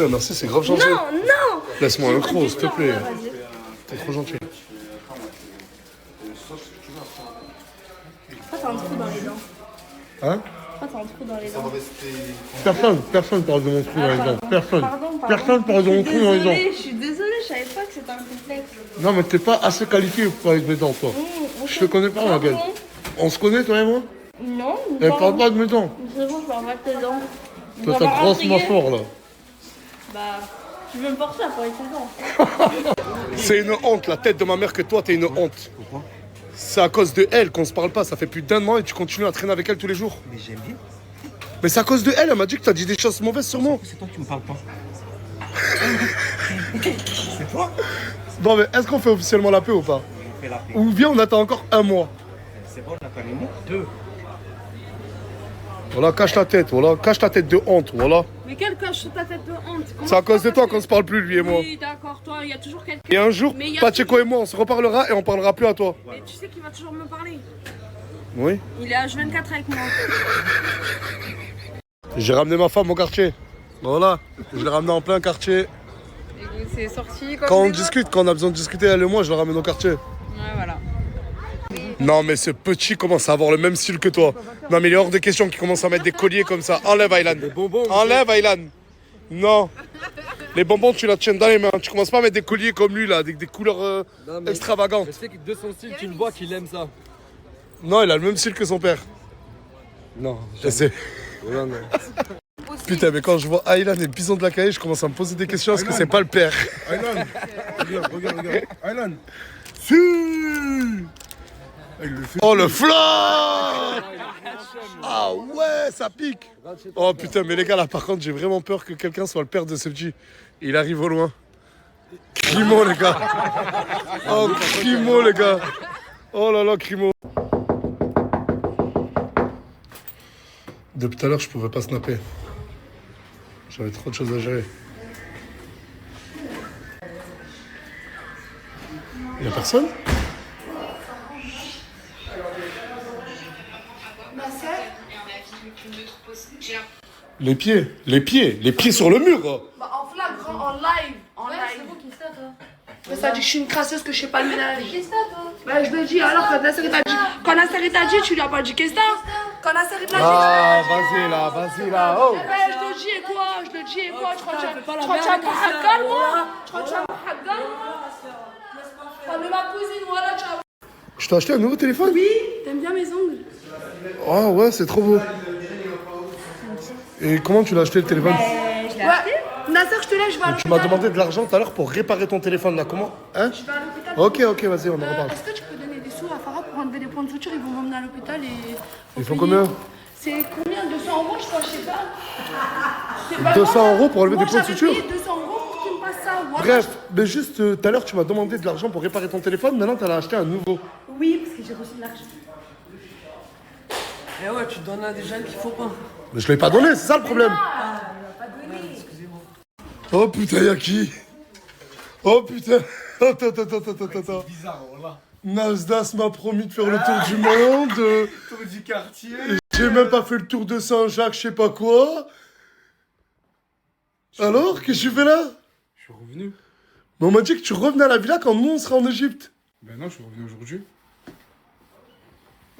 plaît, merci, c'est grave gentil. Non, non. Laisse-moi un croc, s'il te plaît. T'es trop gentil. Pourquoi t'as un trou dans les dents? Hein? Pourquoi t'as un trou dans les dents? Personne parle de mon trou dans les dents. Personne. Pardon. Personne parle de mon trou dans les dents. Je suis désolée, je savais pas que c'était un complexe. Non, mais t'es pas assez qualifié pour parler de mes dents, toi. Je te connais pas, ma gueule. On se connaît, toi et moi? Non, Elle parle pas de mes dents. C'est bon, je parle pas de tes dents. Toi, ta grosse mâchoire, là. Bah, tu veux me forcer à parler de tes dents. C'est une honte, la tête de ma mère, que toi, t'es une honte. Pourquoi? C'est à cause de elle qu'on se parle pas. Ça fait plus d'1 an et tu continues à traîner avec elle tous les jours. Mais j'aime bien. Mais c'est à cause de elle. Elle m'a dit que t'as dit des choses mauvaises sur moi. C'est toi qui me parles pas. C'est toi. Bon, mais est-ce qu'on fait officiellement la paix ou pas? On fait la paix. Ou bien on attend encore 1 mois? C'est bon, on a pas les mots. 2. Voilà, cache la tête, voilà. Cache ta tête de honte, voilà. Mais quelle coche sur ta tête de honte? C'est à cause de toi qu'on se parle plus, lui et moi. Oui, d'accord, toi, il y a toujours quelqu'un. Et un jour, Mais il y a Pacheco et moi, on se reparlera et on parlera plus à toi. Mais tu sais qu'il va toujours me parler. Oui. Il est H24 avec moi. J'ai ramené ma femme au quartier. Voilà. Je l'ai ramenée en plein quartier. Et c'est sorti comme Quand on des discute, quand on a besoin de discuter, elle et moi, je la ramène au quartier. Ouais, voilà. Non, mais ce petit commence à avoir le même style que toi. Non, mais il est hors de question qu'il commence à mettre des colliers comme ça. Enlève, Aylan. Enlève, Aylan. Non. Les bonbons, tu la tiens dans les mains. Tu commences pas à mettre des colliers comme lui, là, avec des couleurs extravagantes. Je sais que de son style, tu le vois qu'il aime ça. Non, il a le même style que son père. Non, Et c'est... non, non. Putain, mais quand je vois Aylan et Bison de la Caille, je commence à me poser des questions. Est-ce que c'est pas le père? Aylan, regarde. Aylan. Si. Il le fait. Oh, le flop. Ah ouais, ça pique. Oh putain, mais les gars, là, par contre, j'ai vraiment peur que quelqu'un soit le père de ce petit. Il arrive au loin. Crimo, les gars. Oh, Crimo, les gars. Oh là là, Crimo. Depuis tout à l'heure, je pouvais pas snapper. J'avais trop de choses à gérer. Y'a personne? Les pieds sur le mur. Bah en flagrant, en live, c'est bon, qu'est-ce que t'as toi? Mais ça dit que je suis une crasseuse, que je sais pas le ménage. Qu'est-ce que t'as toi? Bah je le dis, alors quand Nasser t'a dit, tu lui as pas dit qu'est-ce que t'as? Quand Nasser t'a dit, Ah, vas-y là, oh. je le dis et quoi? Tu crois que tu as mon hagal moi? Tu crois que tu as mon hagal moi? T'as mis ma cousine, voilà, tu as... Je t'ai acheté un nouveau téléphone? Oui, t'aimes bien mes ongles? Oh ouais, c'est trop beau. Et comment tu l'as acheté le téléphone? Je l'ai acheté. Nasser, je te laisse, je vais à Tu m'as l'hôpital. demandé de l'argent tout à l'heure pour réparer ton téléphone là, comment? Hein? Je vais à l'hôpital. Ok, vas-y, on en reparle. Est-ce que tu peux donner des sous à Farah pour enlever des points de suture? Ils vont m'emmener à l'hôpital et... Ils font combien? C'est combien? 200 euros, je crois, je sais pas. C'est pas 200 moi, euros pour enlever des points de j'avais suture? payé 200 euros pour qu'ils me passent ça. Voilà. Bref, mais juste tout à l'heure, tu m'as demandé de l'argent pour réparer ton téléphone, maintenant tu as acheté un nouveau. Oui, parce que j'ai reçu de l'argent. Eh ouais, tu donnes à des gens qu'il faut pas. Mais je l'ai pas donné, c'est ça le problème. Excusez-moi. Oh putain, y'a qui? Oh putain. Attends. Bizarre, voilà. Nasdas m'a promis de faire le tour du monde. Tour du quartier. J'ai même pas fait le tour de Saint-Jacques, je sais pas quoi. Alors, qu'est-ce que tu fais là? Je suis revenu. Mais on m'a dit que tu revenais à la villa quand nous on sera en Égypte. Ben non, je suis revenu aujourd'hui.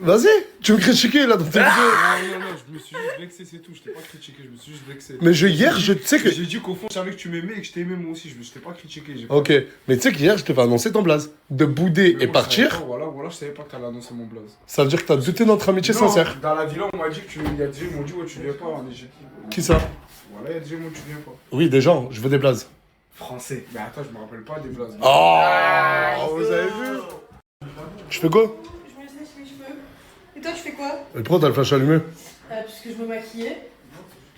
Vas-y, tu me critiquer là dans tes vidéos. Non, je me suis juste vexé, c'est tout. Je t'ai pas critiqué, je me suis juste vexé. Mais hier, tu sais que... J'ai dit qu'au fond, je savais que tu m'aimais et que je t'aimais moi aussi. Je t'ai pas critiqué. Ok, mais tu sais qu'hier, je t'ai fait annoncer ton blaze. De bouder Mais et bon, je savais partir, pas, voilà, je savais pas que t'allais annoncer mon blaze. ça veut dire que t'as douté de notre amitié Non, sincère. Dans la villa, on m'a dit que il y a des gens qui m'ont dit, ouais, tu viens pas en Égypte. Qui ça? Voilà, il y a des gens qui m'ont dit, tu viens pas. Oui, des gens, je veux des blazes. Français. Mais attends, je me rappelle pas des blazes. Oh, vous avez vu? Je fais quoi? Je me sèche les cheveux. Et toi, tu fais quoi? Et pourquoi t'as le flash allumé? Puisque je me maquillais.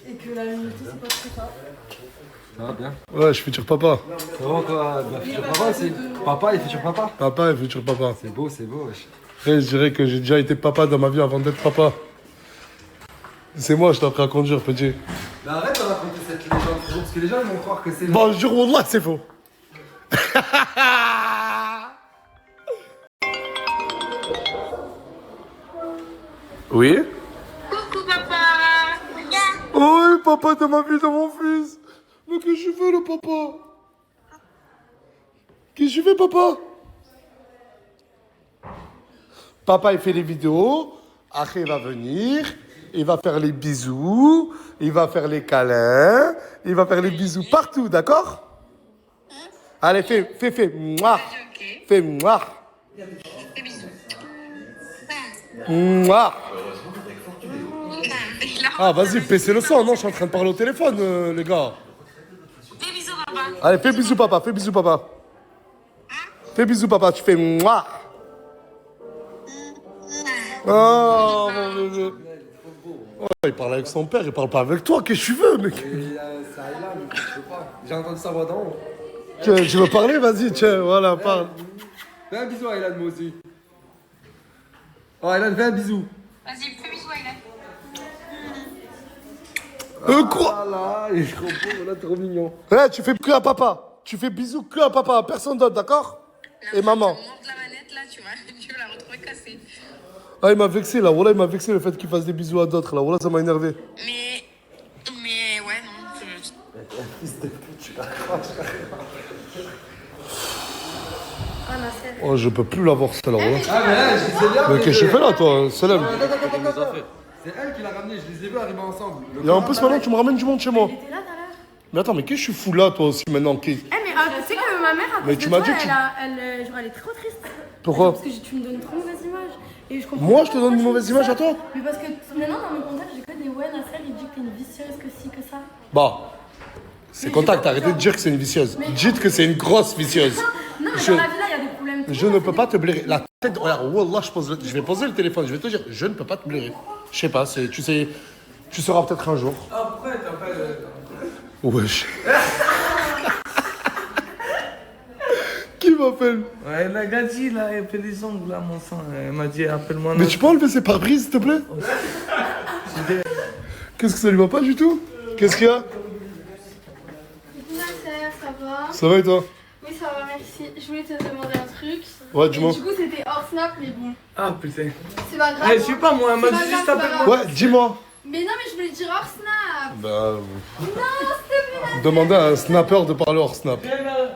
Et que la luminosité, c'est pas très ça. Ça va bien. Ouais, je suis futur papa. Ça va quoi? Bah, futur papa aussi. Papa et futur papa. Papa et futur papa. C'est beau, wesh. Après, je dirais que j'ai déjà été papa dans ma vie avant d'être papa. C'est moi, je t'ai appris à conduire, petit. Mais arrête de raconter cette légende, frérot, parce que les gens ils vont croire que c'est... Bonjour, Wallah, c'est faux. Oui? Coucou papa. Regarde. Oui, papa de ma vie, de mon fils. Mais qu'est-ce que je fais, le papa? Qu'est-ce que je fais, papa? Papa, il fait les vidéos. Après, il va venir. Il va faire les bisous. Il va faire les câlins. Il va faire les bisous partout, d'accord? Allez, fais. Mouah. Fais mouah. Mouah. Ah, vas-y, baissez le son. Non, je suis en train de parler au téléphone, les gars. Fais bisous, papa. Allez, fais bisous, papa. Fais bisous, papa. Fais bisous, papa. Tu fais mouah. Oh, mon bébé. Oh, il parle avec son père, il parle pas avec toi. Qu'est-ce que tu veux, mec? C'est Aylan, je peux pas. J'ai entendu sa voix d'en haut. Tu veux parler? Vas-y, tiens, voilà, parle. Fais un bisou à Aylan, moi aussi. Oh, Aylan, fais un bisou. Vas-y, fais bisous, Aylan. Quoi? Ah là, il est trop beau, là, trop mignon. Ouais, tu fais que à papa. Tu fais bisous que à papa, à personne d'autre, d'accord? Et maman. Tu me montres la manette, là, tu vas la retrouver cassée. Ah, il m'a vexé, là. Voilà, il m'a vexé le fait qu'il fasse des bisous à d'autres, là. Voilà, ça m'a énervé. Mais ouais, non. Oh, je peux plus l'avoir, celle-là. Voilà. Ah, mais là, je les ai bien. Mais qu'est-ce que tu fais là, toi? Celle-là. Attends. C'est elle qui l'a ramené, je les ai vus arriver ensemble. Et en plus, maintenant, tu me ramènes du monde chez moi. T'es là tout à l'heure. Mais attends, mais qu'est-ce que je suis fou là, toi aussi, maintenant? Eh, mais tu sais que ma mère, à Mais cause tu de m'as toi, dit que tu- elle est trop triste. Pourquoi? Parce que tu me donnes trop mauvaise image. Et je comprends Moi, pas je te donne une pourquoi mauvaise tu dis image ça. à toi? Mais parce que maintenant, dans mes contacts, j'ai que des ouais, Nasser, il dit que t'es une vicieuse, que ci, que ça. Bah, c'est Mais contact, j'ai pas arrêtez de besoin. dire que c'est une vicieuse. Mais- Dites que c'est une grosse vicieuse. Non, mais Je- dans la vie, là, il y a des problèmes. Je ne peux pas te blairer. La tête, regarde, wallah, je vais poser le téléphone, je vais te dire, je ne peux pas te blairer. Je sais pas, tu sais, tu sauras peut-être un jour. Ah, pourquoi t'appelles Wesh. Qui m'appelle? Ouais, la gadji là, elle fait les ongles là, mon sang. Elle m'a dit appelle-moi. Mais tu peux enlever ses pare-brises, s'il te plaît? Qu'est-ce que ça lui va pas du tout? Qu'est-ce qu'il y a? Nasser, ça va? Ça va et toi? Oui, ça va, merci. Je voulais te demander un truc. Ouais, Et dis-moi. du coup, c'était hors snap, mais bon. Ah putain. C'est pas grave. Eh, je sais pas moi, elle m'a C'est dit pas juste grave, c'est pas appelle-moi. Ouais, dis-moi. Mais non, mais je voulais dire hors snap. Bah, Non, s'il te plaît. demandez à un snapper de parler hors snap. Rien n'arrive.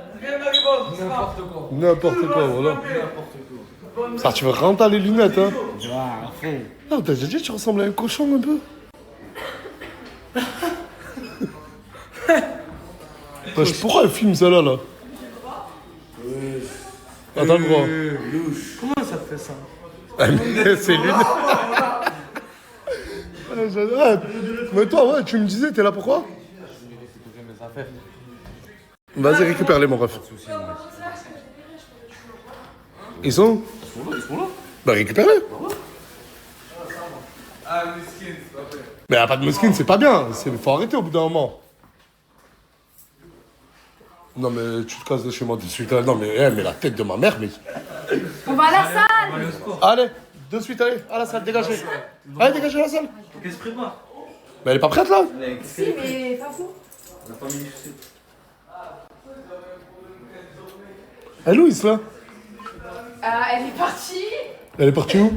N'importe quoi. N'importe quoi, voilà. Ça, tu veux rentrer les lunettes, hein? Ah, t'as déjà dit que tu ressembles à un cochon un peu? Wesh, pourquoi elle filme celle-là, là? Ah, t'as le droit. Comment ça fait ça? C'est lunettes. Ouais, mais toi, ouais, tu me disais, t'es là pourquoi? Vas-y, récupère-les, mon ref. Ils sont? Ils sont là. Bah, récupère-les. Ah, mesquine, c'est pas fait. Mais y a pas de mesquine, c'est pas bien. Faut arrêter au bout d'un moment. Non, mais tu te casses de chez moi de suite. Non, mais la tête de ma mère, mais. On va à la salle. Allez, de suite, allez, à la salle, dégagez. Allez, dégagez la salle. Qu'est-ce que je prépare? Mais elle est pas prête là? Si, mais pas fou. Elle est où, Isla? Elle est partie. Elle est partie où?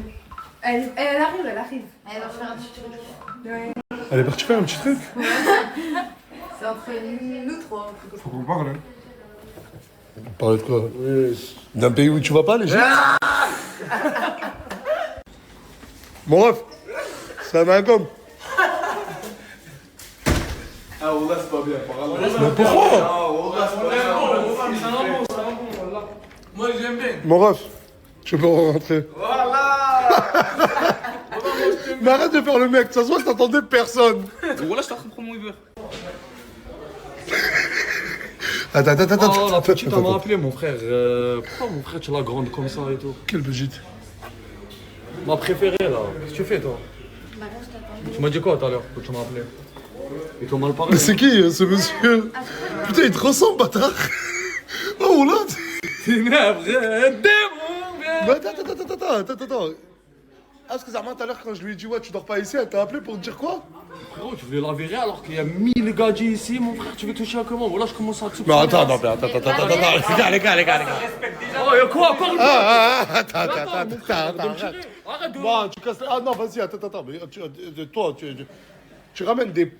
Elle arrive. Elle va faire un petit truc. Ouais. Elle est partie faire un petit truc. C'est entre nous trois. Faut qu'on parle, hein. Parler de quoi? D'un pays où tu vas pas, l'Égypte? Mon ref, ça m'a comme. Ah, Wallah, c'est pas bien. Mais pourquoi? Ah, Wallah, c'est pas bien. Moi j'aime bien. Mon ref, tu peux rentrer. Mais arrête de faire le mec, ça se voit que t'entendais personne. Voilà, je suis en train de prendre mon Uber. Attends. Oh, la petite, elle m'a appelé, mon frère. Pourquoi mon frère, tu la grande comme ça et tout? Quelle petite? Ma préférée, là. Qu'est-ce que tu fais, toi? Tu m'as dit quoi tout à l'heure quand tu m'as appelé? Et toi mal parlé. Mais c'est qui ce monsieur? Putain, il te ressemble, bâtard. Oh là. T'énerve, Mais attends. Ah, parce que Zarma, tout à l'heure, quand je lui ai dit, ouais, tu dors pas ici, elle t'a appelé pour te dire quoi? Frérot, tu voulais la virer alors qu'il y a 1000 gadgets ici, mon frère, tu veux toucher à comment? Voilà, je commence à te Mais attends, les gars. Oh, y'a quoi? Parle Attends. Arrête de... Non, tu casses. Ah non, vas-y, attends. Mais toi, tu ramènes des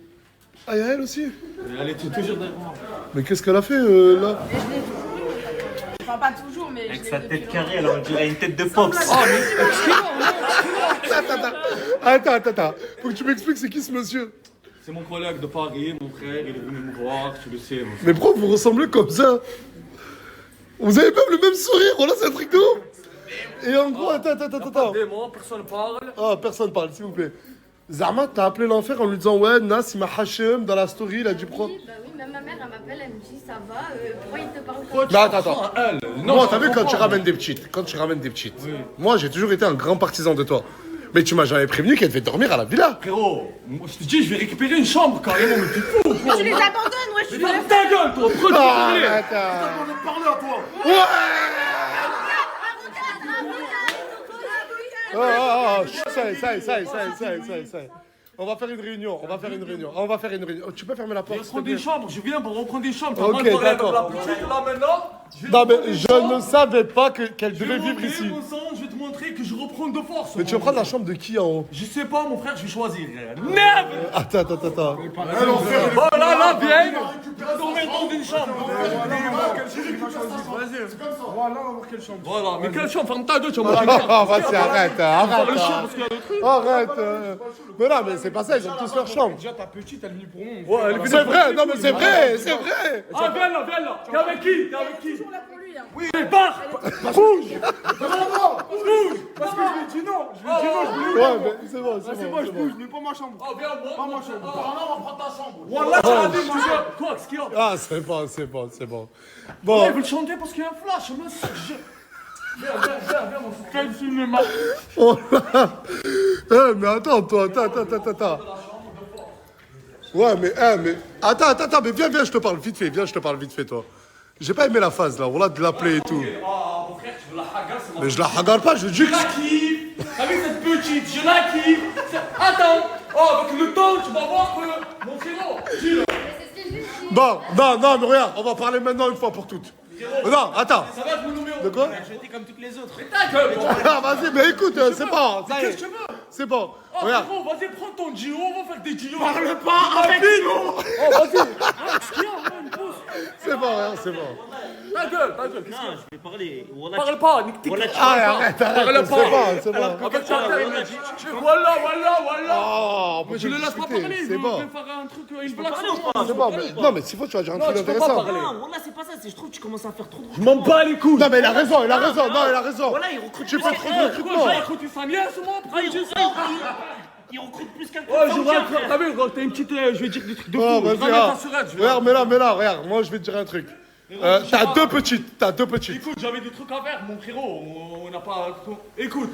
Ah, il y a elle aussi. Elle était toujours derrière moi. Mais qu'est-ce qu'elle a fait là? Mais je l'ai toujours eu. Enfin, pas toujours, mais. Avec je l'ai sa depuis tête longtemps. carrée, alors on dirait une tête de Pops. Attends. Faut que tu m'expliques c'est qui ce monsieur? C'est mon collègue de Paris, mon frère, il est venu me voir, tu le sais. Mon frère. Mais pourquoi vous ressemblez comme ça? Vous avez même le même sourire, voilà, c'est un truc de ouf. Et en gros, attends. Démon, personne parle. Ah, personne parle, s'il vous plaît. Zama, t'as appelé l'enfer en lui disant ouais, Nas, il m'a hachem dans la story, il a dit pro. Oui, bah oui, même ma mère, elle m'appelle, elle me dit ça va, pourquoi il te parle Quoi, comme tu Mais comprends attends. à elle? Moi, je t'as vu quand comprends. tu ramènes des petites, moi j'ai toujours été un grand partisan de toi. Mais tu m'as jamais prévenu qu'elle devait dormir à la villa. Frérot, moi, je te dis, je vais récupérer une chambre carrément, mais t'es fou ou quoi? Tu les abandonnes, ouais, je suis pas Ferme ta gueule, toi, pourquoi tu veux parler? Ça. On va faire une réunion. Tu peux fermer la porte, s'il te Prends plaît? des chambres, je viens pour reprendre des chambres. T'as Ok, mal parlé avec d'accord. la petite là maintenant. Non mais je ne savais pas qu'elle devait vivre montrer ici. mon sang, je vais te montrer que je reprends de force. Mais tu vas prendre la chambre de qui en haut? Je sais pas, mon frère, je vais choisir. Merde! Attends. Oh là là, viens! Dormir dans une chambre. Voilà, mais quelle chambre? Ferme ta gueule, tu vas manger. Ah, vas-y, arrête. Le chien, parce qu'il y a le truc. Arrête. Mais non, mais c'est pas ça, ils ont tous leur chambre. Déjà, ta petite, elle est venue pour moi. Ouais, elle est venue C'est pour- vrai, non mais c'est vrai. Ah, viens là. T'es avec qui? toujours là pour lui. Hein. Oui, pars! Parce que je lui ai dit non. Je lui ai dit non, je voulais. Ouais, mais c'est bon. C'est moi, je bouge, mais pas ma chambre. Oh, viens, moi. Pas ma chambre. Apparemment, on va prendre ta chambre. Voilà, tu l'as dit, mon gars. Quoi, qu'est-ce qu'il y a? Ah, c'est bon. Ouais, Bon, il veut le chanter parce qu'il y a un flash, mais Viens, mon frère. Quel film est mal. oh là. Mais attends, toi, attends. Ouais, mais attends, mais viens, je te parle vite fait, toi. J'ai pas aimé la phase là, voilà, de l'appeler et tout. Ah, mon frère, tu veux la haga, c'est ma Mais je la regarde pas, je dis Je la kiffe. T'as vu cette petite? Je la kiffe. Attends. Oh, avec le temps, tu vas voir que mon frérot. Dis-le. Bon, non, mais regarde, on va parler maintenant une fois pour toutes. Non, attends. Ça va être mon numéro. De quoi? J'étais comme toutes les autres. Ta gueule, toi. Ah, vas-y, mais écoute, c'est bon, ça y Qu'est-ce est. que tu veux? C'est bon, Oh, regarde. frérot, vas-y, prends ton Gio, on va faire des Gio. Parle pas avec nous. Oh, vas-y. Qu'est-ce qu'il y a, man, pousse. C'est bon, regarde, c'est bon. Ta gueule, qu'est-ce qu'il y a? Non, je vais parler. Wallah, Parle pas, nique tes Wallah, couilles. Ah, arrête, Parle c'est pas. bon, c'est bon. Avec ta tête. Voilà. Oh, Mais je le laisse pas parler, il c'est veut bon. faire un truc, une blague parler sur ou moi. pas? C'est bon, mais non, mais s'il faut, tu vas dire un truc tu peux pas intéressant. parler. Non, Wallah, c'est pas ça. Je trouve que tu commences à faire trop de Je m'en bats les couilles. Non, mais il a raison, non, il a raison. Voilà, il recrute Tu plus pas qu'un- trop de recrutement. Pourquoi j'ai écouté sa nièce, moi? Pourquoi il tu dis ça? il recrute plus qu'un Ouais, je Saoudien, vois, frère. t'as vu, t'as une petite. Je vais dire des trucs de fou. Oh, Je vas-y, ramène ah. ta sœurette, je vais- Regarde, mais là, regarde, moi je vais te dire un truc. T'as deux petites. Écoute, j'avais des trucs à faire, mon frérot. On n'a pas. Écoute.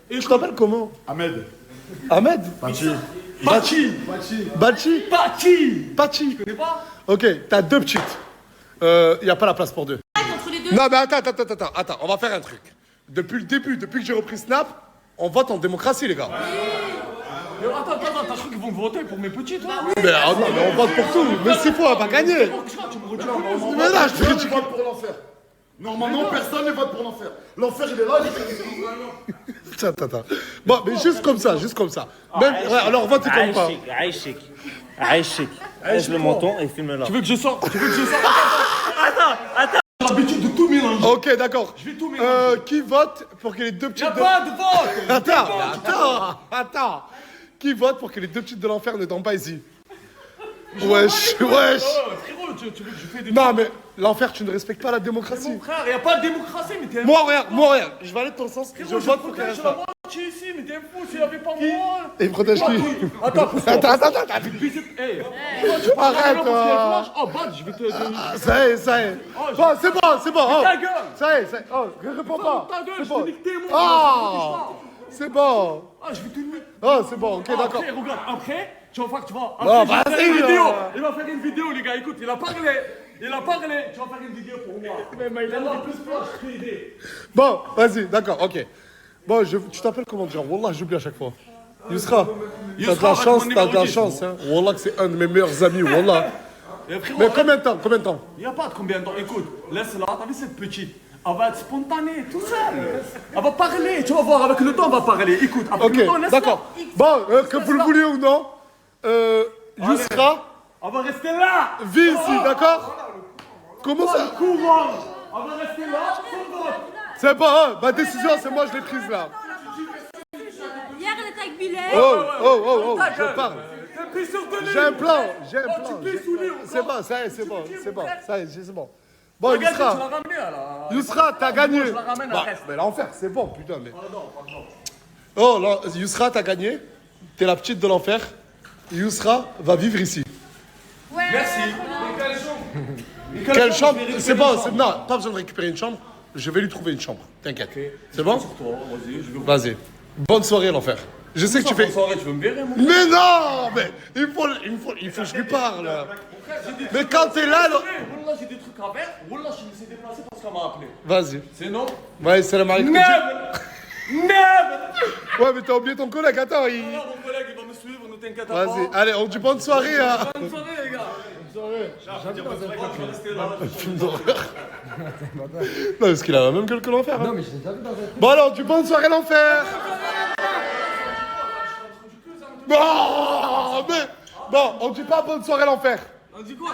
Tu t'appelles comment? Ahmed. Ahmed? Bachi. Bachi? Tu connais pas? Ok, t'as deux petites. Y a pas la place pour deux. Non, mais attends, on va faire un truc. Depuis le début, depuis que j'ai repris Snap, on vote en démocratie, les gars. Mais attends, t'as cru qu'ils vont voter pour mes petits, toi? Mais, non, mais on vote pour tout. Mais s'il faut, on va gagner. Tu me ridiculises. Mais là, je te dis. vote pour l'enfer. Normalement, personne ne vote pour l'enfer. L'enfer, il est là, il est là. Attends. Bon, mais juste comme ça. Même, ouais, alors votez comme pas. Aïchik. Laisse le menton et filme-la. Tu veux que je sorte? Attends. J'ai l'habitude de tout mélanger. Ok, d'accord. Je vais tout mélanger. Qui vote pour que les deux petites Y'a pas de vote. Attends. Qui vote pour que les deux petites de l'enfer ne dorment pas ici? Wesh. Oh, frérot, tu veux que je fais des. Non, mais l'enfer, tu ne respectes pas la démocratie. Mon frère, y'a pas de démocratie, mais t'es un. Moi, regarde, je vais aller de ton sens. Je Frérot, vote pour qu'elle protège reste la là. moitié ici, mais t'es un fou, s'il y avait pas moi. Et il protège qui? Attends, pousse-toi. Attends. Hey, Arrête. Oh, bad, je vais te. Ça y est. Bon, c'est bon. Oh. Ta gueule. Ça y est. Oh, réponds pas. Ta gueule, C'est je bon. te nique tes mots. Ah, c'est bon. Ah, je vais te niquer. Oh, c'est bon, ok, d'accord. Après, regarde, après, tu vas voir que tu vas. Non, Après, vas-y, je vais faire une vidéo. là. Il va faire une vidéo, les gars. Écoute, il a parlé. Tu vas faire une vidéo pour moi. Mais il a plus proche. Bon, vas-y, d'accord, ok. Bon, tu t'appelles comment déjà? Wallah, j'oublie à chaque fois. Yusra. T'as de la chance, hein. Wallah, que c'est un de mes meilleurs amis, Wallah. Mais combien de temps? Il n'y a pas de combien de temps. Écoute, laisse-la. T'as vu cette petite? Elle va être spontanée, tout seul. Elle va parler. Tu vas voir, avec le temps, elle va parler. Écoute, avec Ok, le temps, laisse-la. d'accord. Bon, que vous le vouliez ou non, Yusra On va rester là. Viens ici, d'accord? Comment ça? Courant. On va rester là. Sans vote. C'est pas, ma décision, c'est moi, je l'ai prise là. Hier, elle était avec Billet. Oh, je parle. T'es pris sur tenue. J'ai un plan. Tu pis sous lui, C'est bon, ça y est, c'est bon. Ça y est, c'est bon. Bon, Regarde, tu l'as Yousra. ramené là. Yousra, t'as gagné. Je la ramène à Bah, reste. mais l'enfer, c'est bon, putain. Mais... Oh, là, Yousra, t'as gagné. T'es la petite de l'enfer. Yousra va vivre ici. Merci. Quelle chambre? C'est bon, non, pas besoin de récupérer une chambre. Je vais lui trouver une chambre, t'inquiète. C'est bon? Vas-y. Bonne soirée, l'enfer. Je sais que tu fais. Bonne soirée, tu veux me virer, moi? Mais non, mais il faut que je lui parle. Mais quand t'es là, Wallah, j'ai des trucs à faire. Wallah, je me suis déplacé parce qu'on m'a appelé. vas-y. Sinon. Ouais, salam alaikum. Never. Ouais, mais t'as oublié ton collègue, attends. Non, mon collègue, il va me suivre, ne t'inquiète pas. Vas-y, allez, on dit bonne soirée. Hein. Bonne soirée, les gars. Je vais rester là. Film d'horreur. Non, parce qu'il a la même gueule que l'enfer. Non, mais je l'ai déjà vu dans un truc. Bon, alors, du bonne soirée, l'enfer. Non, mais. Bon, on dit pas bonne soirée, l'enfer. On dit quoi?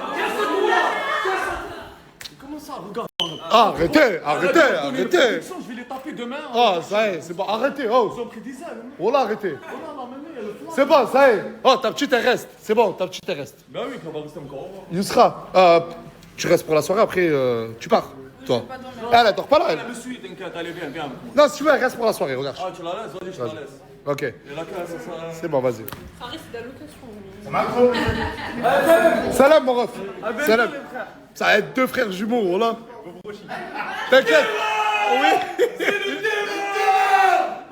Comment ça? Regarde. Ah, arrêtez. Je vais les taper demain. Ah, ça y est, c'est bon, arrêtez. Ils Oh, ont pris des ailes. oh là, arrêtez. Oh non, non, mais il y a le flanc. C'est bon, ça y est. Oh, ta petite, elle reste. C'est bon, ta petite, elle reste. Ben oui, qu'on va rester encore. Yousra, tu restes pour la soirée, après, tu pars, toi. Elle dort pas là, elle. Elle me suit, t'inquiète, allez, viens, viens. Non, si tu veux, elle reste pour la soirée, regarde. Ah, tu la laisses? Vas-y, je la laisse. Ok, Et la casse, ça. c'est bon, vas-y. Ça reste d'allocation. Salam, mon ref. Salam. Ça va être deux frères jumeaux, voilà. T'inquiète. Oui.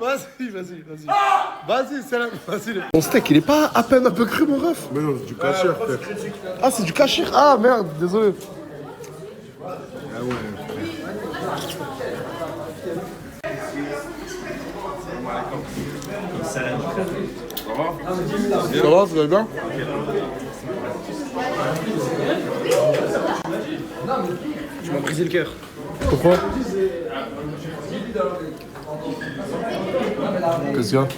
Vas-y. Vas-y, salam. Vas-y. Ton steak, il est pas à peine un peu cru, mon ref? Mais non, c'est du cachère, frère. Ah, c'est du cachir. Ah, merde, désolé. Ah ouais, Ça va, vous allez bien? Tu m'as brisé le cœur. Pourquoi? Qu'est-ce qu'il y a?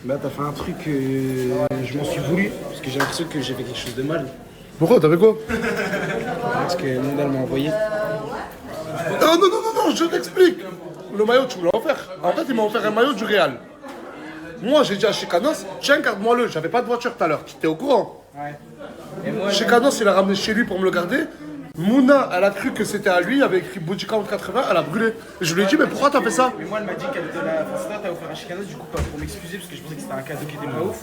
Bah, t'as fait un truc, je m'en suis voulu, parce que j'ai l'impression que j'ai fait quelque chose de mal. Pourquoi? T'as fait quoi? Parce que Nina elle m'a envoyé. Non, je t'explique. Le maillot, tu voulais en faire. En fait, il m'a offert un maillot du Real. Moi, j'ai dit à Chicanos, tiens, garde-moi-le. J'avais pas de voiture tout à l'heure. Tu étais au courant? Ouais. Et moi, Chicanos, il l'a ramené chez lui pour me le garder. Mouna, elle a cru que c'était à lui, il avait écrit Bouddhi 4080, elle a brûlé. Et je lui ai dit, mais pourquoi t'as fait ça? mais moi, elle m'a dit qu'elle était là. Enfin, c'est toi, t'as offert un chicanos, du coup, pas pour m'excuser, parce que je pensais que c'était un cadeau qui était pas ouf.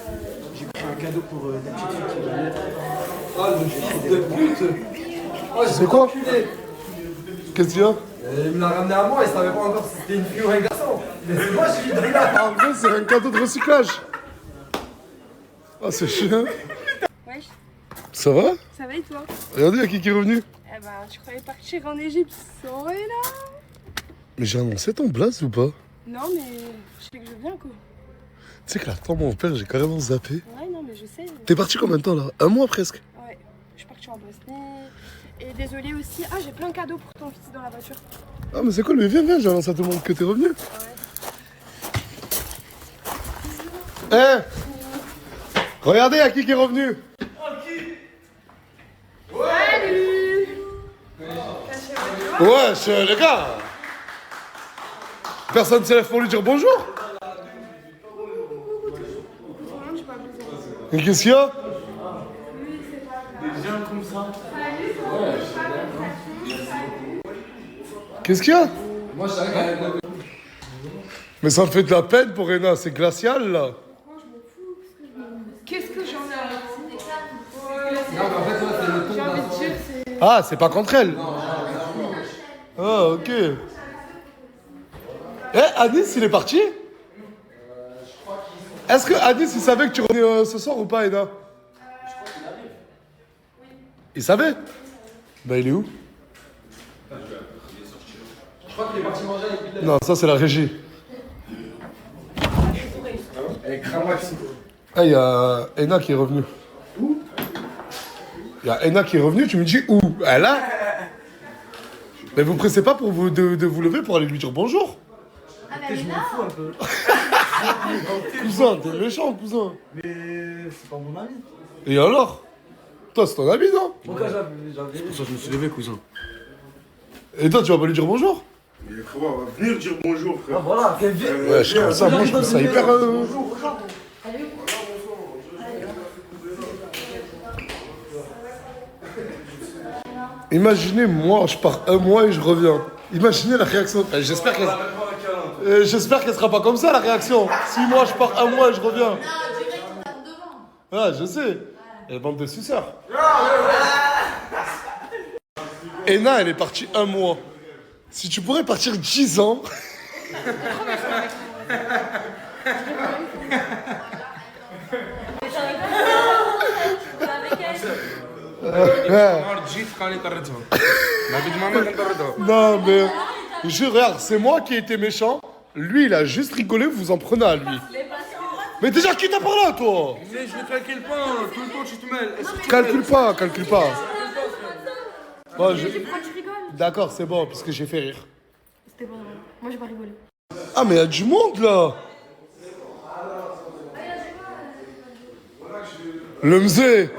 J'ai pris un cadeau pour des petites filles qui venaient. Ah, le fils de pute. C'est quoi? Qu'est-ce qu'il y a? Il me l'a ramené à moi, il savait pas encore si c'était une fille ou un garçon. Mais c'est moi, je suis là. En vrai, c'est un cadeau de recyclage. Ah, c'est chiant. Wesh, Ça va? ça va et toi? Regardez, il y a qui est revenu. Eh ben, tu croyais partir en Égypte sans là? Mais j'ai annoncé ton blaze ou pas? Non, mais je sais que je viens quoi. Tu sais que la temps, mon père, j'ai carrément zappé. Ouais, non, mais je sais. T'es parti combien de temps là? Un mois presque? Ouais, je suis partie en Bosnie. Et désolée aussi. Ah, j'ai plein de cadeaux pour ton fils dans la voiture. Ah, mais c'est cool, mais viens, j'annonce à tout le monde que t'es revenu. Eh! Regardez, à qui est revenu? Wesh, les gars! Personne ne s'élève pour lui dire bonjour? Et qu'est-ce qu'il y a? Qu'est-ce qu'il y a? Mais ça me fait de la peine pour Rena, c'est glacial là. Qu'est-ce que j'en ai à J'ai envie de dire, c'est. Ah, c'est pas contre elle. Ah, ok. Eh, Anis, il est parti? Est-ce que Anis, il savait que tu revenais ce soir ou pas, Ena? Il savait? Bah, il est où? Je crois qu'il est parti manger avec Bilal. Non, ça, c'est la régie. Avec Ramax. Ah, il y a Ena qui est revenue. Où? Il y a Ena qui est revenue, tu me dis où? Elle a? Mais vous pressez pas pour vous, de vous lever pour aller lui dire bonjour? Je m'en fous un peu. Cousin, t'es méchant, cousin. Mais c'est pas mon ami. Et alors? Toi, c'est ton ami, non? Pourquoi j'avais. C'est pour ça que je me suis levé, cousin. Et toi, tu vas pas lui dire bonjour? Mais frérot, on va venir dire bonjour, frère. Ah voilà, quel vieux. Ouais, je trouve ça, moi, je trouve ça hyper... Imaginez, moi, je pars un mois et je reviens. Imaginez la réaction. Enfin, j'espère qu'elle sera pas comme ça, la réaction. Si moi, je pars un mois et je reviens. Ah, je sais. Et bande de suceurs. Ena, elle est partie un mois. Si tu pourrais partir 10 ans... Non, mais je regarde, c'est moi qui ai été méchant. Lui, il a juste rigolé, vous en prenez à lui. Mais déjà, qui t'a parlé, toi? Mais je ne calcule pas, tout le temps tu te mêles. Calcule pas. Bon, J'ai dit pourquoi tu rigoles? D'accord, c'est bon, puisque j'ai fait rire. C'était pas drôle. Moi j'ai pas rigolé. Ah, mais il y a du monde, là. Le mzé.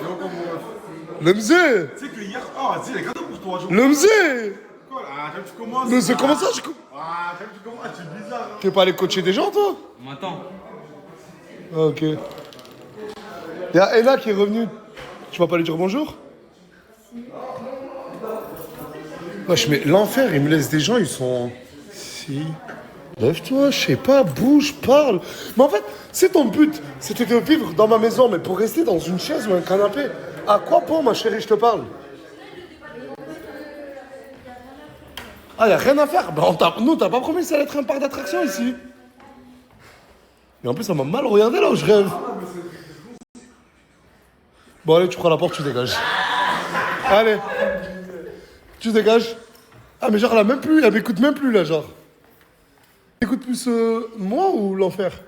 Le mzé. Tu sais que hier. Ah, tu sais, les cadeaux pour toi. Le mzé. Ah, tu commences. Mais c'est comment ça, Ah, tu commences. C'est bizarre. Hein. T'es pas allé coacher des gens, toi? M'attends. Ah, ok. Il y a Ella qui est revenue. Tu vas pas lui dire bonjour? Wesh, mais l'enfer, il me laisse des gens, ils sont... Si... Lève-toi, je sais pas, bouge, parle. Mais en fait, c'est ton but. C'était de vivre dans ma maison, mais pour rester dans une chaise ou un canapé. À quoi bon, ma chérie, je te parle? Ah, y a rien à faire. Bah, nous, t'as pas promis que ça allait être un parc d'attractions ici. Et en plus, ça m'a mal regardé là où je rêve. Bon, allez, tu prends la porte, tu dégages. Allez. Tu dégages. Ah, mais genre, elle m'écoute même plus, là, genre. Elle écoute plus moi ou l'enfer?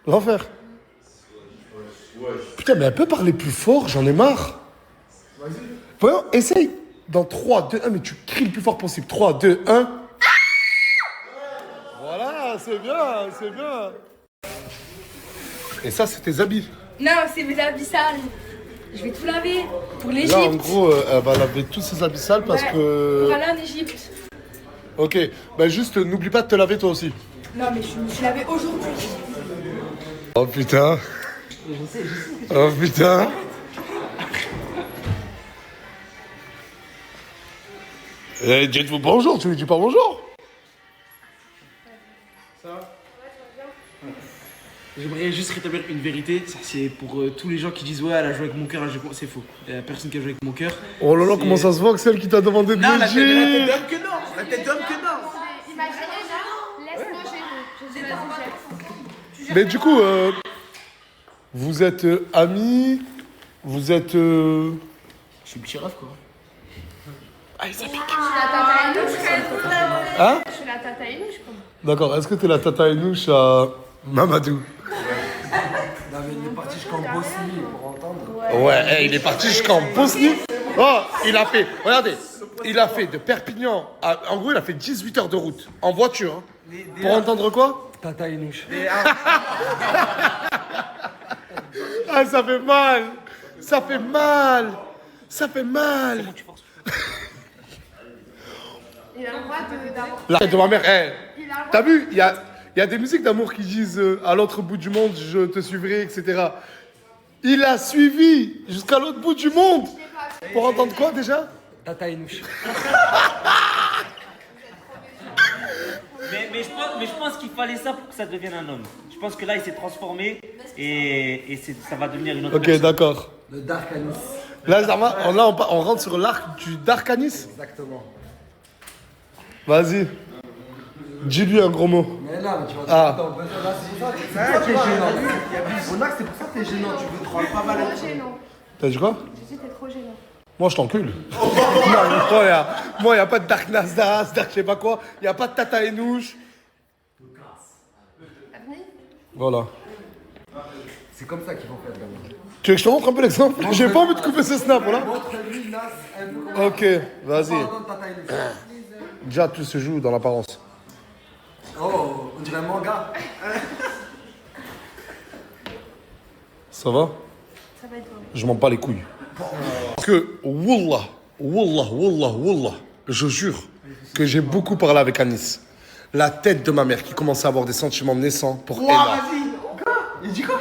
L'enfer. Putain, mais elle peut parler plus fort, j'en ai marre. Voyons, essaye. Dans 3, 2, 1, mais tu cries le plus fort possible. 3, 2, 1. Voilà, c'est bien, c'est bien. Et ça, c'est tes habits. Non, c'est mes habits sales. Je vais tout laver pour l'Égypte. Là, en gros, elle va laver tous ses habits sales parce que... Pour aller en Égypte. Ok, bah juste, n'oublie pas de te laver toi aussi. Non, mais je me suis lavé aujourd'hui. Oh putain. Oh putain. Eh, dites-vous bonjour, tu lui dis pas bonjour? J'aimerais juste rétablir une vérité. Ça, c'est pour tous les gens qui disent ouais, elle a joué avec mon cœur, c'est faux. Il y a personne qui a joué avec mon cœur. Oh là là, comment ça se voit que celle qui t'a demandé de Non, le la tête dire? d'homme que non. La tête d'homme que non. Imaginez, laisse-moi gérer. Je gère. Mais du coup, vous êtes amis, vous êtes... Je suis le petit ref quoi. Ah, ça pique. Je suis la tata Inouche. Hein? Je suis la tata Inouche, quoi. D'accord, est-ce que t'es la tata Inouche à Mamadou? Non, mais il est parti jusqu'en Bosnie pour entendre. Ouais, il est parti jusqu'en Bosnie. Oh, il a fait, regardez, il a fait de Perpignan à... En gros, il a fait 18 heures de route, en voiture. Hein. Pour entendre quoi? Tata Inouche. Ah, ça fait mal. Ça fait mal. Ça fait mal. Il a le droit d'avoir. La tête de ma mère, t'as vu, il y a des musiques d'amour qui disent à l'autre bout du monde, je te suivrai, etc. Il a suivi jusqu'à l'autre bout du monde. Pour entendre quoi déjà? Tata Inouche. Mais je pense qu'il fallait ça pour que ça devienne un homme. Je pense que là, il s'est transformé et ça va devenir une autre Ok, personne. d'accord. Le Dark Anis. Là, on rentre sur l'arc du Dark Anis. Exactement. Vas-y. Dis-lui un gros mot. Mais là, tu vas Ah. attends, là, c'est pour ça que t'es gênant. Bonac, c'est pour ça que t'es gênant. Tu veux te rendre pas mal à Trop gênant. T'as dit quoi? Je dis, t'es trop gênant. Moi, je t'encule. Moi, y a pas de Dark Nasdaq, Dark je sais pas quoi. Y a pas de Tata Inouche. Voilà. C'est comme ça qu'ils vont faire, gamin. Tu veux que je te montre un peu l'exemple? J'ai pas envie de couper ce snap, voilà. Montre-lui, Nas, un peu comment. Ok, vas-y. Pardon, Tata Inouche. Déjà, tout se joue dans l'apparence. Oh, on dirait un manga. Ça va? Ça va être drôle. Je m'en bats les couilles. Parce que, wallah, je jure que j'ai beaucoup parlé avec Anis. La tête de ma mère qui commence à avoir des sentiments naissants pour Ella. Il dit quoi?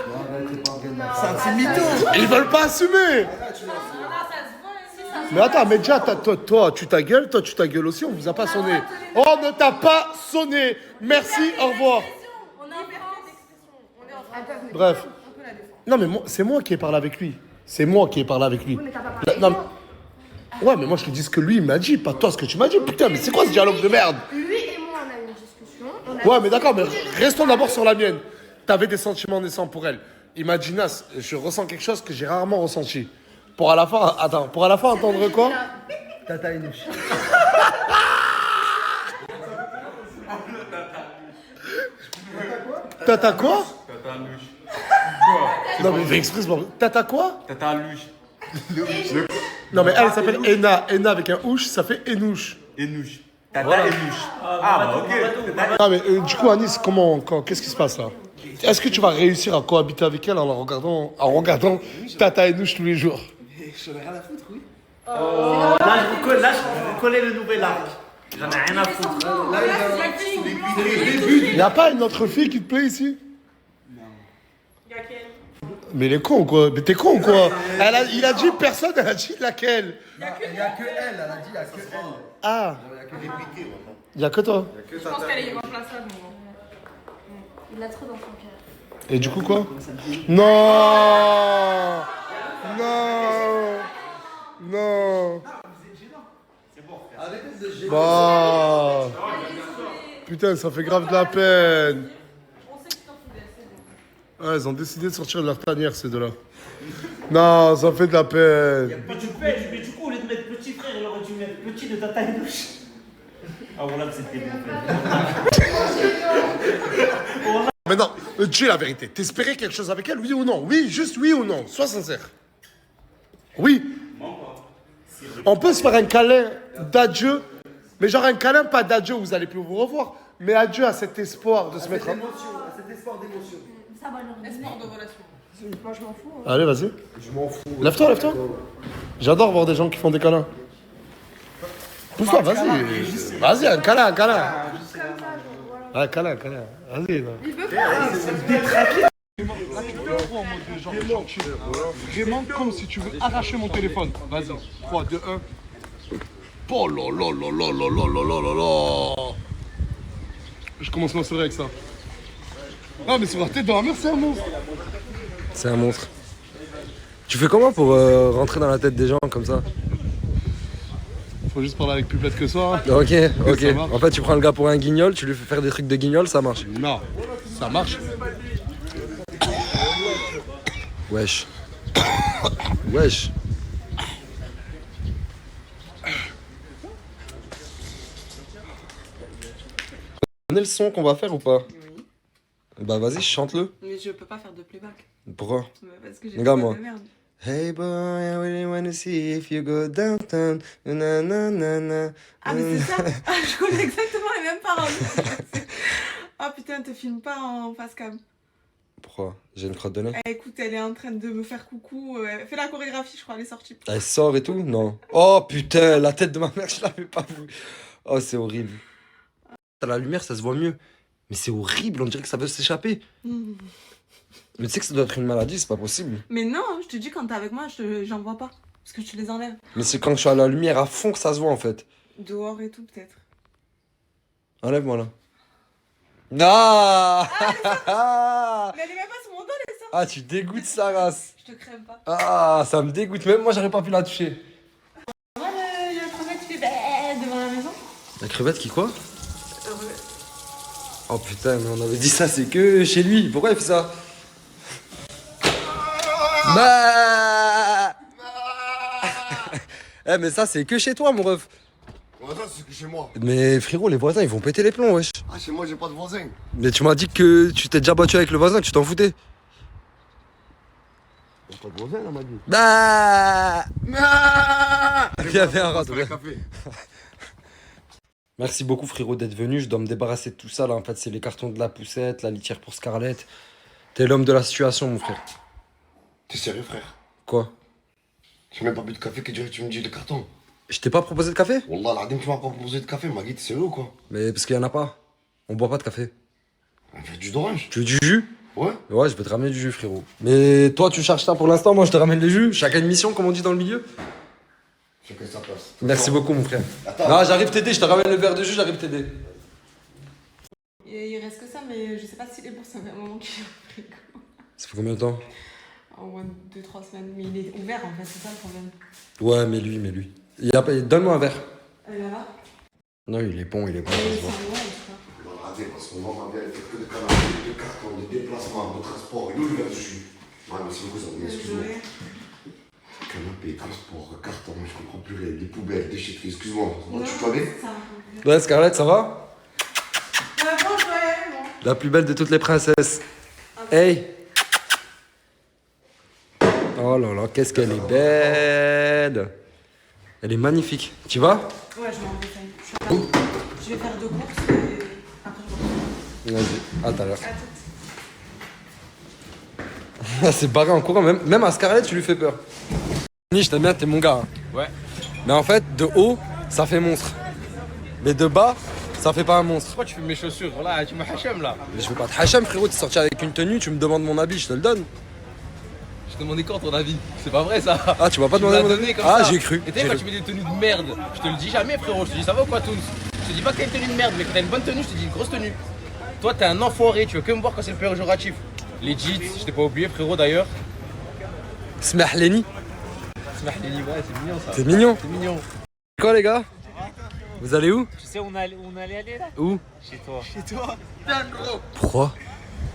C'est un mytho. Ils veulent pas assumer. Mais attends, mais déjà, toi, tu ta gueule aussi, on vous a pas sonné. Oh, ne t'a pas sonné. Merci, au revoir. Bref. Non, mais c'est moi qui ai parlé avec lui. Non, ouais, mais moi, je te dis ce que lui, il m'a dit, pas toi ce que tu m'as dit. Putain, mais c'est quoi ce dialogue de merde? Lui et moi, on a eu une discussion. Ouais, mais d'accord, mais restons d'abord sur la mienne. T'avais des sentiments naissants pour elle. Il m'a dit, Nas, je ressens quelque chose que j'ai rarement ressenti. Pour à la fin entendre quoi? Tata Inouche. Tata quoi? Tata Luche. Non, mais fais exprès, Tata quoi? Tata Luche. Non, mais elle s'appelle Ena. Ena avec un ouche, ça fait Enouche. Enouche. Tata Enouche. Ah, bah ok. Ah, mais du coup, Anis, qu'est-ce qui se passe là? Est-ce que tu vas réussir à cohabiter avec elle en regardant Tata Enouche tous les jours? J'en ai rien à foutre, oui. Là, je connais le nouvel arc. J'en ai rien à foutre. Y a pas une autre fille qui te plaît ici? Mais il est con ou quoi? Mais t'es con ou quoi? Il a dit personne, elle a dit laquelle? Il y a que elle, elle a dit, il y a que elle. Ah. Il y a que toi. Je pense qu'elle est irremplaçable. Il a trop dans son cœur. Et du coup quoi? Non. Bah. Putain, ça fait grave de la peine. Ouais, ils ont décidé de sortir de leur tanière, ces deux-là. Non, ça fait de la peine. Mais du coup, au lieu de mettre petit frère, il aurait dû mettre petit de Tata Enouche. Ah, voilà, c'était bon. Mais non, dis la vérité. T'espérais quelque chose avec elle, oui ou non? Oui, juste oui ou non. Sois sincère. Oui. On peut se faire un câlin d'adieu, mais genre un câlin pas d'adieu, vous allez plus vous revoir, mais adieu à cet espoir de se mettre en... Cet espoir d'émotion. Ça va leur Espoir de relation. Moi, je m'en fous. Hein. Allez, vas-y. Je m'en fous. Lève-toi. J'adore voir des gens qui font des câlins. Pousse-toi, vas-y. Vas-y, un câlin. Un câlin. Vas-y, là. Il veut pas. Vraiment comme si tu veux arracher mon téléphone. Vas-y. 3, 2, 1. Oh là là. Je commence ma soirée avec ça. Ah, mais sur la tête de la mère, c'est un monstre. C'est un monstre. Tu fais comment pour rentrer dans la tête des gens comme ça? Faut juste parler avec plus bête que ça. Ok. Ça marche. En fait, tu prends le gars pour un guignol, tu lui fais faire des trucs de guignol, ça marche. Non, ça marche. Wesh. Tu connais le son qu'on va faire ou pas? Oui. Bah vas-y, chante-le. Mais je peux pas faire de playback. Pourquoi? Parce que j'ai Regarde, des voix moi. de merde. Hey boy, I really wanna see if you go downtown. Na na na na. Ah, mais c'est ça. Ah, je connais exactement les mêmes paroles. Ah putain, te filme pas en face cam. Pourquoi? J'ai une crotte de nez. Eh, écoute, elle est en train de me faire coucou. Fais la chorégraphie, je crois, elle est sortie. Elle sort et tout? Non. Oh putain, la tête de ma mère, je l'avais pas vue. Oh, c'est horrible. À la lumière, ça se voit mieux. Mais c'est horrible, on dirait que ça veut s'échapper. Mais tu sais que ça doit être une maladie, c'est pas possible. Mais non, je te dis, quand t'es avec moi, j'en vois pas. Parce que je te les enlève. Mais c'est quand je suis à la lumière à fond que ça se voit en fait. Dehors et tout, peut-être. Enlève-moi là. Ah, Mais elle est même pas sur mon dos, elle est sortie. ah, tu dégoûtes sa race. Je te crème pas. Ah, ça me dégoûte. Même moi, j'aurais pas pu la toucher. Moi, la crevette qui fait bah devant la maison. La crevette qui quoi? Oh putain, mais on avait dit ça, c'est que chez lui. Pourquoi il fait ça? Bah Eh, mais ça, c'est que chez toi, mon ref. Ouais, ça, c'est que chez moi. Mais frérot, les voisins, ils vont péter les plombs, wesh. Ah, chez moi, j'ai pas de voisins. Mais tu m'as dit que tu t'es déjà battu avec le voisin, que tu t'en foutais. J'ai pas de voisins, là, m'a dit. Bah Ah, viens, rentre. un café. Merci beaucoup frérot d'être venu, je dois me débarrasser de tout ça là, en fait c'est les cartons de la poussette, la litière pour Scarlett. T'es l'homme de la situation mon frère. T'es sérieux, frère? Quoi? J'ai même pas bu de café, que tu me dis le carton. Je t'ai pas proposé de café? Wallah, l'Adim, tu m'as pas proposé de café, Magui, t'es sérieux ou quoi? Mais parce qu'il y en a pas. On boit pas de café. On fait du jus d'orange. Tu veux du jus? Ouais. Ouais, je peux te ramener du jus, frérot. Mais toi, tu cherches ça pour l'instant, moi je te ramène les jus. Chacun une mission, comme on dit dans le milieu. Chacun sa place. Merci beaucoup, mon frère. Attends. Non, j'arrive t'aider, je te ramène le verre de jus, j'arrive t'aider. Il reste que ça, mais je sais pas s'il est pour ça, mais à un moment qu'il est au frigo. Ça fait combien de temps? Au moins 2-3 semaines. Mais il est ouvert en fait, c'est ça le problème. Ouais, mais lui. Donne-moi un verre. Là-bas. Non, il est bon, ça se voit. Parce qu'on va bien faire que de canapés, de cartons, de déplacements, de transport. Et nous, le verre de jus. Ouais, merci beaucoup, ça. Excuse-moi. Canapé, transport, carton, je comprends plus rien. Des poubelles, déchetteries, excuse-moi. Tu vas bien? Ouais, Scarlett, ça va? Bonjour. La plus belle de toutes les princesses. Hey! Oh là là, qu'est-ce qu'elle est belle! Elle est magnifique. Tu vas? Ouais, je m'en vais. Je vais faire 2 courses et après je reviens. Vas-y, à tout à l'heure. Elle s'est barrée en courant, même à Scarlett, tu lui fais peur. Je t'aime bien, t'es mon gars. Ouais. Mais en fait, de haut, ça fait monstre. Mais de bas, ça fait pas un monstre. Pourquoi tu fais mes chaussures? Voilà, tu m'as hacham là. Mais je veux pas te hacham, frérot, t'es sorti avec une tenue, tu me demandes mon habit, je te le donne. Je te demandais quand ton avis? C'est pas vrai ça. Ah, tu vas pas Tu me demander l'as mon donné avis? comme Ah, ça. j'ai cru. Et t'es quand tu mets des tenues de merde, je te le dis jamais frérot, je te dis ça va ou quoi Toons? Je te dis pas que t'as une tenue de merde, mais que t'as une bonne tenue, je te dis une grosse tenue. Toi t'es un enfoiré, tu veux que me voir quand c'est le péjoratif. Legit, je t'ai pas oublié frérot d'ailleurs. Smeh Lenny. Smeh Lenny, ouais c'est mignon ça. C'est mignon. C'est mignon. Quoi les gars? Vous allez où? Tu sais où on allait aller là? Où? Chez toi. Chez toi? Pourquoi?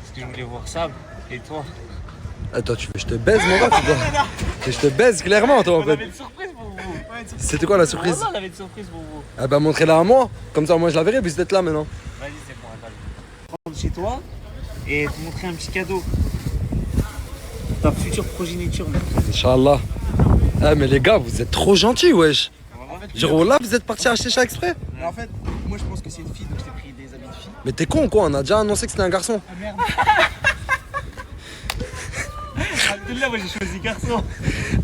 Parce que je voulais voir Sam. Et toi? Attends, tu veux que je te baise mon gars? Que je te baise clairement toi en On avait fait. une surprise pour vous. C'était quoi la surprise? Wallah, on avait une surprise pour vous. Ah bah montrez-la à moi, comme ça moi je la verrai, vous êtes là maintenant. Vas-y, c'est bon, attends. Prendre chez toi et te montrer un petit cadeau. Ta future progéniture, mec. Inch'Allah. Ah mais les gars, vous êtes trop gentils wesh. Genre là vous êtes partis acheter ça exprès? Mais en fait, moi je pense que c'est une fille, donc je t'ai pris des habits de fille. Mais t'es con quoi, on a déjà annoncé que c'était un garçon. Ah merde. Alhamdoulilah, moi j'ai choisi garçon.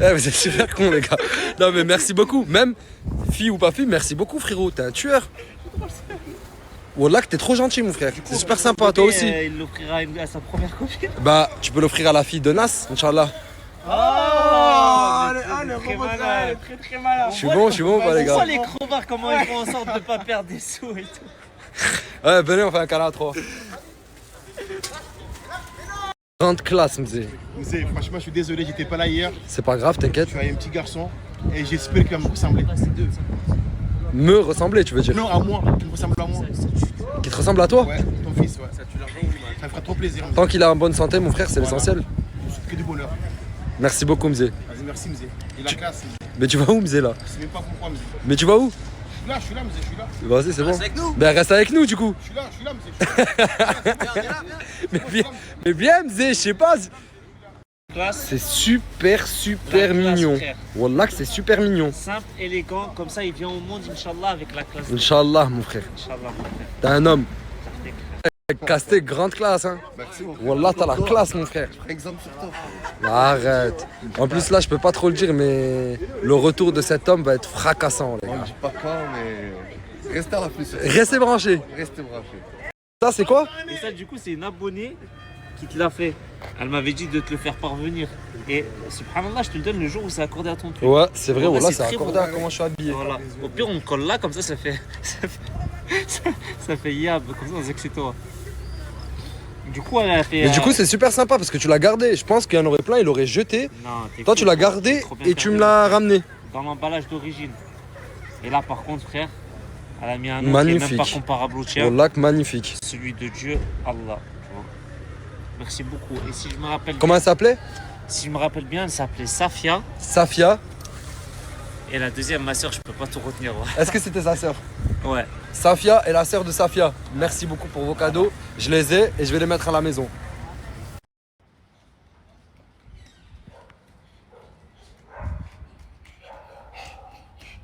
Eh, vous êtes super cons les gars. Non mais merci beaucoup, même fille ou pas fille, merci beaucoup frérot, t'es un tueur. Wallah que t'es trop gentil mon frère, c'est super sympa, toi aussi. Il l'offrira à sa première copine. Bah tu peux l'offrir à la fille de Nas, Inch'Allah. Le robot malin, très très malin. Je suis bon pas les On gars. voit les crevards comment ils font en sorte de pas perdre des sous et tout. Ouais venez on fait un câlin à 3. Grande classe Mzé. Mzé, franchement je suis désolé, j'étais pas là hier. C'est pas grave, t'inquiète. Je suis un petit garçon et j'espère qu'il va me ressembler. Me ressembler tu veux dire? Non, à moi, qui me ressemble à moi. Qui te ressemble à toi? Ouais, ton fils, ouais. Ça me fera trop plaisir. Tant qu'il a en bonne santé mon frère c'est l'essentiel. Je souhaite que du bonheur. Merci beaucoup Mzé. Vas-y, merci Mzé. Et la classe, Mzé. Mais tu vas où Mzé là? Je sais même pas pourquoi Mzé. Mais tu vas où? Je suis là Mzé, je suis là. Vas-y c'est bon. Reste avec nous. Ben reste avec nous du coup. Je suis là Mzé. Mais bien Mzé, je sais pas. Classe. C'est super La classe, mignon. frère. Wallah que c'est super mignon. Simple, élégant, comme ça il vient au monde, Inch'Allah, avec la classe. Inch'Allah mon frère. Inch'Allah, mon frère. T'es un homme. Casté, grande classe hein. Merci mon frère. Wallah t'as la classe mon frère. Exemple sur toi. Arrête. En plus là je peux pas trop le dire mais le retour de cet homme va être fracassant les On gars. dit pas quand, mais restez à la plus. Restez branchés. Restez branchés. Ça c'est quoi? Et ça, du coup, c'est une abonnée qui te l'a fait. Elle m'avait dit de te le faire parvenir. Et subhanallah, je te le donne le jour où c'est accordé à ton truc. Ouais c'est vrai, Ouais, Wallah c'est très accordé beau. à comment je suis habillé. Voilà. Au pire, on me colle là, comme ça fait. Ça fait yab, comme ça on sait que c'est toi. Du coup, elle a fait. Mais du coup c'est super sympa parce que tu l'as gardé. Je pense qu'il y en aurait plein, il aurait jeté. Non, t'es Toi fou, tu l'as toi. gardé Trop bien et tu me fermé. l'as ramené. Dans l'emballage d'origine. Et là, par contre, frère, elle a mis un nom qui est Magnifique. même pas comparable au tien. Wallah que magnifique. Celui de Dieu, Allah. Tu vois. Merci beaucoup. Et si je me rappelle Comment elle s'appelait? Si je me rappelle bien, elle s'appelait Safia. Safia. Et la deuxième, ma soeur, je peux pas tout retenir. Ouais. Est-ce que c'était sa sœur? Ouais. Safia est la sœur de Safia. Merci beaucoup pour vos cadeaux. Je les ai et je vais les mettre à la maison.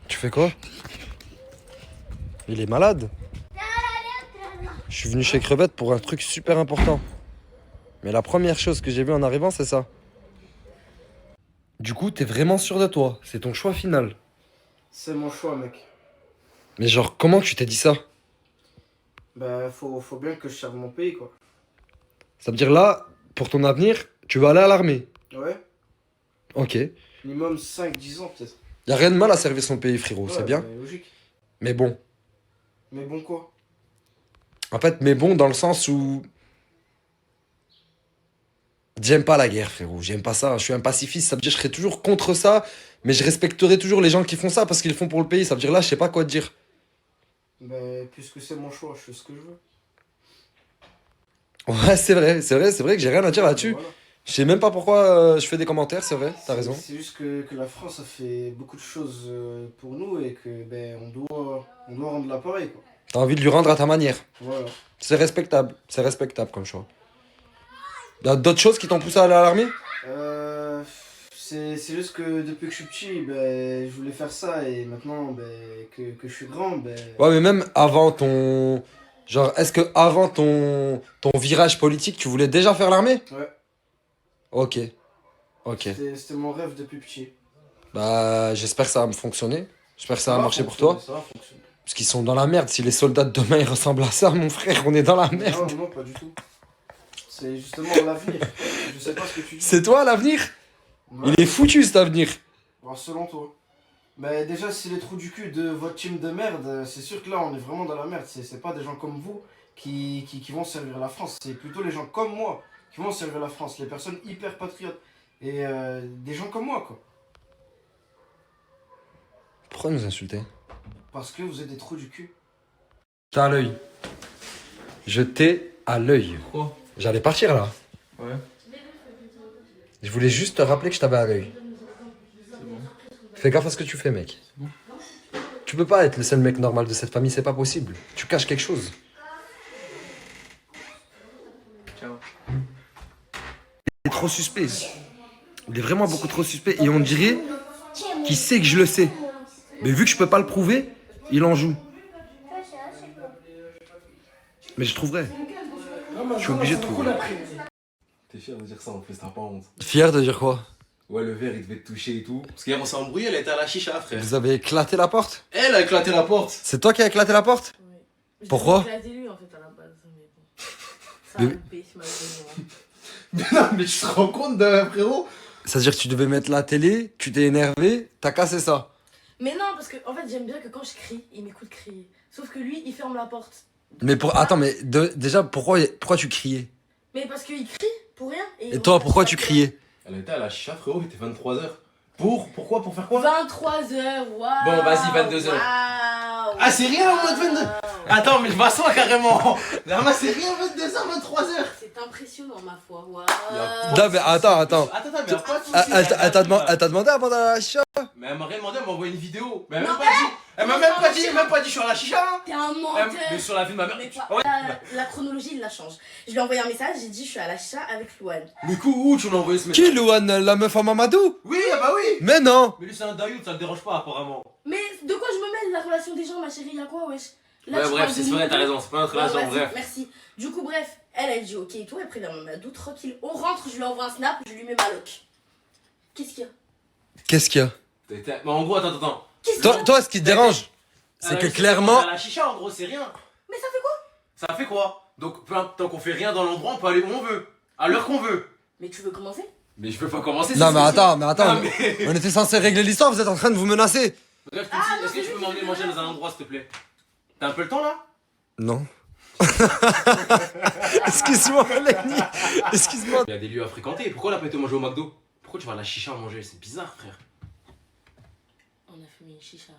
Tu fais quoi? Il est malade. Je suis venu chez Crevette pour un truc super important. Mais la première chose que j'ai vue en arrivant, c'est ça. Du coup, t'es vraiment sûr de toi. C'est ton choix final. C'est mon choix, mec. Mais genre, comment tu t'es dit ça? Bah, faut bien que je serve mon pays, quoi. Ça veut dire là, pour ton avenir, tu vas aller à l'armée. Ouais. Ok. Minimum 5-10 ans, peut-être. Y a rien de mal à servir son pays, frérot, Ouais, c'est bien. bah, logique. Mais bon. Mais bon, quoi? En fait, mais bon, dans le sens où. J'aime pas la guerre, frérot. J'aime pas ça. Je suis un pacifiste. Ça veut dire que je serai toujours contre ça. Mais je respecterai toujours les gens qui font ça parce qu'ils le font pour le pays. Ça veut dire là, je sais pas quoi te dire. Bah, puisque c'est mon choix, je fais ce que je veux. Ouais, c'est vrai que j'ai rien à dire là-dessus. Voilà. Je sais même pas pourquoi je fais des commentaires, c'est vrai, t'as raison. C'est juste que la France a fait beaucoup de choses pour nous et que ben, on doit rendre l'appareil, quoi. T'as envie de lui rendre à ta manière. Voilà. C'est respectable comme choix. Y'a d'autres choses qui t'ont poussé à aller à l'armée? C'est juste que depuis que je suis petit, ben, je voulais faire ça et maintenant ben, que je suis grand, ben... Ouais, mais même avant ton... Genre, est-ce que avant ton virage politique, tu voulais déjà faire l'armée? Ouais. Ok. C'était mon rêve depuis petit. Bah, j'espère que ça va me fonctionner. J'espère que ça va marcher pour fonctionner, toi. Ça va fonctionner. Parce qu'ils sont dans la merde. Si les soldats de demain ils ressemblent à ça, mon frère, on est dans la merde. Non, pas du tout. C'est justement l'avenir. Je sais pas ce que tu dis. C'est toi l'avenir? Ouais. Il est foutu cet avenir. Alors, selon toi. Mais déjà, si les trous du cul de votre team de merde, c'est sûr que là, on est vraiment dans la merde. C'est pas des gens comme vous qui vont servir la France. C'est plutôt les gens comme moi qui vont servir la France. Les personnes hyper patriotes. Et des gens comme moi, quoi. Pourquoi nous insulter? Parce que vous êtes des trous du cul. T'es à l'œil. Je t'ai à l'œil. Quoi? J'allais partir là. Ouais. Je voulais juste te rappeler que je t'avais à l'œil. C'est bon. Fais gaffe à ce que tu fais, mec. Bon. Tu peux pas être le seul mec normal de cette famille, c'est pas possible. Tu caches quelque chose. Ciao. Il est trop suspect. Il est vraiment beaucoup trop suspect. Et on dirait qu'il sait que je le sais. Mais vu que je peux pas le prouver, il en joue. Mais je trouverai. Je suis obligé de trouver. T'es fier de dire ça en plus, t'as pas honte. Fier de dire quoi? Ouais, le verre il devait te toucher et tout. Parce qu'hier on s'est embrouillé, elle était à la chicha, frère. Vous avez éclaté la porte? Elle a éclaté la porte. C'est toi qui as éclaté la porte? Oui. Pourquoi? J'ai éclaté lui en fait à la base, mais bon. Ça a Mais- loupé, je m'avais Mais non, mais tu te rends compte, frérot? C'est-à-dire que tu devais mettre la télé, tu t'es énervé, t'as cassé ça. Mais non, parce que en fait j'aime bien que quand je crie, il m'écoute crier. Sauf que lui, il ferme la porte. Mais pour... Attends, mais déjà, pourquoi tu criais? Mais parce qu'il crie pour rien. Et toi, pourquoi tu criais? Elle était à la chicha, frérot, il était 23h. Pourquoi? Pour faire quoi? 23h, waouh. Bon, vas-y, 22h. Waouh. Ah, c'est rien en mode 22. Attends, mais je m'assois carrément. Non, mais c'est rien, 22h, 23h. C'est impressionnant, ma foi. Waouh. Non, mais attends. Attends, mais y'a pas de soucis. Elle t'a demandé avant d'aller à la chicha? Mais elle m'a rien demandé, elle m'a envoyé une vidéo. Mais elle Non, m'a même pas dit. Elle m'a même pas dit, je suis à la chicha. T'es un menteur. Mais sur la vie de ma mère. Mais quoi, Ouais. la chronologie, il la change. Je lui ai envoyé un message, j'ai dit je suis à la chicha avec Louane. Mais où tu l'as envoyé ce message? Qui, Louane, la meuf à Mamadou? Oui, bah oui. Mais non! Mais lui, c'est un daoud, ça le dérange pas, apparemment. Mais de quoi je me mêle, la relation des gens, ma chérie, y'a quoi, wesh? Là, Ouais, tu bref, parles c'est de vrai, nous t'as deux. raison, c'est pas notre Ouais, relation, vas-y, bref. Merci. Du coup, bref, elle dit ok et tout, elle prévient Mamadou, tranquille. On rentre, je lui envoie un snap, je lui mets ma loc. Qu'est-ce qu'il y a? Qu'est-ce qu'il y a? Mais en gros, attends. Toi, ce qui te dérange, c'est que clairement. À la chicha, en gros, c'est rien. Mais ça fait quoi? Ça fait quoi? Donc, tant qu'on fait rien dans l'endroit, on peut aller où on veut. À l'heure qu'on veut. Mais tu veux commencer? Mais je peux pas commencer. Non, mais attends, Ah, mais- on était censé régler l'histoire, vous êtes en train de vous menacer. Bref, est-ce que tu peux m'emmener manger dans un endroit, s'il te plaît? T'as un peu le temps là? Non. Excuse-moi, Lenny. Excuse-moi. Il y a des lieux à fréquenter. Pourquoi on a pas été manger au McDo? Pourquoi tu vas à la chicha manger? C'est bizarre, frère. On a fumé une chicha.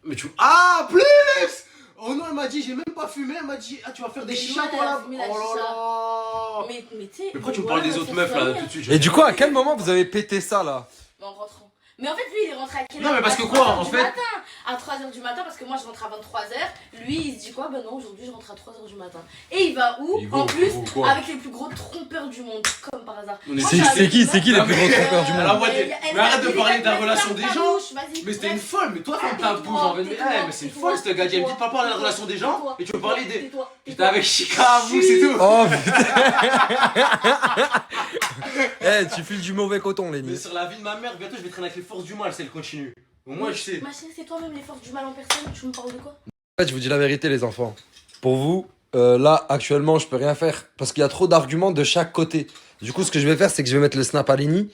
Mais tu. Ah, plus! Oh non, elle m'a dit, j'ai même pas fumé. Elle m'a dit, ah, tu vas faire des Mais chichas Louane, toi elle a là? fumé la Oh là là! Mais tu sais. Mais pourquoi tu me voilà, parles des autres c'est meufs là famille, tout de suite? Et du coup, à quel moment vous avez pété ça là? En rentrant. Mais en fait, lui, il est rentré à quelle Non, heure? mais parce que À quoi, 3 heures en du fait matin. à 3h du matin parce que moi je rentre à 23h. Lui il se dit quoi? Ben non, aujourd'hui je rentre à 3h du matin. Et il va où? En plus, avec les plus gros trompeurs du monde, comme par hasard. C'est qui les plus gros trompeurs du monde? Mais arrête de parler de la relation des gens. Mais c'était une folle, mais toi quand ta bouche en mais c'est une folle cette gars. Elle me dit pas parler de la relation des gens et tu veux parler des. J'étais avec Chica à vous, c'est tout. Oh putain. Eh, tu files du mauvais coton, Lenny. Mais sur la vie de ma mère, bientôt je vais traîner avec les forces du mal si elle continue. Au moins je sais. Ma chérie, c'est toi-même les forces du mal en personne. Tu me parles de quoi? En fait, je vous dis la vérité, les enfants. Pour vous, là, actuellement, je peux rien faire. Parce qu'il y a trop d'arguments de chaque côté. Du coup, ce que je vais faire, c'est que je vais mettre le snap à Lenny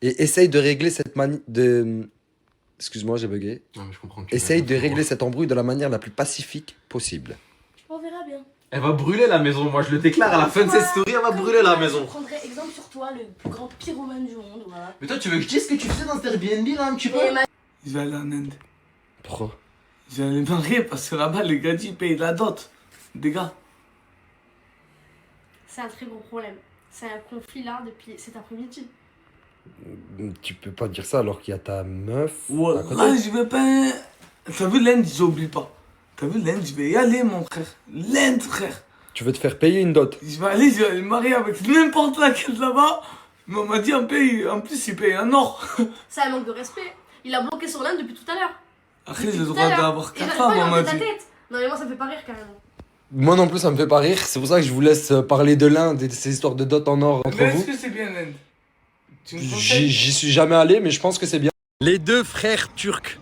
et essaye de régler cette manie de. Excuse-moi, j'ai bugué. Non, mais je comprends. Essaye de régler cette embrouille de la manière la plus pacifique possible. On verra bien. Elle va brûler la maison, moi je le déclare à la fin de cette story, elle va brûler la maison. Je prendrai exemple sur toi, le plus grand pyromane du monde, voilà. Mais toi, tu veux que je dise ce que tu faisais dans cet Airbnb là un petit peu? Je vais aller en Inde. Pourquoi? Je vais aller marier parce que là-bas, les gars ils payent la dot. Des gars. C'est un très gros problème. C'est un conflit là depuis cet après-midi. Tu peux pas dire ça alors qu'il y a ta meuf. Wallah, je vais pas. T'as vu l'Inde, j'oublie pas. T'as vu l'Inde, je vais y aller, mon frère. L'Inde, frère. Tu veux te faire payer une dot? Je vais aller me marier avec n'importe laquelle là-bas. Mais on m'a dit en plus, il paye un or. C'est un manque de respect. Il a bloqué sur l'Inde depuis tout à l'heure. Après, j'ai le droit d'avoir 4 femmes, on m'a dit. Non, mais moi, ça me fait pas rire carrément. Moi non plus, ça me fait pas rire. C'est pour ça que je vous laisse parler de l'Inde et de ces histoires de dot en or entre Mais vous. est-ce que c'est bien l'Inde? J'y suis jamais allé, mais je pense que c'est bien. Les deux frères turcs.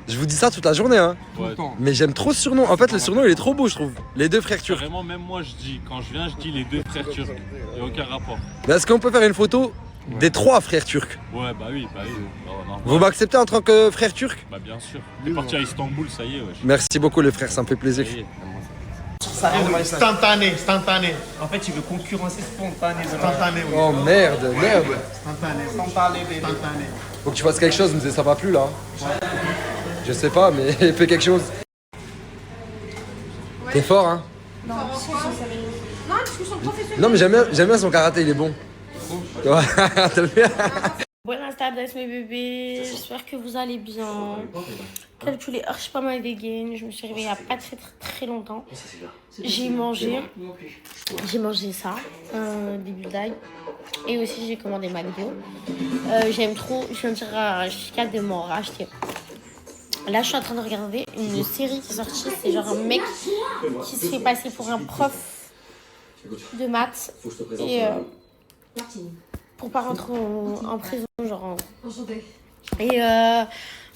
Je vous dis ça toute la journée, hein. Ouais. Mais j'aime trop ce surnom. En fait, le surnom, il est trop beau, je trouve. Les deux frères turcs. Vraiment, même moi, je dis, quand je viens, je dis les deux frères turcs. Il n'y a aucun rapport. Mais est-ce qu'on peut faire une photo des 3 frères turcs? Ouais, bah oui, bah oui. Non, Vous m'acceptez en tant que frère turc? Bah bien sûr. T'es parti à Istanbul, ça y est, ouais. Merci beaucoup, les frères, ça me fait plaisir. Instantané. En fait, il veut concurrencer spontanément. Instantané, oui. Oh merde. Instantané. Faut que tu fasses quelque chose, mais ça va plus là. Je sais pas, mais fais quelque chose. T'es fort, hein? Non, discussion professionnelle. Non, mais j'aime bien son karaté, il est bon. Ouais, t'as le bien. Buenas tardes mes bébés, j'espère que vous allez bien. Calculé archi pas mal des gains, je me suis réveillée il y a pas très longtemps. J'ai mangé ça, des budailles. Et aussi j'ai commandé McDo. J'aime trop, je viens de dire à Chica de m'en racheter. Là je suis en train de regarder une série qui est sortie, c'est genre un mec qui se fait passer pour un prof de maths. Et pour pas rentrer en prison, genre. Et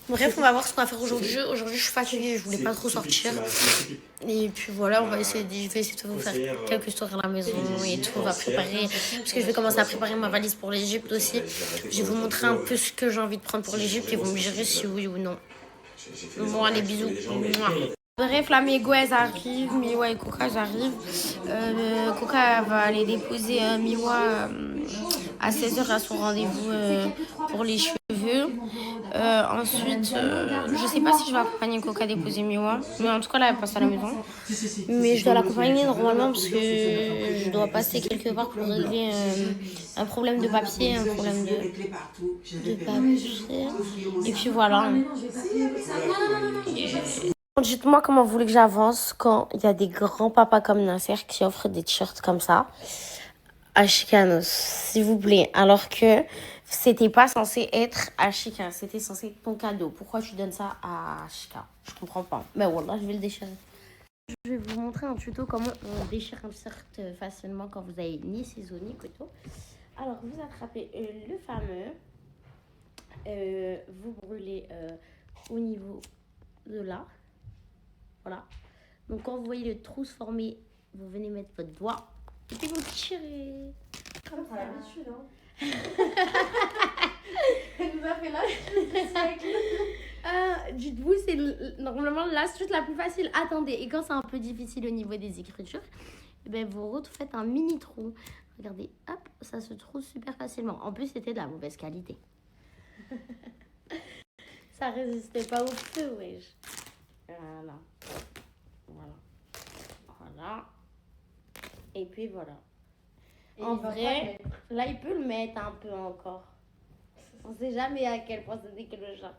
bref, on va voir ce qu'on va faire aujourd'hui. Aujourd'hui, je suis fatiguée, je voulais pas trop sortir. Et puis voilà, je vais essayer de vous faire quelques stories à la maison et tout. On va préparer, parce que je vais commencer à préparer ma valise pour l'Égypte aussi. Je vais vous montrer un peu ce que j'ai envie de prendre pour l'Égypte et vous me direz si oui ou non. Bon, allez, bisous. Bref, là, mes go, elles arrivent. Miwa et Coca, j'arrive. Coca va aller déposer Miwa à 16h à son rendez-vous pour les cheveux. Ensuite, je sais pas si je vais accompagner Coca déposer Miwa. Mais en tout cas, là, elle passe à la maison. Mais je dois l'accompagner normalement parce que je dois passer quelque part pour régler un problème de papier, un problème de papier. Et puis voilà. Dites-moi comment vous voulez que j'avance quand il y a des grands papas comme Nasser qui offrent des t-shirts comme ça à Chicanos, s'il vous plaît. Alors que c'était pas censé être à Chica, c'était censé être ton cadeau. Pourquoi tu donnes ça à Chica? Je comprends pas. Mais voilà, je vais le déchirer. Je vais vous montrer un tuto comment on déchire un t-shirt facilement quand vous avez ni ciseaux ni couteau. Alors vous attrapez le fameux, vous brûlez au niveau de là. Voilà. Donc quand vous voyez le trou se former, vous venez mettre votre doigt et puis vous tirez. Comme ça. Elle nous a fait là. Dites-vous, c'est normalement l'astuce la plus facile. Attendez, et quand c'est un peu difficile au niveau des écritures, ben vous refaites un mini trou. Regardez, hop, ça se trouve super facilement. En plus, c'était de la mauvaise qualité. Ça résistait pas au feu, wesh. Voilà. Et puis voilà. Et en vrai, là, il peut le mettre un peu encore. On sait jamais à quel point c'est déclencheur.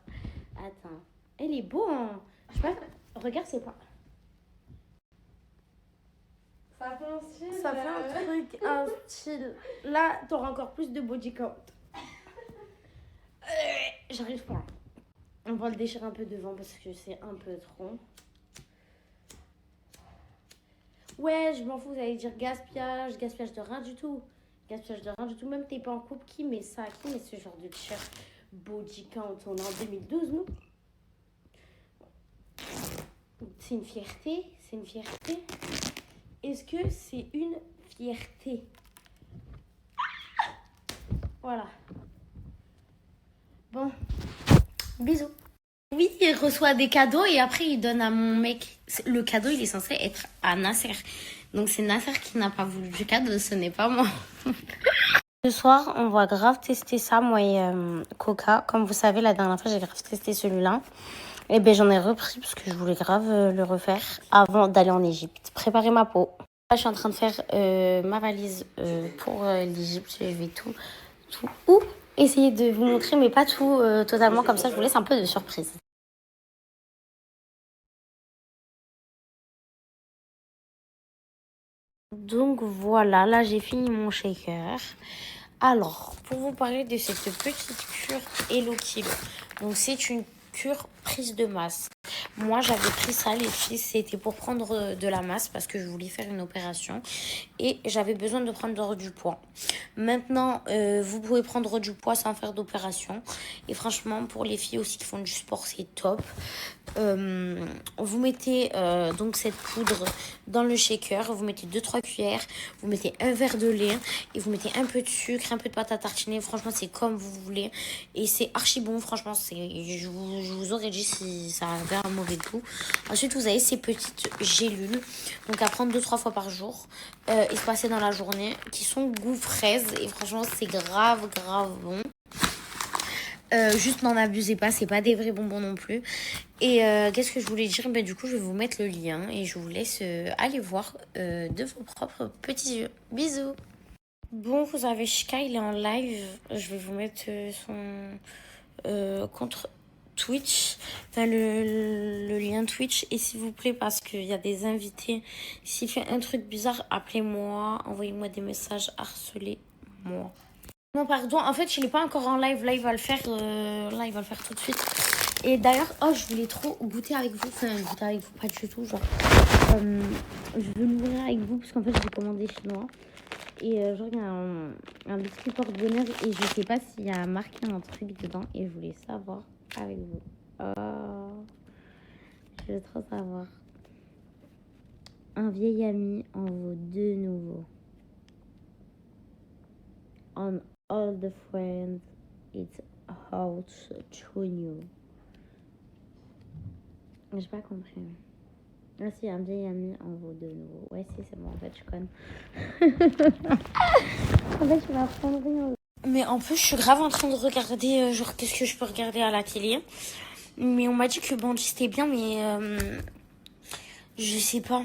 Attends. Elle est beau, hein. Je sais pas. Regarde, c'est pas. Ça fait un style. Ça fait un truc, un style. Là, t'auras encore plus de body count. J'arrive pas. On va le déchirer un peu devant parce que c'est un peu trop. Ouais, je m'en fous, vous allez dire gaspillage, gaspillage de rien du tout. Gaspillage de rien du tout. Même t'es pas en couple, qui met ça? Qui met ce genre de t-shirt body count? On est en 2012, nous. C'est une fierté, c'est une fierté. Est-ce que c'est une fierté? Voilà. Bon, bisous. Oui, il reçoit des cadeaux et après il donne à mon mec. Le cadeau, il est censé être à Nasser. Donc c'est Nasser qui n'a pas voulu du cadeau, ce n'est pas moi. Ce soir, on va grave tester ça, moi et Coca. Comme vous savez, la dernière fois, j'ai grave testé celui-là. Et ben j'en ai repris parce que je voulais grave le refaire avant d'aller en Égypte. Préparer ma peau. Là, je suis en train de faire ma valise pour l'Égypte. Je vais tout essayer de vous montrer, mais pas tout totalement comme ça. Je vous laisse un peu de surprise. Donc voilà, là j'ai fini mon shaker. Alors, pour vous parler de cette petite cure Hello Kilo. Donc c'est une cure prise de masse. Moi j'avais pris ça les filles, c'était pour prendre de la masse parce que je voulais faire une opération et j'avais besoin de prendre du poids. Maintenant vous pouvez prendre du poids sans faire d'opération et franchement pour les filles aussi qui font du sport c'est top. Vous mettez donc cette poudre dans le shaker, vous mettez 2-3 cuillères, vous mettez un verre de lait et vous mettez un peu de sucre, un peu de pâte à tartiner. Franchement c'est comme vous voulez et c'est archi bon. Franchement je vous aurais dit si ça avait un mauvais goût. Ensuite vous avez ces petites gélules donc à prendre 2-3 fois par jour et se passer dans la journée qui sont goût fraise et franchement c'est grave bon. Juste n'en abusez pas, c'est pas des vrais bonbons non plus. Et qu'est-ce que je voulais dire? Du coup je vais vous mettre le lien et je vous laisse aller voir de vos propres petits yeux. Bisous. Bon, vous avez Shika, il est en live. Je vais vous mettre son compte Twitch, enfin le lien Twitch. Et s'il vous plaît, parce qu'il y a des invités, s'il fait un truc bizarre, appelez-moi, envoyez-moi des messages, harcelez-moi. Non, pardon, en fait, il n'est pas encore en live. Là, il va le faire, tout de suite. Et d'ailleurs, je voulais trop goûter avec vous. Enfin, goûter avec vous, pas du tout. Genre, je veux l'ouvrir avec vous parce qu'en fait, j'ai commandé chinois. Et genre, il y a un biscuit porte-bonheur et je sais pas s'il y a marqué un truc dedans. Et je voulais savoir avec vous. Je veux trop savoir. Un vieil ami en vaut deux nouveaux. On all the friends, it's out to new. J'ai pas compris. Ah si, un vieil ami en vaut de nouveau. Ouais, si, c'est bon, en fait, je connais. En fait, je vais apprendre rien. Mais en plus, je suis grave en train de regarder, genre, qu'est-ce que je peux regarder à la télé. Mais on m'a dit que Bandit, c'était bien, mais je sais pas.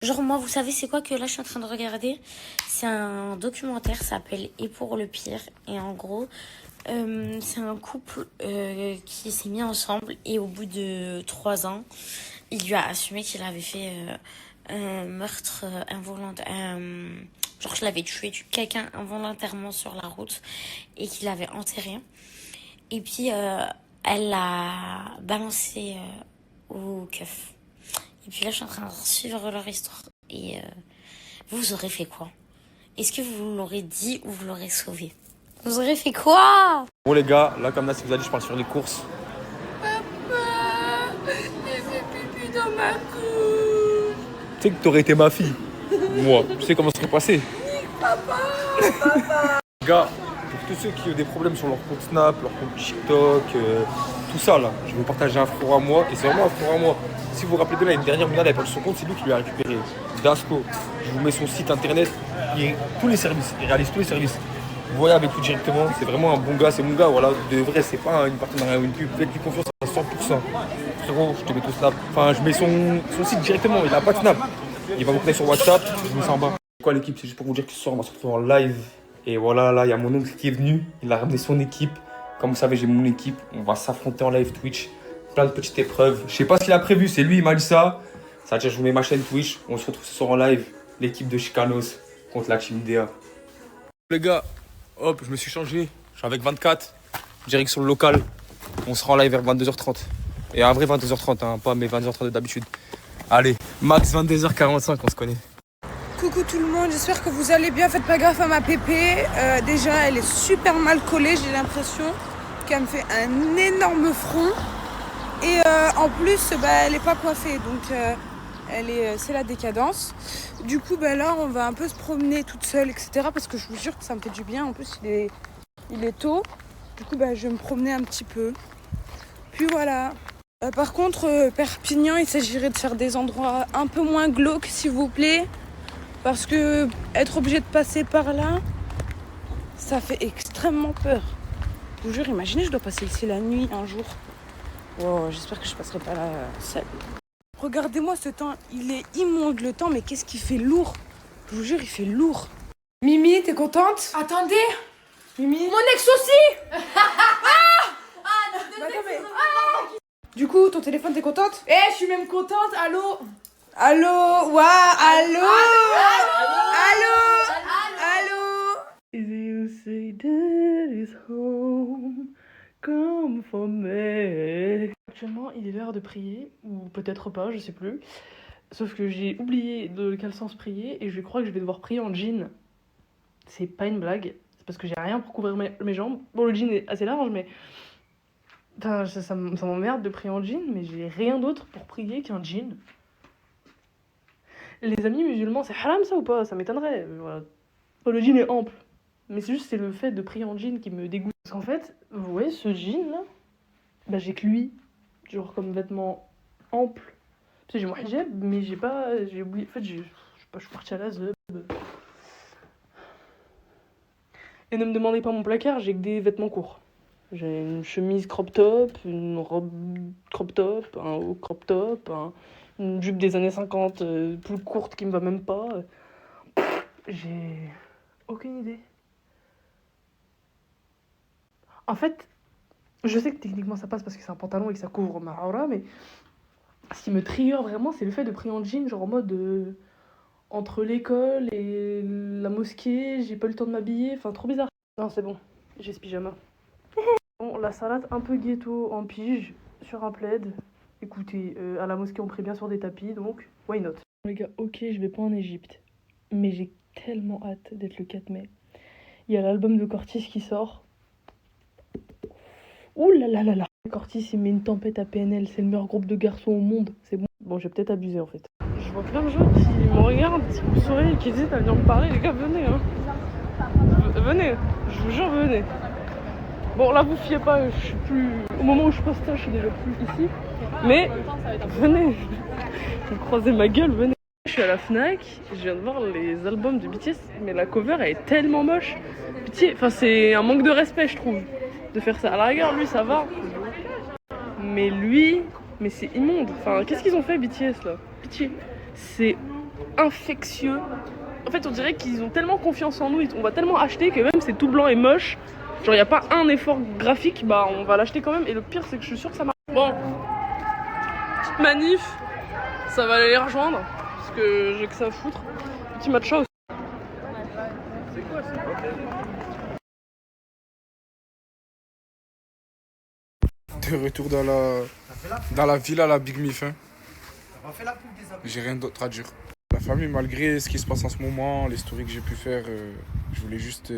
Genre, moi, vous savez, c'est quoi que là, je suis en train de regarder? C'est un documentaire, ça s'appelle Et pour le pire. Et en gros, c'est un couple qui s'est mis ensemble. Et au bout de 3 ans, il lui a assumé qu'il avait fait un meurtre involontaire. Genre, je l'avais tué quelqu'un involontairement sur la route et qu'il avait enterré. Et puis, elle l'a balancé au keuf. Et puis là, je suis en train de suivre leur histoire. Et vous aurez fait quoi? Est-ce que vous l'aurez dit ou vous l'aurez sauvé? Vous aurez fait quoi? Bon les gars, là comme là, si vous allez, je parle sur les courses. Papa, j'ai fait pipi dans ma couche. Tu sais que t'aurais été ma fille. Moi, tu sais comment ça serait passé. Papa. Les gars, pour tous ceux qui ont des problèmes sur leur compte Snap, leur compte TikTok, tout ça là, je vais vous partager un frère à moi. Et c'est vraiment un frère à moi. Si vous vous rappelez de là, une dernière minute, elle avait perdu son compte, c'est lui qui lui a récupéré. Dasco, je vous mets son site internet, tous les services, il réalise tous les services. Vous voyez avec lui directement, c'est vraiment un bon gars, c'est mon gars, voilà, de vrai, c'est pas une partenariat ou une pub, faites-lui confiance à 100%. Frérot, je te mets ton Snap, enfin je mets son site directement, il a pas de Snap. Il va vous connecter sur WhatsApp, je mets ça en bas. Quoi l'équipe, c'est juste pour vous dire que ce soir on va se retrouver en live. Et voilà, là il y a mon oncle qui est venu, il a ramené son équipe. Comme vous savez, j'ai mon équipe, on va s'affronter en live Twitch. plein de petites épreuves. Je sais pas ce qu'il a prévu, c'est lui, il m'a dit ça. Ça veut dire, je vous mets ma chaîne Twitch. On se retrouve ce soir en live. L'équipe de Chicanos contre la Team Dea. Les gars, hop, je me suis changé. Je suis avec 24. Direction le local. On sera en live vers 22h30. Et un vrai 22h30, hein, pas mes 22h30 d'habitude. Allez, max 22h45, on se connaît. Coucou tout le monde, j'espère que vous allez bien. Faites pas gaffe à ma pépé. Déjà, elle est super mal collée, j'ai l'impression qu'elle me fait un énorme front. Et en plus, elle est pas coiffée, donc c'est la décadence. Du coup, là, on va un peu se promener toute seule, etc. Parce que je vous jure que ça me fait du bien. En plus, il est tôt. Du coup, je vais me promener un petit peu. Puis voilà. Par contre, Perpignan, il s'agirait de faire des endroits un peu moins glauques, s'il vous plaît. Parce que être obligé de passer par là, ça fait extrêmement peur. Je vous jure, imaginez, je dois passer ici la nuit un jour. Wow, j'espère que je passerai pas là seule. Regardez-moi ce temps, il est immonde le temps, mais qu'est-ce qu'il fait lourd. Je vous jure, il fait lourd. Mimi, t'es contente? Attendez, Mimi. mon ex aussi. Du coup, ton téléphone, t'es contente? Je suis même contente, allô. Allô? Waouh, allô? Allô? If you say that is home, come for me. Actuellement, il est l'heure de prier, ou peut-être pas, je sais plus. Sauf que j'ai oublié de quel sens prier, et je crois que je vais devoir prier en jean. C'est pas une blague, c'est parce que j'ai rien pour couvrir mes jambes. Bon, le jean est assez large, mais... Enfin, ça m'emmerde de prier en jean, mais j'ai rien d'autre pour prier qu'un jean. Les amis musulmans, c'est haram ça ou pas? Ça m'étonnerait. Voilà. Le jean est ample. Mais c'est le fait de prier en jean qui me dégoûte. Parce qu'en fait, vous voyez ce jean là, j'ai que lui. Genre comme vêtement ample. Parce que j'ai mon hijab, mais j'ai oublié. En fait, je suis partie à la zeub. Et ne me demandez pas mon placard, j'ai que des vêtements courts. J'ai une chemise crop top, une robe crop top, un haut crop top, une jupe des années 50 plus courte qui me va même pas. J'ai aucune idée. En fait, je sais que techniquement ça passe parce que c'est un pantalon et que ça couvre ma aura, mais ce qui me trigger vraiment, c'est le fait de prier en jean, genre en mode entre l'école et la mosquée, j'ai pas eu le temps de m'habiller, enfin trop bizarre. Non, c'est bon, j'ai ce pyjama. Bon, la salade un peu ghetto en pige, sur un plaid. Écoutez, à la mosquée on prie bien sur des tapis, donc why not. Les gars, ok, je vais pas en Égypte, mais j'ai tellement hâte d'être le 4 mai. Il y a l'album de Cortis qui sort. Ouh là là là là. Cortis il met une tempête à PNL, c'est le meilleur groupe de garçons au monde, c'est bon. Bon, j'ai peut-être abusé en fait. Je vois plein de gens qui me regardent, qui me sourient, qui hésitent à venir me parler. Les gars, venez hein. Venez, je vous jure, venez. Bon, là, vous fiez pas, je suis plus... Au moment où je poste ça, je suis déjà plus ici. Mais, venez. Vous croisez ma gueule, venez. Je suis à la Fnac, je viens de voir les albums de BTS, mais la cover, elle est tellement moche. Pitié, enfin, c'est un manque de respect, je trouve, de faire ça. À la rigueur, lui, ça va. Mais lui, mais c'est immonde. Enfin, qu'est-ce qu'ils ont fait, BTS, là? Pitié. C'est infectieux. En fait, on dirait qu'ils ont tellement confiance en nous, on va tellement acheter que même c'est tout blanc et moche. Genre, il n'y a pas un effort graphique, on va l'acheter quand même. Et le pire, c'est que je suis sûre que ça marche. Bon, petite manif, ça va aller les rejoindre, parce que j'ai que ça à foutre. Petit matcha aussi. C'est quoi ça? De retour dans la villa, la Big Mif. Hein. J'ai rien d'autre à dire. La famille, malgré ce qui se passe en ce moment, les stories que j'ai pu faire, je voulais juste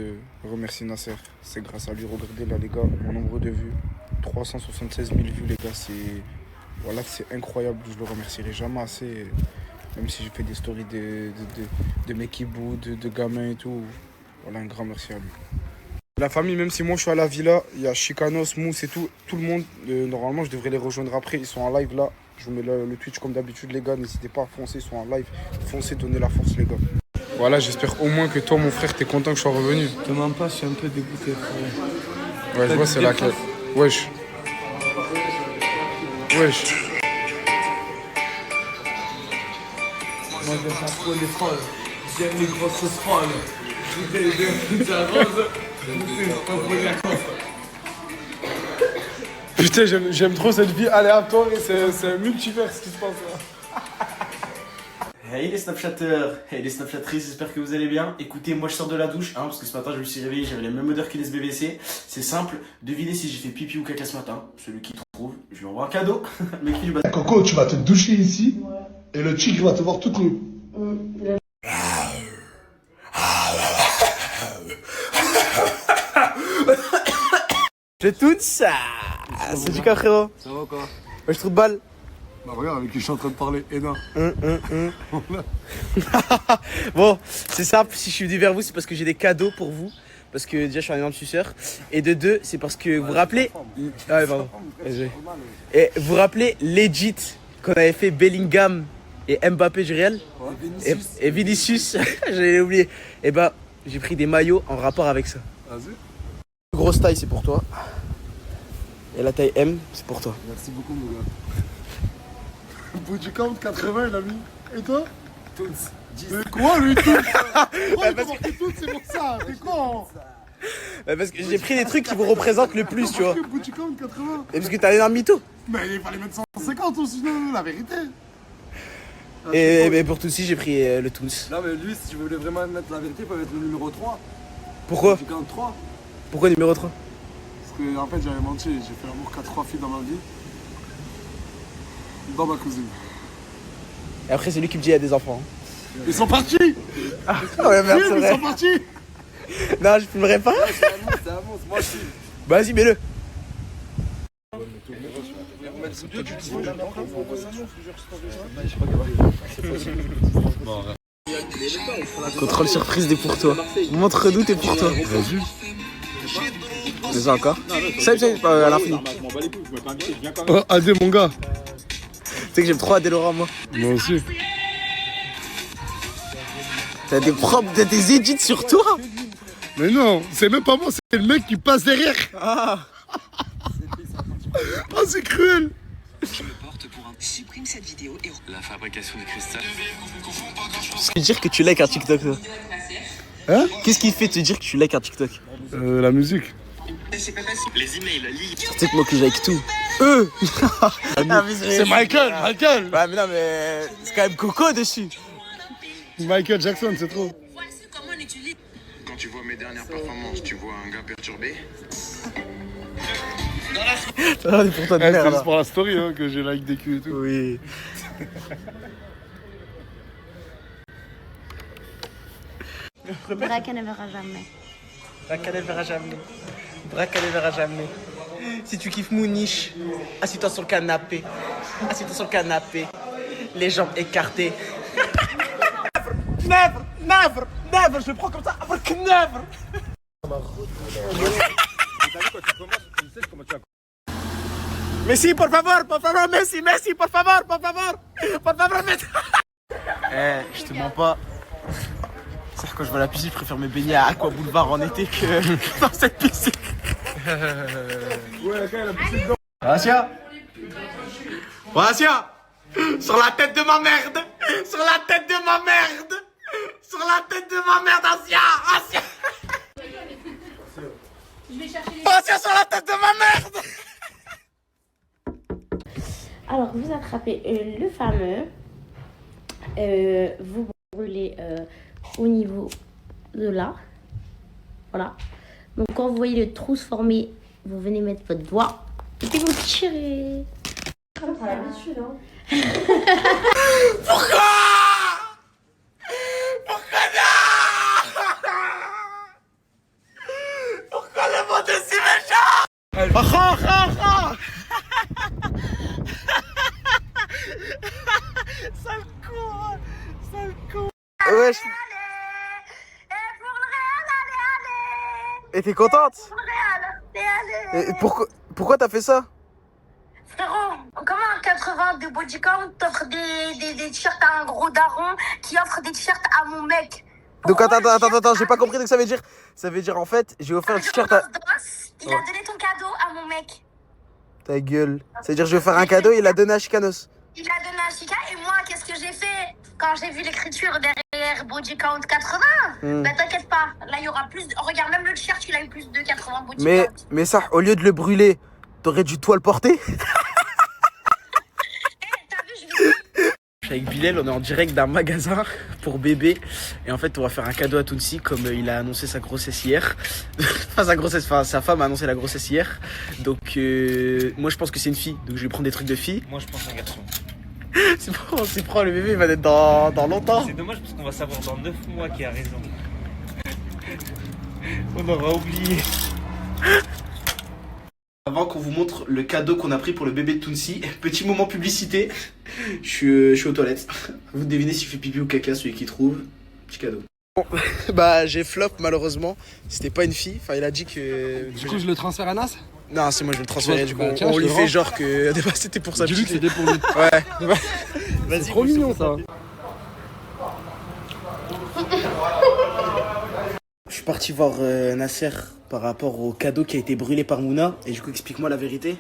remercier Nasser. C'est grâce à lui, regardez là les gars, mon nombre de vues, 376 000 vues les gars, c'est incroyable, je le remercierai jamais assez. Même si j'ai fait des stories de mes kibous, de gamins et tout, voilà, un grand merci à lui. La famille, même si moi je suis à la villa, il y a Chicanos, Mousse et tout le monde, normalement je devrais les rejoindre après, ils sont en live là. Je vous mets le Twitch comme d'habitude les gars, n'hésitez pas à foncer, ils sont en live, foncez, donnez la force les gars. Voilà, j'espère au moins que toi mon frère t'es content que je sois revenu. Je te mens pas, je suis un peu dégoûté frère. Ouais, je vois c'est laquelle. Wesh. Wesh. Moi j'aime pas trop les folles, j'aime les grosses choses folles. Tout est rose, tout est un peu de la coffre. Putain, j'aime trop cette vie aléatoire et c'est un multivers ce qui se passe là. Hey les Snapchatters, hey les Snapchattrices, j'espère que vous allez bien. Écoutez, moi je sors de la douche, parce que ce matin je me suis réveillé, j'avais la même odeur que les SBBC. C'est simple, devinez si j'ai fait pipi ou caca ce matin. Celui qui trouve, je lui envoie un cadeau. Mais qui lui Coco, tu vas te doucher ici et le chic va te voir toute nue. Je tourne ça. C'est du cas frérot. Ça va quoi? Moi je trouve balle. Bah regarde avec qui je suis en train de parler, Ena. Bon, c'est simple, si je suis venu vers vous, c'est parce que j'ai des cadeaux pour vous. Parce que déjà je suis un énorme suceur. Et de deux, c'est parce que vous vous rappelez. Ah ouais, pardon. Et vous vous rappelez legit qu'on avait fait Bellingham et Mbappé du Real et Vinicius, j'avais oublié. Et bah j'ai pris des maillots en rapport avec ça. Vas-y. Grosse taille c'est pour toi. Et la taille M c'est pour toi. Merci beaucoup mon gars. Boudicount 80 il a mis. Et toi? Tous. Mais quoi lui Tous? Pourquoi il marqué Tous c'est pour ça? T'es con? Parce que j'ai pris des trucs qui vous représentent le plus, tu vois. Boudicount 80. Et parce que t'as un énorme mytho. Mais il fallait mettre 150 ou sinon la vérité. Et pour tout ci j'ai pris le Toons. Non mais lui si tu voulais vraiment mettre la vérité, il faut mettre le numéro 3. Pourquoi? Boudicount 3. Pourquoi numéro 3? Parce que en fait j'avais menti, j'ai fait l'amour qu'à 3 filles dans ma vie. Dans ma cousine. Et après c'est lui qui me dit il y a des enfants. Ils sont partis. Ah ouais merde c'est vrai. Ils sont partis. Non je filmerai pas. C'est un monstre, moi aussi. Vas-y mets-le. Contrôle surprise des pour toi. Montre-nous tes pour toi. Vas-y. Déjà encore. C'est à l'infini. Oh Adé mon gars. Tu sais que j'aime trop Adé Laurent moi. Moi aussi. T'as des propres, t'as des edits sur toi. Mais non, c'est même pas moi, c'est le mec qui passe derrière. Ah. Oh c'est cruel. Je me porte pour un... Supprime cette vidéo et... La fabrication du cristal. Qu'est-ce qui dire que tu likes un TikTok toi? Hein? Qu'est-ce qui fait te dire que tu likes un TikTok? La musique. C'est pas facile. Les emails, Tu sais que moi que je like tout. Eux. C'est Michael. Ouais mais non mais c'est quand même Coco dessus. Michael Jackson c'est trop. Quand tu vois mes dernières performances, tu vois un gars perturbé. C'est pour toi de merde. C'est juste pour la story hein, que j'ai like des culs et tout. Oui. Braque ne verra jamais. Braque ne verra jamais. Braque ne verra jamais. Si tu kiffes Mouniche, assis-toi sur le canapé. Assis-toi sur le canapé. Les jambes écartées. Never, je le prends comme ça. Never. Messi, por favor, Messi, por favor, Messi. Je te mens pas. C'est quand je vois la piscine, je préfère me baigner à Aqua Boulevard en été que dans cette piscine. Ouais, quand même la piscine dedans. Gracia. Sur la tête de ma merde. Sur la tête de ma merde, Asia. Asia sur la tête de ma merde. Alors, vous attrapez le fameux. Vous brûlez au niveau de là. Voilà. Donc, quand vous voyez le trou se former, vous venez mettre votre doigt et puis vous tirez. Comme ça. L'habitude, hein. Pourquoi le monde est si méchant? Sale con. Wesh. Et t'es contente? Et pourquoi t'as fait ça? Frérot, comment en 80 de bodycount t'offres des t-shirts à un gros daron qui offre des t-shirts à mon mec? Donc attends, j'ai pas compris ce que ça veut dire. Ça veut dire en fait, j'ai offert un t-shirt à... Il a donné ton cadeau à mon mec. Ta gueule. Ça veut dire je vais faire un cadeau et il l'a donné à Chicanos. Il a donné à Chica et moi, qu'est-ce que j'ai fait? Quand j'ai vu l'écriture derrière bodycount 80, bah t'inquiète pas, là il y aura plus... Regarde, même le t-shirt, il a eu plus de 80 bodycount. Mais ça, au lieu de le brûler, T'aurais dû toi le porter. Avec Bilal, on est en direct d'un magasin pour bébé. Et en fait, on va faire un cadeau à Tounsi comme il a annoncé sa grossesse hier. Sa femme a annoncé la grossesse hier. Donc, moi je pense que c'est une fille. Donc, je vais prendre des trucs de fille. Moi, je pense un garçon. C'est bon, on s'y prend, le bébé il va être dans longtemps. C'est dommage parce qu'on va savoir dans 9 mois qui a raison. On aura oublié. Avant qu'on vous montre le cadeau qu'on a pris pour le bébé de Tounsi, petit moment publicité. Je suis aux toilettes. Vous devinez s'il fait pipi ou caca, celui qui trouve. Petit cadeau. Bon, bah j'ai flop malheureusement. C'était pas une fille. Enfin, il a dit que. Du coup, je le transfère à Nas? Non, c'est moi je vais le transférer. Du coup, tiens, on je lui le fait rends. genre que c'était pour ça. Dis-lui que c'était pour lui. Ouais. C'est trop mignon ça. Je suis parti voir Nasser par rapport au cadeau qui a été brûlé par Mouna. Et du coup, explique-moi la vérité.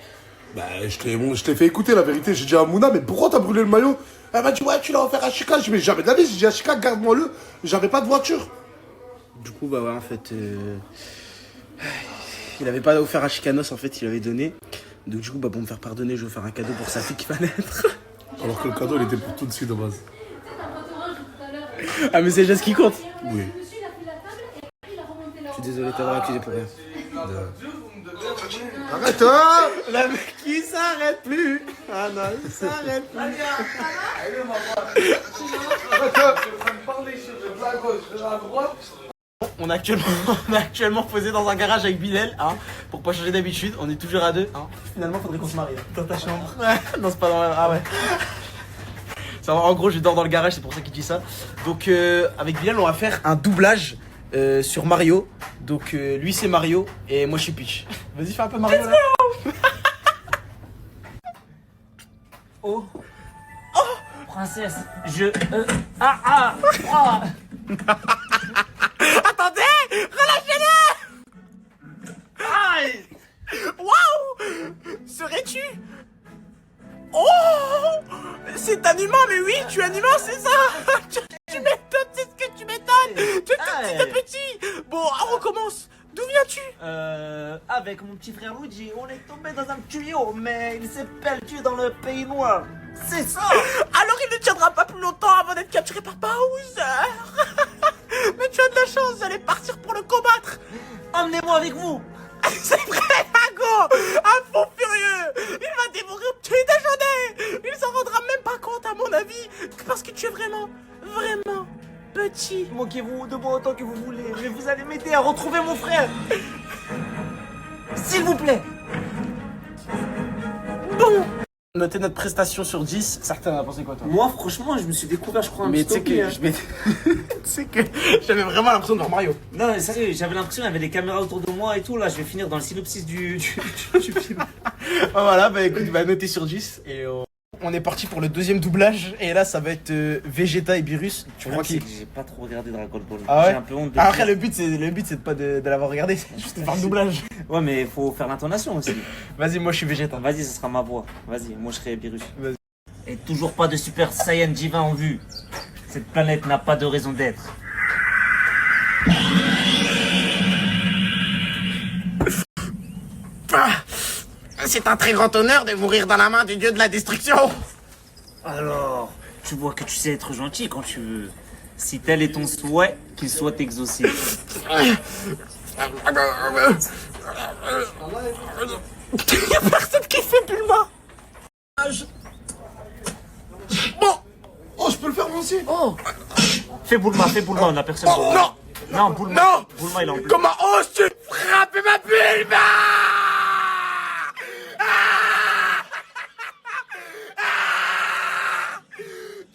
Bah, je t'ai fait écouter la vérité. J'ai dit à Mouna, mais pourquoi t'as brûlé le maillot? Elle m'a dit, ouais, tu l'as offert à Chika. Je dis, mais jamais de la vie. J'ai dit à Chika, garde-moi-le. J'avais pas de voiture. Du coup, bah ouais, en fait, il avait pas offert à Chicanos, en fait, il avait donné. Donc, du coup, bah, pour me faire pardonner, je vais faire un cadeau pour sa fille qui va naître. Alors que le cadeau, il était pour tout de suite de base. Ah, mais c'est déjà ce qui compte. Oui. Je suis désolé de t'avoir accusé pour rien. Arrête, hein! La mec qui s'arrête plus. Ah non, il s'arrête plus. On a actuellement posé dans un garage avec Bilal, hein, pour pas changer d'habitude. On est toujours à deux. Hein. Finalement, faudrait qu'on se marie. Dans ta chambre. Ouais, non, c'est pas dans la. Ah ouais. En gros, je dors dans le garage, c'est pour ça qu'il dit ça. Donc, avec Bilal, on va faire un doublage sur Mario. Donc, lui, c'est Mario et moi, je suis Peach. Vas-y, fais un peu Mario là. Oh. Princesse, je. Attendez, relâchez-le. Aïe. Waouh. Serais-tu? Oh, c'est un humain, mais oui, tu es un humain, c'est ça. Tu m'étonnes, c'est ce que tu m'étonnes. Tu es tout petit de petit. Bon, on recommence. D'où viens-tu? Avec mon petit frère Luigi, on est tombé dans un tuyau, mais il s'est perdu dans le pays noir. C'est ça. Alors il ne tiendra pas plus longtemps avant d'être capturé par Bowser. Mais tu as de la chance, j'allais partir pour le combattre. Emmenez-moi avec vous. C'est vrai, Hago. Un fou furieux. Il va dévorer au petit déjeuner. Il s'en rendra même pas compte à mon avis. Parce que tu es vraiment petit. Moquez-vous de moi autant que vous voulez, mais vous allez m'aider à retrouver mon frère. S'il vous plaît. Bon. Notez notre prestation sur 10. Certains en ont pensé quoi, toi? Moi, franchement, je me suis découvert, je crois, un mais petit tu sais que j'avais vraiment l'impression de voir Mario. Non, mais sérieux, j'avais l'impression qu'il y avait des caméras autour de moi et tout. Là, je vais finir dans le synopsis du film. Voilà, bah écoute, bah notez sur 10. Et on est parti pour le deuxième doublage. Et là, ça va être Vegeta et Beerus. Tu crois qui? J'ai pas trop regardé Dragon Ball. Ah ouais? J'ai un peu honte de après, le but, c'est de pas de l'avoir regardé. C'est juste de faire le doublage. Ouais, mais il faut faire l'intonation aussi. Vas-y, moi je suis Vegeta. Vas-y, ce sera ma voix. Vas-y, moi je serai Beerus. Et toujours pas de Super Saiyan divin en vue. Cette planète n'a pas de raison d'être. C'est un très grand honneur de mourir dans la main du dieu de la destruction. Alors, tu vois que tu sais être gentil quand tu veux. Si tel est ton souhait, qu'il soit exaucé. Y'a personne qui fait Bulma. Bon. Oh, je peux le faire moi aussi. Oh. Fais Bulma, on a personne. Oh, non. Non, Bulma. Non. Bulma, il est en bleu. Comment oses-tu frapper ma Bulma?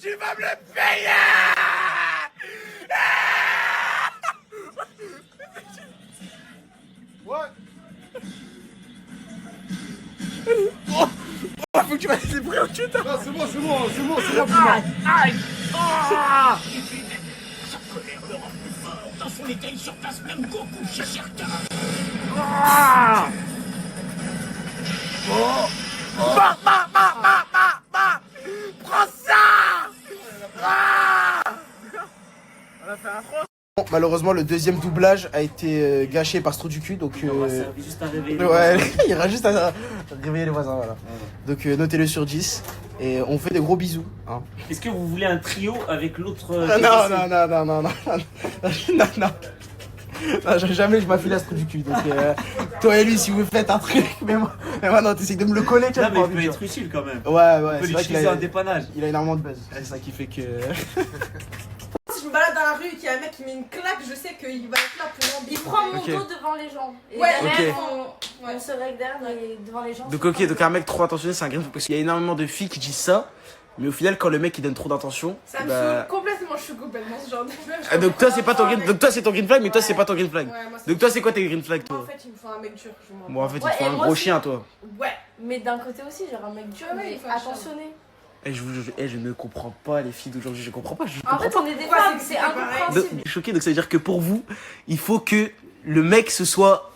Tu vas me le payer. Ouais. Oh, faut que tu fasses des bruits au cul. Non, c'est bon. Aïe. Ah. Sa colère le rend plus fort. Dans son état, il surpasse même Goku chez certains. Ah. Oh. Bah. Prends ça. Ah. On a fait un froid. Bon, Malheureusement, le deuxième doublage a été gâché par ce trou du cul. Donc, Ça servait juste à réveiller. ouais, il ira juste à réveiller les voisins. Voilà. Donc, notez-le sur 10. Et on fait des gros bisous. Hein. Est-ce que vous voulez un trio avec l'autre Non. Non, jamais je m'affile à ce trou du cul. Donc, toi et lui, si vous faites un truc, mais moi non, t'essayes de me le coller. Non, mais il peut être utile quand même. Ouais, On peut c'est vrai qu'il l'utiliser a, en dépannage. il a énormément de buzz. C'est ça qui fait que. Si je me balade dans la rue et qu'il y a un mec qui met une claque, je sais qu'il va être là pour Il prend mon dos devant les gens. Et Ouais, derrière, ok. on se règle derrière devant les gens. Donc, ok, donc un mec trop attentionné, c'est un green flag. Parce qu'il y a énormément de filles qui disent ça. Mais au final, quand le mec il donne trop d'attention. Ça me saoule complètement, je suis complètement ce genre de meuf. Donc toi c'est pas ton green, donc toi c'est ton green flag, mais toi c'est pas ton green flag. Ouais, moi, Donc toi c'est quoi tes green flags, Moi, toi? en fait, il me faut un mec dur. Bon, en fait, il Ouais, te faut et un moi gros aussi. chien, toi. Ouais. Mais d'un côté aussi, genre un mec dur, Ouais, mais il faut un attentionné. Et je ne comprends pas les filles d'aujourd'hui, je comprends pas. En fait, on est des femmes, c'est Donc, incompréhensible. je suis choqué, donc ça veut dire que pour vous, il faut que le mec ce soit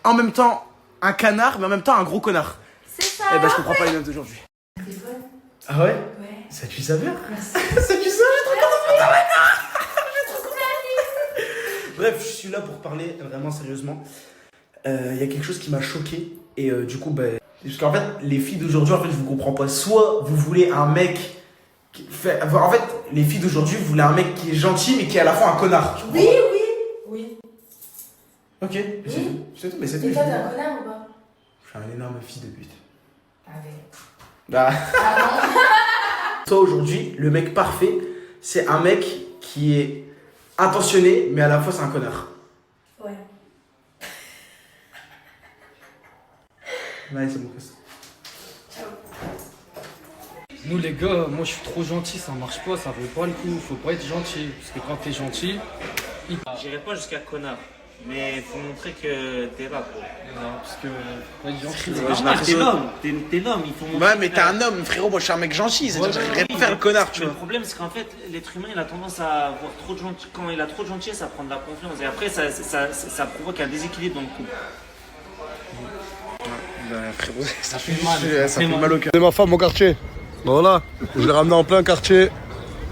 en même temps un canard, mais en même temps un gros connard. C'est ça. Eh ben, je comprends pas les meufs d'aujourd'hui. Ah ouais? Ouais. Ça tue sa mère? Ça tue ça, j'ai trop content. Bref, je suis là pour parler vraiment sérieusement. Il y a quelque chose qui m'a choqué et du coup, parce qu'en fait, les filles d'aujourd'hui, en fait, je vous comprends pas. Soit vous voulez un mec qui fait, en fait, les filles d'aujourd'hui, vous voulez un mec qui est gentil mais qui est à la fois un connard. Oui, oui. Oui. Ok, c'est tout, mais c'est tout. Et toi, t'es un connard ou pas? Je suis un énorme fils de pute. Avec. Toi aujourd'hui, le mec parfait, c'est un mec qui est intentionné, mais à la fois c'est un connard. Ouais. Ouais, c'est bon. Nous les gars, moi je suis trop gentil, ça marche pas, ça vaut pas le coup, faut pas être gentil. Parce que quand t'es gentil, J'irai pas jusqu'à connard. Mais faut montrer que t'es là quoi. Non, parce que faut être gentil. T'es l'homme, t'es l'homme, il faut montrer. Ouais, mais t'es un homme, frérot, moi je suis un mec gentil, c'est-à-dire que j'aimerais faire le connard, tu Mais vois. le problème c'est qu'en fait, l'être humain il a tendance à avoir trop de gentil. Quand il a trop de gentillesse, ça prend de la confiance. Et après, ça provoque un déséquilibre dans le couple. Frérot, ça fait mal. Ça fait mal au cœur. C'est ma femme au quartier. Voilà, je l'ai ramené en plein quartier.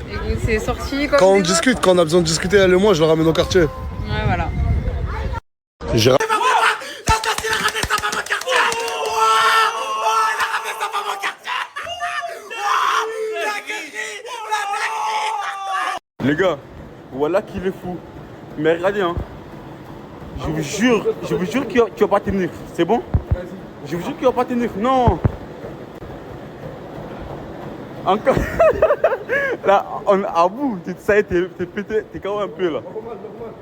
Écoute, c'est sorti comme Quand on des discute, quand on a besoin de discuter, elle et moi, je le ramène au quartier. gosses. Ouais, voilà. J'ai Les gars, voilà qui est fou. Mais regardez, hein. Je vous jure qu'il va pas tenir. C'est bon? Je vous jure qu'il va pas tenir. Non. Encore. Là, à bout. Ça y est, t'es pété. T'es quand même un peu là.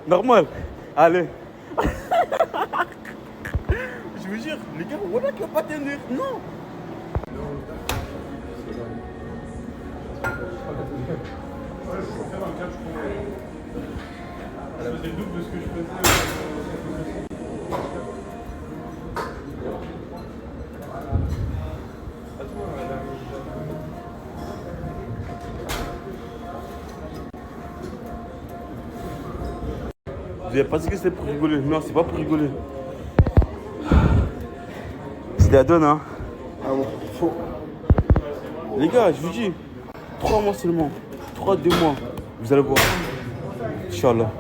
Normal. Allez. Je vous jure, les gars, voilà qu'il va pas tenir. Non. Vous avez pas dit que c'était pour rigoler. Non, c'est pas pour rigoler. C'est la donne, hein. Ah bon, faux. Les gars, je vous dis, 3 mois seulement. 2 mois. Vous allez voir. Inch'Allah.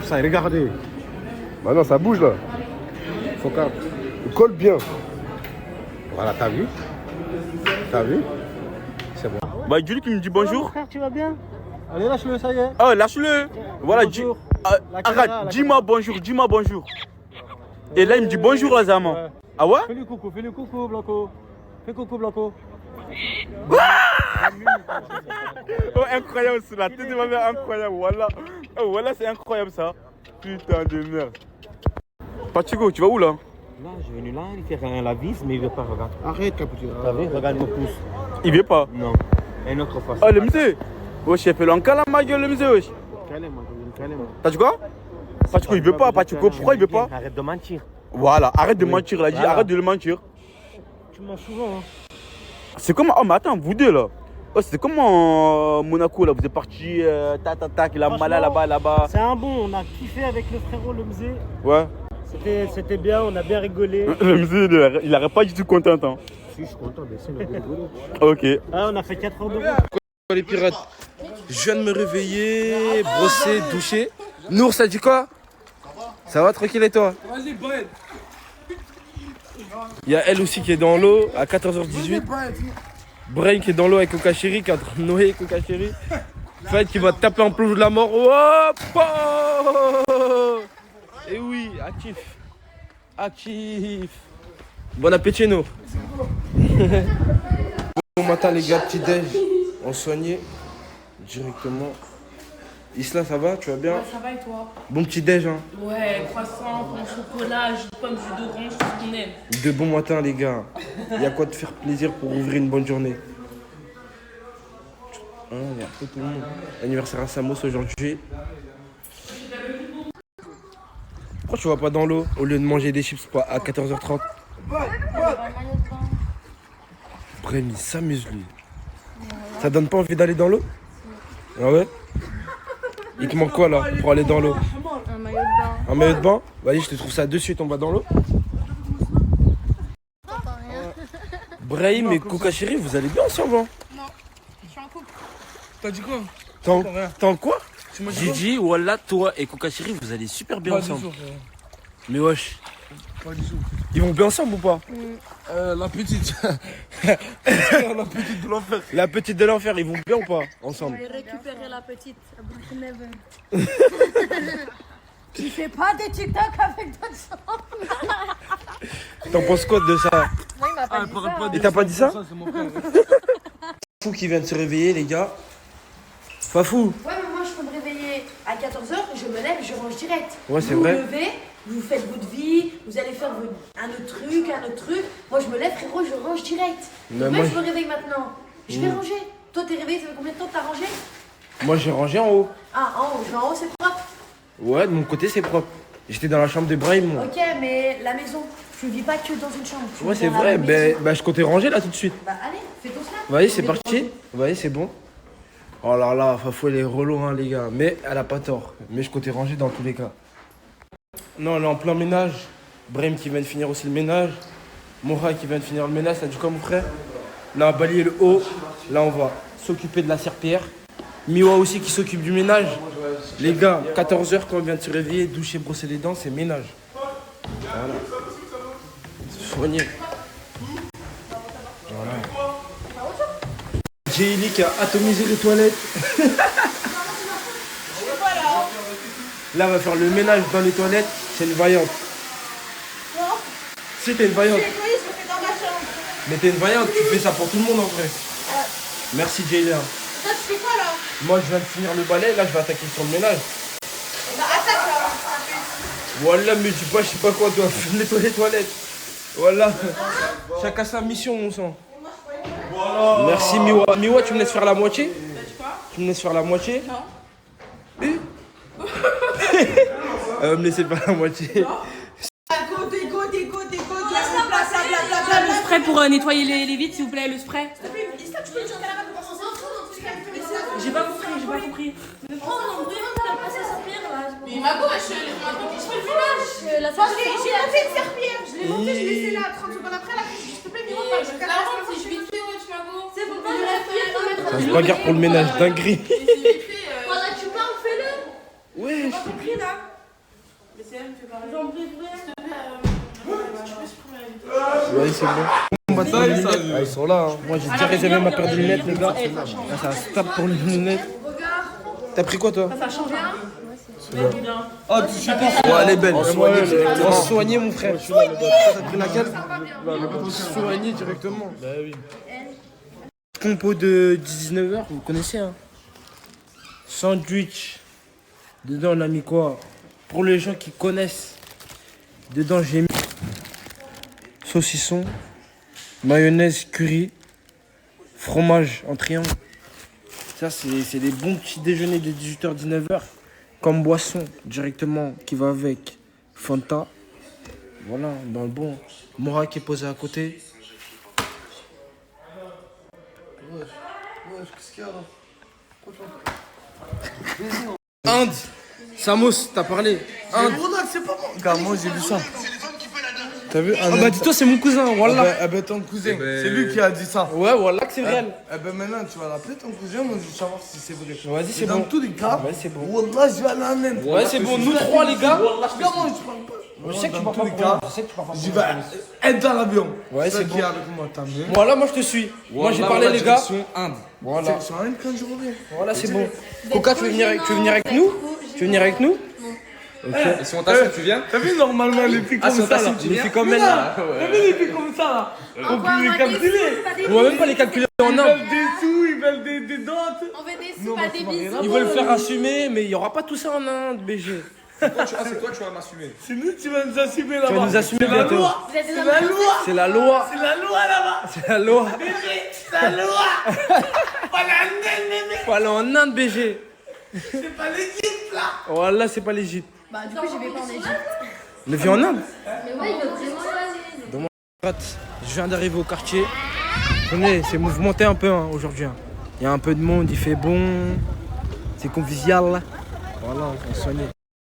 Ça, regardez. Bah non, ça bouge là. Faut qu'un colle bien. Voilà, t'as vu? T'as vu? C'est bon. Bah, Julie qui me dit bonjour. Frère, tu vas bien? Allez, lâche-le, ça y est. Oh, lâche-le. Voilà, Bonjour. arrête, dis-moi bonjour. Et là, il me dit bonjour, Azama. Ouais. Ah ouais? Fais-lui coucou, Blanco. Fais coucou, Blanco. Oh, incroyable, c'est la tête de ma mère, incroyable, voilà. Oh, voilà, c'est incroyable ça. Putain de merde. Pachigo, tu vas où là? Là, je suis venu là, il fait la vis, mais il veut pas, regarde. Arrête, Caputo. T'as vu? Regarde mon pouce. Il veut pas? Non. Et une autre fois. Oh, le musée. Wesh, il fait l'encala ma gueule, le musée, wesh. Calme-moi. T'as dit quoi? Pachigo, il veut pas, Pachigo, pourquoi il veut pas? Arrête de mentir. Voilà, arrête de mentir, là, dit, arrête de le mentir. Tu mens souvent, hein. C'est comment? Oh, mais attends, vous deux là. Oh, c'était comment Monaco là? Vous êtes partis, tac, la mala là-bas. C'est un bon, on a kiffé avec le frérot le Mzé. Ouais. C'était bien, on a bien rigolé. Le Mzé, il n'aurait pas du tout content. Hein. Si, je suis content, bien sûr, on a bien rigolé. Ok. Ah, on a fait 4 heures de route. Quoi les pirates? Je viens de me réveiller, brosser, doucher. Nour, ça dit quoi? Ça va tranquille et toi? Vas-y, Brian. Il y a elle aussi qui est dans l'eau à 14h18. Brain qui est dans l'eau avec Coca Chéri, qui est en train de noyer Coca Chéri. Fred qui va taper en plonge de la mort. Hop oh et oui, actif. Actif. Bon appétit, nous. Bon matin, les gars, petit déj. On soignait directement. Isla, ça va? Tu vas bien? Ouais, ça va et toi? Bon petit déj, hein? Ouais, croissant, pain au chocolat, jus de pomme, jus d'orange, tout ce qu'on aime. De bon matin, les gars. Il y a quoi de faire plaisir pour ouvrir une bonne journée? Hein, il y a un peu tout le monde. Anniversaire à Samos aujourd'hui. Pourquoi tu vas pas dans l'eau au lieu de manger des chips à 14h30? Brémy, s'amuse lui. Ça donne pas envie d'aller dans l'eau? Ah ouais? Il te manque quoi là pour aller dans l'eau? Un maillot de bain. Un maillot de bain? Vas-y, je te trouve ça de suite, on va dans l'eau. Brahim et Coca Chéri, vous allez bien ensemble, hein? Non, je suis en couple. T'as dit quoi? T'es en quoi? J'ai dit, voilà, toi et Coca Chéri, vous allez super bien Pas du ensemble. tout, frère. Mais wesh, Pas du tout. ils vont bien ensemble ou pas? La petite. La petite de l'enfer. La petite de l'enfer, ils vont bien ou pas ensemble? Je vais récupérer la petite. Tu fais pas des TikTok avec d'autres gens. T'en penses quoi de ça? Moi, il m'a pas dit ça. Il t'a pas dit ça? C'est mon frère. Fou qui vient de se réveiller, les gars. Fafou. Ouais, mais moi je peux me réveiller à 14h, je me lève, je range direct. Ouais, c'est vous vrai. Vous levez, vous faites votre vie, vous allez faire un autre truc. Moi je me lève, frérot, je range direct. Mais Donc, moi, je me réveille maintenant. Je vais ranger. Toi t'es réveillé, ça fait combien de temps que t'as rangé? Moi, j'ai rangé en haut. Ah, en haut, c'est propre. Ouais, de mon côté, c'est propre. J'étais dans la chambre de Brahim, moi. Ok, mais la maison, tu ne vis pas que dans une chambre. tu Ouais, vis c'est dans vrai. la maison. Bah, je comptais ranger là tout de suite. Bah, allez, fais ton snap. Vas-y, c'est On est parti. rangé. Vas-y, c'est bon. Oh là là, Fafou, elle est relou, hein, les gars. Mais elle a pas tort. Mais je comptais ranger dans tous les cas. Non, elle est en plein ménage. Brahim qui vient de finir aussi le ménage. Moura qui vient de finir le ménage. Ça dit quoi, mon frère? Là, on va balayer le haut. Là, on va s'occuper de la serpillière. Miwa aussi qui s'occupe du ménage. Les gars, 14h quand on vient de se réveiller, doucher, brosser les dents, c'est ménage. Voilà. Soigner. Voilà. Jaylee qui a atomisé les toilettes. Là, on va faire le ménage dans les toilettes. C'est une vaillante. Si, t'es une vaillante. Mais t'es une vaillante, tu fais ça pour tout le monde en vrai. Merci Jaylee. Toi, tu fais quoi là? Moi, je viens de finir le balai, là, je vais attaquer sur le ménage. Bah, attaque là. Voilà, mais dis pas, je sais pas quoi, toi, nettoyer les toilettes. Voilà. Chacun sa mission, mon sang. Voilà. Merci, Miwa. Miwa, tu me laisses faire la moitié? Tu me laisses faire la moitié? Non. Elle va me laisser faire la moitié. Le spray pour nettoyer les vitres, s'il vous plaît, le spray. J'ai pas compris. Mais prends mon bruit, tu vas passer à serpillière là. Mais ma go, je fais le village. La J'ai monté une serpillière, je l'ai montée, je l'ai laissé là 30 secondes après, là, s'il te plaît, mais je vais la rendre si je vite fait, wesh, ma go. C'est pour pas que je Ça se bagarre pour le ménage, dinguerie. Voilà, tu parles, fais-le. Ouais. J'ai pas compris là. Mais c'est elle qui fait pareil. J'en prie, s'il te plaît. Ouais, c'est bon. Ah, ils sont là. Hein. Moi, j'ai déjà réservé ma paire de lunettes, les gars. Là, ça se tape pour les lunettes. T'as pris quoi, toi? Ça change rien? Oh, tu suis pas. Ouais, elle est belle. On va se soigner, mon frère. T'as pris laquelle? Soigner directement. Bah oui. Compo de 19h, vous connaissez, hein? Sandwich. Dedans, on a mis quoi? Pour les gens qui connaissent, dedans, j'ai mis saucisson, mayonnaise, curry, fromage en triangle. Ça, c'est des bons petits déjeuners de 18h, 19h. Comme boisson, directement, qui va avec Fanta. Voilà, dans le bon. Mora qui est posé à côté. qu'est-ce qu'il y a là? Inde. Samos, t'as parlé. Inde. C'est pas bon. Regarde, moi j'ai vu ça. T'as vu? Ah bah dis-toi, c'est mon cousin, voilà. Eh ben ton cousin, c'est lui qui a dit ça. Ouais, voilà que c'est réel. Eh ben maintenant tu vas l'appeler ton cousin, moi je veux savoir si c'est vrai. Vas-y, c'est dans bon. tous les cas, Ouais, c'est bon. Wallah, je vais aller en Inde. Ouais, c'est bon, nous trois les gars. Regarde, moi je parle pas. Je sais que tu Dans parles tous pas les pour cas, moi. Je sais que tu parles pas pour je moi. vais être dans l'avion. Ouais, c'est qui bon. est avec moi, t'as mieux. Voilà, moi je te suis. Moi j'ai parlé les gars. Inde. Voilà. Direction Inde quand je reviens. Voilà, c'est bon. Coca, tu veux venir avec nous? Tu veux venir avec nous? Ok. Et si on t'achète, tu viens? T'as vu normalement les filles comme ça là? Les filles comme elle là. T'as vu les filles comme ça là? On peut les calculer. On va même pas les calculer en Ils un. veulent des sous, ils veulent des dots. On veut des sous, pas des bisous. Ils veulent faire assumer, mais il y aura pas tout ça en Inde, BG. C'est toi, tu vas m'assumer. C'est nous qui vas nous assumer là-bas. Tu vas nous assumer C'est la bientôt. loi. Vous êtes des C'est hommes la français. loi. C'est la loi. C'est la loi là-bas. C'est la loi. C'est la loi. Voilà en Inde, bébé. Faut aller en Inde, BG. C'est pas l'Égypte là. Voilà, c'est pas l'Égypte. Bah, du coup, je vais pas en Égypte. Le viens en Inde. Mais ouais, il veut vraiment y aller. Dans mon pote, je viens d'arriver au quartier. Tenez, c'est mouvementé un peu hein, aujourd'hui. Hein. Il y a un peu de monde, il fait bon. C'est convivial là. Voilà, on s'en soigne.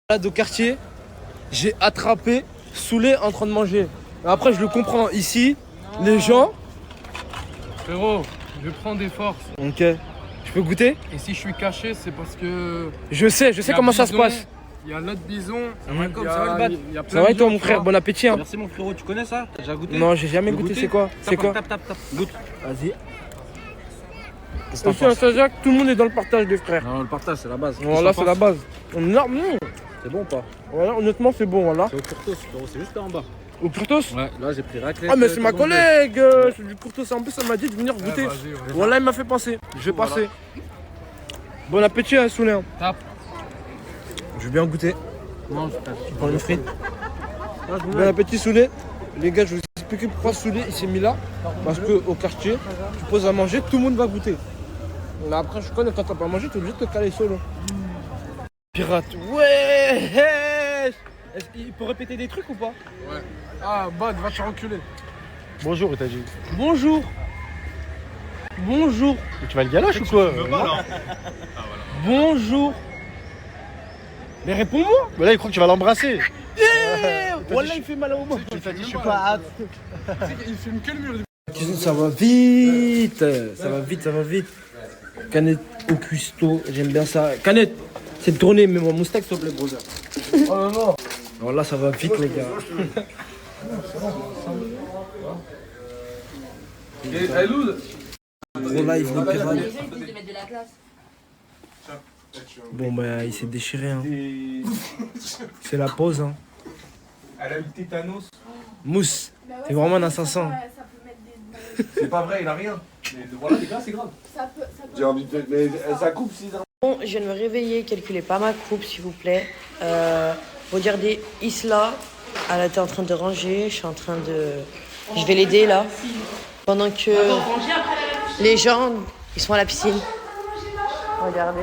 Là, au quartier, j'ai attrapé Soulé en train de manger. Après, je le comprends. Ici, les gens. Frérot, je prends des forces. Ok. Je peux goûter? Et si je suis caché, c'est parce que. Je sais comment ça se passe. Il y a l'autre bison. Ça va comme ça ça va le battre. il y a plein Ça va de et toi gens, mon tu frère, vois. bon appétit hein. Merci mon frérot, tu connais ça? T'as déjà goûté? Non, j'ai jamais Tu veux goûté, goûter? c'est quoi? C'est quoi? Tape, goûte. Vas-y. Aussi un stagiaire, tout le monde est dans le partage des frères. Non, le partage, c'est la base. Voilà, c'est la base. On a... C'est bon ou pas? Voilà, honnêtement, c'est bon, voilà. C'est au Curtos, frérot, c'est juste là en bas. Au Curtos? Ouais, là j'ai pris raclette. Ah, mais c'est ma cordon-bleu. collègue, c'est du Curtos. En plus, elle m'a dit de venir goûter. vas-y, on est Voilà, il m'a fait passer. Je vais passer. Bon appétit, hein, Soulé. Tape. Je vais bien goûter. Non, Tu prends une frite. Bon appétit, Soulé. Les gars, je vais vous expliquer pourquoi Soulé il s'est mis là. Parce qu'au quartier, tu poses à manger, tout le monde va goûter. Mais après, je connais quand t'as pas mangé, tu es obligé de te caler solo. Pirate, ouais. Est-ce qu'il peut répéter des trucs ou pas? Ouais. Ah, Bad, va te faire enculer. Bonjour, t'as dit. Bonjour. Bonjour. Mais tu vas le galoche ou quoi? Bonjour. Mais réponds-moi. Mais là, il croit que tu vas l'embrasser. Voilà, il fait mal au mot. Tu t'as dit, je suis pas hâte. Il filme que le mur. Ça va vite. Ça va vite, ça va vite. Canette au cuistot, j'aime bien ça. Canette, c'est de tourner, mais mon moustache s'il te plaît, brother. Oh non, non. Alors là, ça va vite, les gars. Et Loul. Gros live, les pirates. Les gens, ils disent de mettre de la glace. Bon, bah, il s'est déchiré. Hein. C'est la pause. Hein. Elle a eu le tétanos. Mousse, c'est vraiment un assassin. C'est pas vrai, il a rien. Mais voilà, les gars, c'est grave. J'ai envie de. Mais ça coupe 6 ans. Bon, je viens de me réveiller, calculez pas ma coupe s'il vous plaît. Regardez Isla, elle était en train de ranger, je vais l'aider là. Pendant que les gens, ils sont à la piscine. Regardez.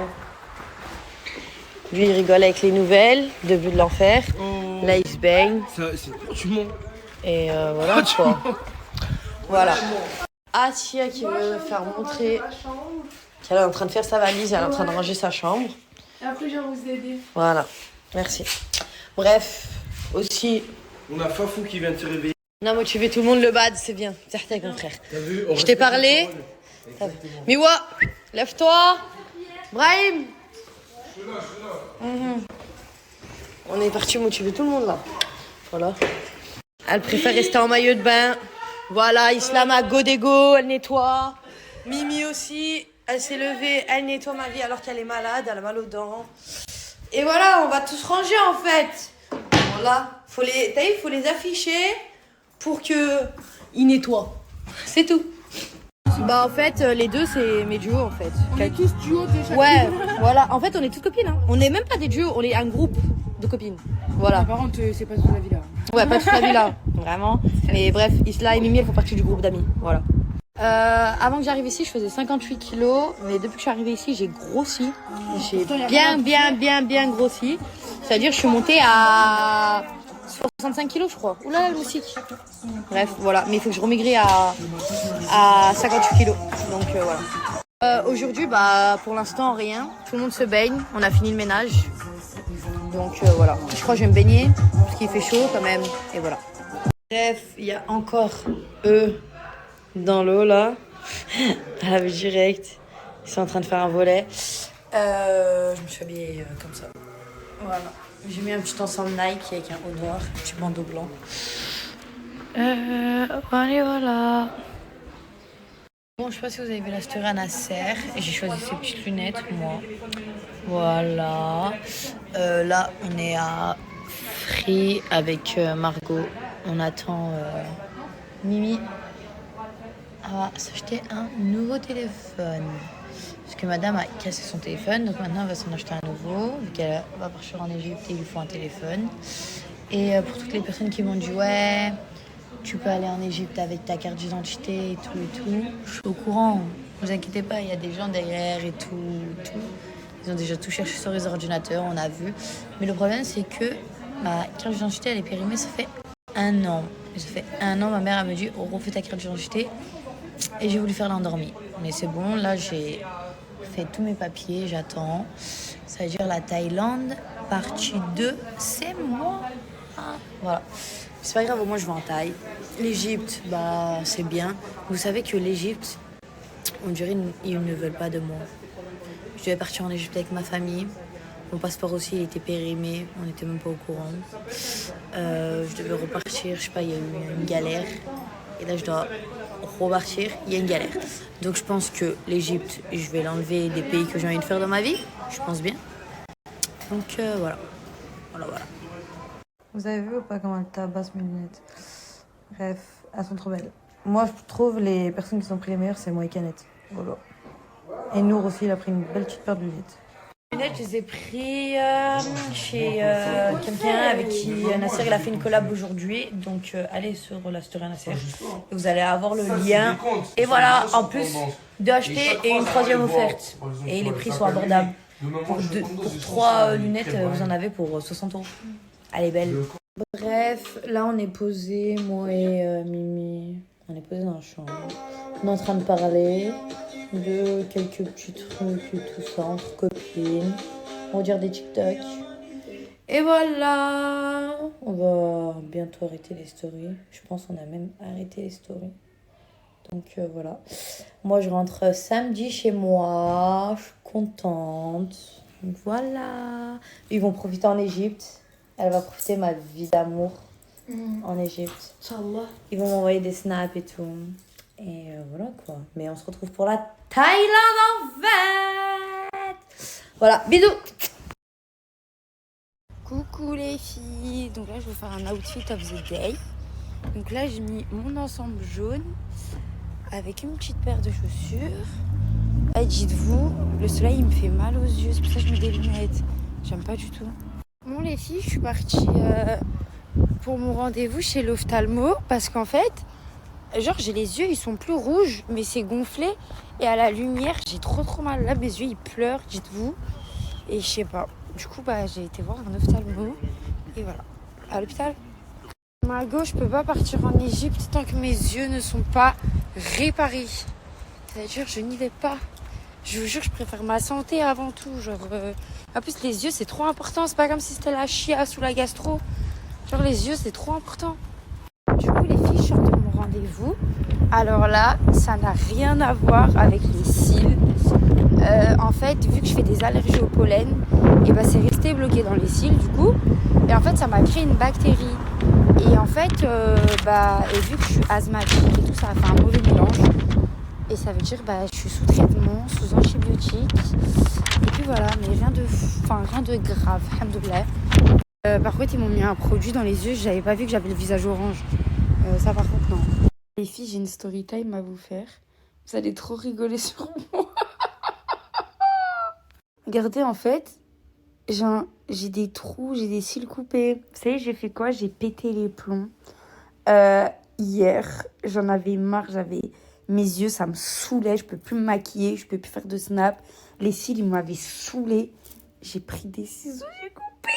Lui, il rigole avec les nouvelles, début de l'enfer. Là, il se baigne. Tu mens. Et voilà quoi. Voilà. Asia qui veut me faire montrer qu'elle est en train de faire sa valise, elle est en train de ranger sa chambre. Et après, je vais vous aider. Voilà, merci. Bref, aussi... On a Fafou qui vient de se réveiller. Non, motiver tout le monde, le bad, c'est bien. Certain, mon frère. T'as vu? Je t'ai parlé. Miwa, lève-toi. Brahim. On est parti motiver tout le monde, là. Voilà. Elle préfère rester en maillot de bain. Voilà, Islam à Godego, elle nettoie. Mimi aussi, elle s'est levée, elle nettoie ma vie alors qu'elle est malade, elle a mal aux dents. Et voilà, on va tous ranger en fait. Voilà, t'as vu, faut les afficher pour que ils nettoient. C'est tout. Bah en fait, les deux c'est mes duos en fait. On est tous duos déjà. Ouais, voilà. En fait, on est toutes copines. Hein. On n'est même pas des duos, on est un groupe de copines. Voilà. Par contre, c'est pas toute la vie là. Ouais, pas toute la vie là, vraiment. Mais bref, Isla et Mimi, elles font partie du groupe d'amis. Voilà. Avant que j'arrive ici, je faisais 58 kilos. Mais depuis que je suis arrivée ici, j'ai grossi. J'ai bien grossi. C'est-à-dire, je suis montée à 65 kilos, je crois. Oula, le moustique. Bref, voilà. Mais il faut que je remaigris à 58 kilos. Donc voilà. Aujourd'hui, bah, pour l'instant, rien. Tout le monde se baigne. On a fini le ménage. Donc voilà. Je crois que je vais me baigner parce qu'il fait chaud quand même. Et voilà. Bref, il y a encore eux dans l'eau là. À la vue direct. Ils sont en train de faire un volet. Je me suis habillée comme ça. Voilà. J'ai mis un petit ensemble Nike avec un haut noir, un petit bandeau blanc. Voilà. Bon, je sais pas si vous avez vu la story à Nasser. J'ai choisi ces petites lunettes, moi. Voilà. Là, on est à Free avec Margot. On attend Mimi à s'acheter un nouveau téléphone. Parce que madame a cassé son téléphone, donc maintenant elle va s'en acheter un nouveau. Vu qu'elle va partir en Égypte et il lui faut un téléphone. Et pour toutes les personnes qui m'ont dit ouais, tu peux aller en Égypte avec ta carte d'identité et tout. Je suis au courant, ne vous inquiétez pas, il y a des gens derrière et tout. Ils ont déjà tout cherché sur les ordinateurs, on a vu. Mais le problème, c'est que ma carte d'identité, elle est périmée, ça fait 1 an. Et ça fait 1 an, ma mère, elle me dit, oh, refais ta carte d'identité. Et j'ai voulu faire l'endormi. Mais c'est bon, là, j'ai fait tous mes papiers, j'attends. Ça veut dire la Thaïlande, partie 2, c'est moi. Voilà. C'est pas grave, moi je vais en Thaï. L'Égypte, bah c'est bien. Vous savez que l'Égypte, on dirait ils ne veulent pas de moi. Je devais partir en Égypte avec ma famille. Mon passeport aussi, il était périmé. On n'était même pas au courant. Je devais repartir, je sais pas, il y a eu une galère. Et là, je dois repartir, il y a une galère. Donc je pense que l'Égypte, je vais l'enlever des pays que j'ai envie de faire dans ma vie. Je pense bien. Donc voilà. Voilà. Vous avez vu ou pas comment elle tabasse mes lunettes? Bref, elles sont trop belles. Moi, je trouve les personnes qui ont pris les meilleures, c'est moi et Canette. Voilà. Et Nour aussi, il a pris une belle petite paire de lunettes. Les lunettes, je les ai pris chez quelqu'un avec qui Nasser il a fait une collab aujourd'hui. Donc, allez sur la story Nasser. Vous allez avoir le lien. Et voilà, en plus d'acheter et une 3e offerte. Et les prix sont abordables. Pour 3 lunettes, vous en avez pour 60 €. Elle est belle. Bref, là on est posé, moi et Mimi. On est posé dans la chambre. On est en train de parler de quelques petits trucs et tout ça entre copines. On va dire des TikTok. Et voilà. On va bientôt arrêter les stories. Je pense qu'on a même arrêté les stories. Donc voilà. Moi je rentre samedi chez moi. Je suis contente. Donc voilà. Ils vont profiter en Égypte. Elle va profiter de ma vie d'amour en Égypte. Ils vont m'envoyer des snaps et tout. Et voilà quoi. Mais on se retrouve pour la Thaïlande en fait. Voilà, bisous. Coucou les filles. Donc là, je vais faire un outfit of the day. Donc là, j'ai mis mon ensemble jaune avec une petite paire de chaussures. Et dites-vous, le soleil il me fait mal aux yeux. C'est pour ça que je mets des lunettes. J'aime pas du tout. Bon les filles, je suis partie pour mon rendez-vous chez l'ophtalmo parce qu'en fait, genre j'ai les yeux, ils sont plus rouges, mais c'est gonflé et à la lumière, j'ai trop mal. Là, mes yeux, ils pleurent, dites-vous. Et je sais pas. Du coup, bah j'ai été voir un ophtalmo et voilà. À l'hôpital. Margot, je peux pas partir en Égypte tant que mes yeux ne sont pas réparés. C'est-à-dire, je n'y vais pas. Je vous jure, je préfère ma santé avant tout. Genre, en plus, les yeux, c'est trop important. C'est pas comme si c'était la chiasse ou la gastro. Genre, les yeux, c'est trop important. Du coup, les filles, je sors de mon rendez-vous. Alors là, ça n'a rien à voir avec les cils. En fait, vu que je fais des allergies au pollen, et bah, c'est resté bloqué dans les cils, du coup. Et en fait, ça m'a créé une bactérie. Et en fait, et vu que je suis asthmatique et tout, ça a fait un mauvais mélange. Et ça veut dire je suis sous traitement, sous antibiotiques. Et puis voilà, mais rien de grave, alhamdoulilah. Par contre, ils m'ont mis un produit dans les yeux, j'avais pas vu que j'avais le visage orange. Ça par contre, non. Les filles, j'ai une story time à vous faire. Vous allez trop rigoler sur moi. Regardez, en fait, j'ai des trous, j'ai des cils coupés. Vous savez, j'ai fait quoi? J'ai pété les plombs. Hier, j'en avais marre, mes yeux, ça me saoulait, je peux plus me maquiller, je peux plus faire de snap. Les cils, ils m'avaient saoulé. J'ai pris des ciseaux, j'ai coupé.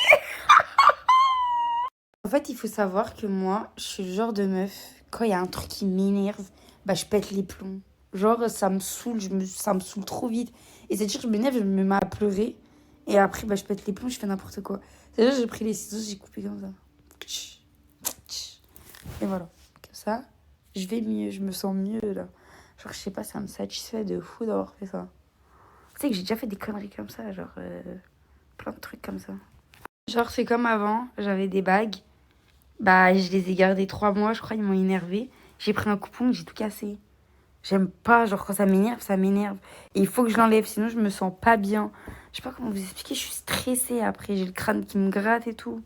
En fait, il faut savoir que moi, je suis le genre de meuf, quand il y a un truc qui m'énerve, je pète les plombs. Genre, ça me saoule, ça me saoule trop vite. Et c'est-à-dire, je m'énerve, je me mets à pleurer. Et après, bah, je pète les plombs, je fais n'importe quoi. C'est-à-dire, j'ai pris les ciseaux, j'ai coupé comme ça. Et voilà. Comme ça, je vais mieux, je me sens mieux, là. Genre, je sais pas, ça me satisfait de fou d'avoir fait ça. Tu sais que j'ai déjà fait des conneries comme ça, genre... plein de trucs comme ça. Genre, c'est comme avant, j'avais des bagues. Bah, je les ai gardées 3 mois, je crois, ils m'ont énervé. J'ai pris un coupon, j'ai tout cassé. J'aime pas, genre quand ça m'énerve, ça m'énerve. Et il faut que je l'enlève, sinon je me sens pas bien. Je sais pas comment vous expliquer, je suis stressée après, j'ai le crâne qui me gratte et tout.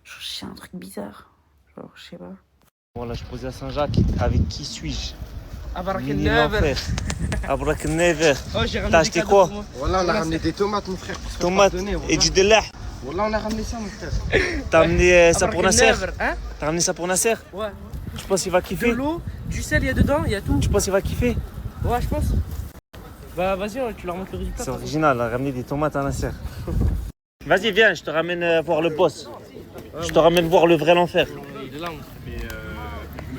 Genre, c'est un truc bizarre. Genre, je sais pas. Voilà, je posais à Saint-Jacques, avec qui suis-je? Abraknever. Abraknever. Oh, j'ai ramené T'as des acheté cadeaux quoi? pour moi. Voilà, on a ramené des tomates, mon frère. parce qu'on Tomates t'a donné, et voilà. du delah. Voilà, on a ramené ça, mon frère. T'as amené ça pour Nasser? Hein? T'as ramené ça pour Nasser? Ouais. Tu penses qu'il va kiffer? De l'eau, du sel, il y a dedans, il y a tout. Tu penses qu'il va kiffer? Ouais, je pense. Bah, vas-y, tu leur montres le résultat. C'est original, on a ramené des tomates à Nasser. Vas-y, viens, je te ramène voir le boss. Je te ramène voir le vrai l'enfer. Il est là, mais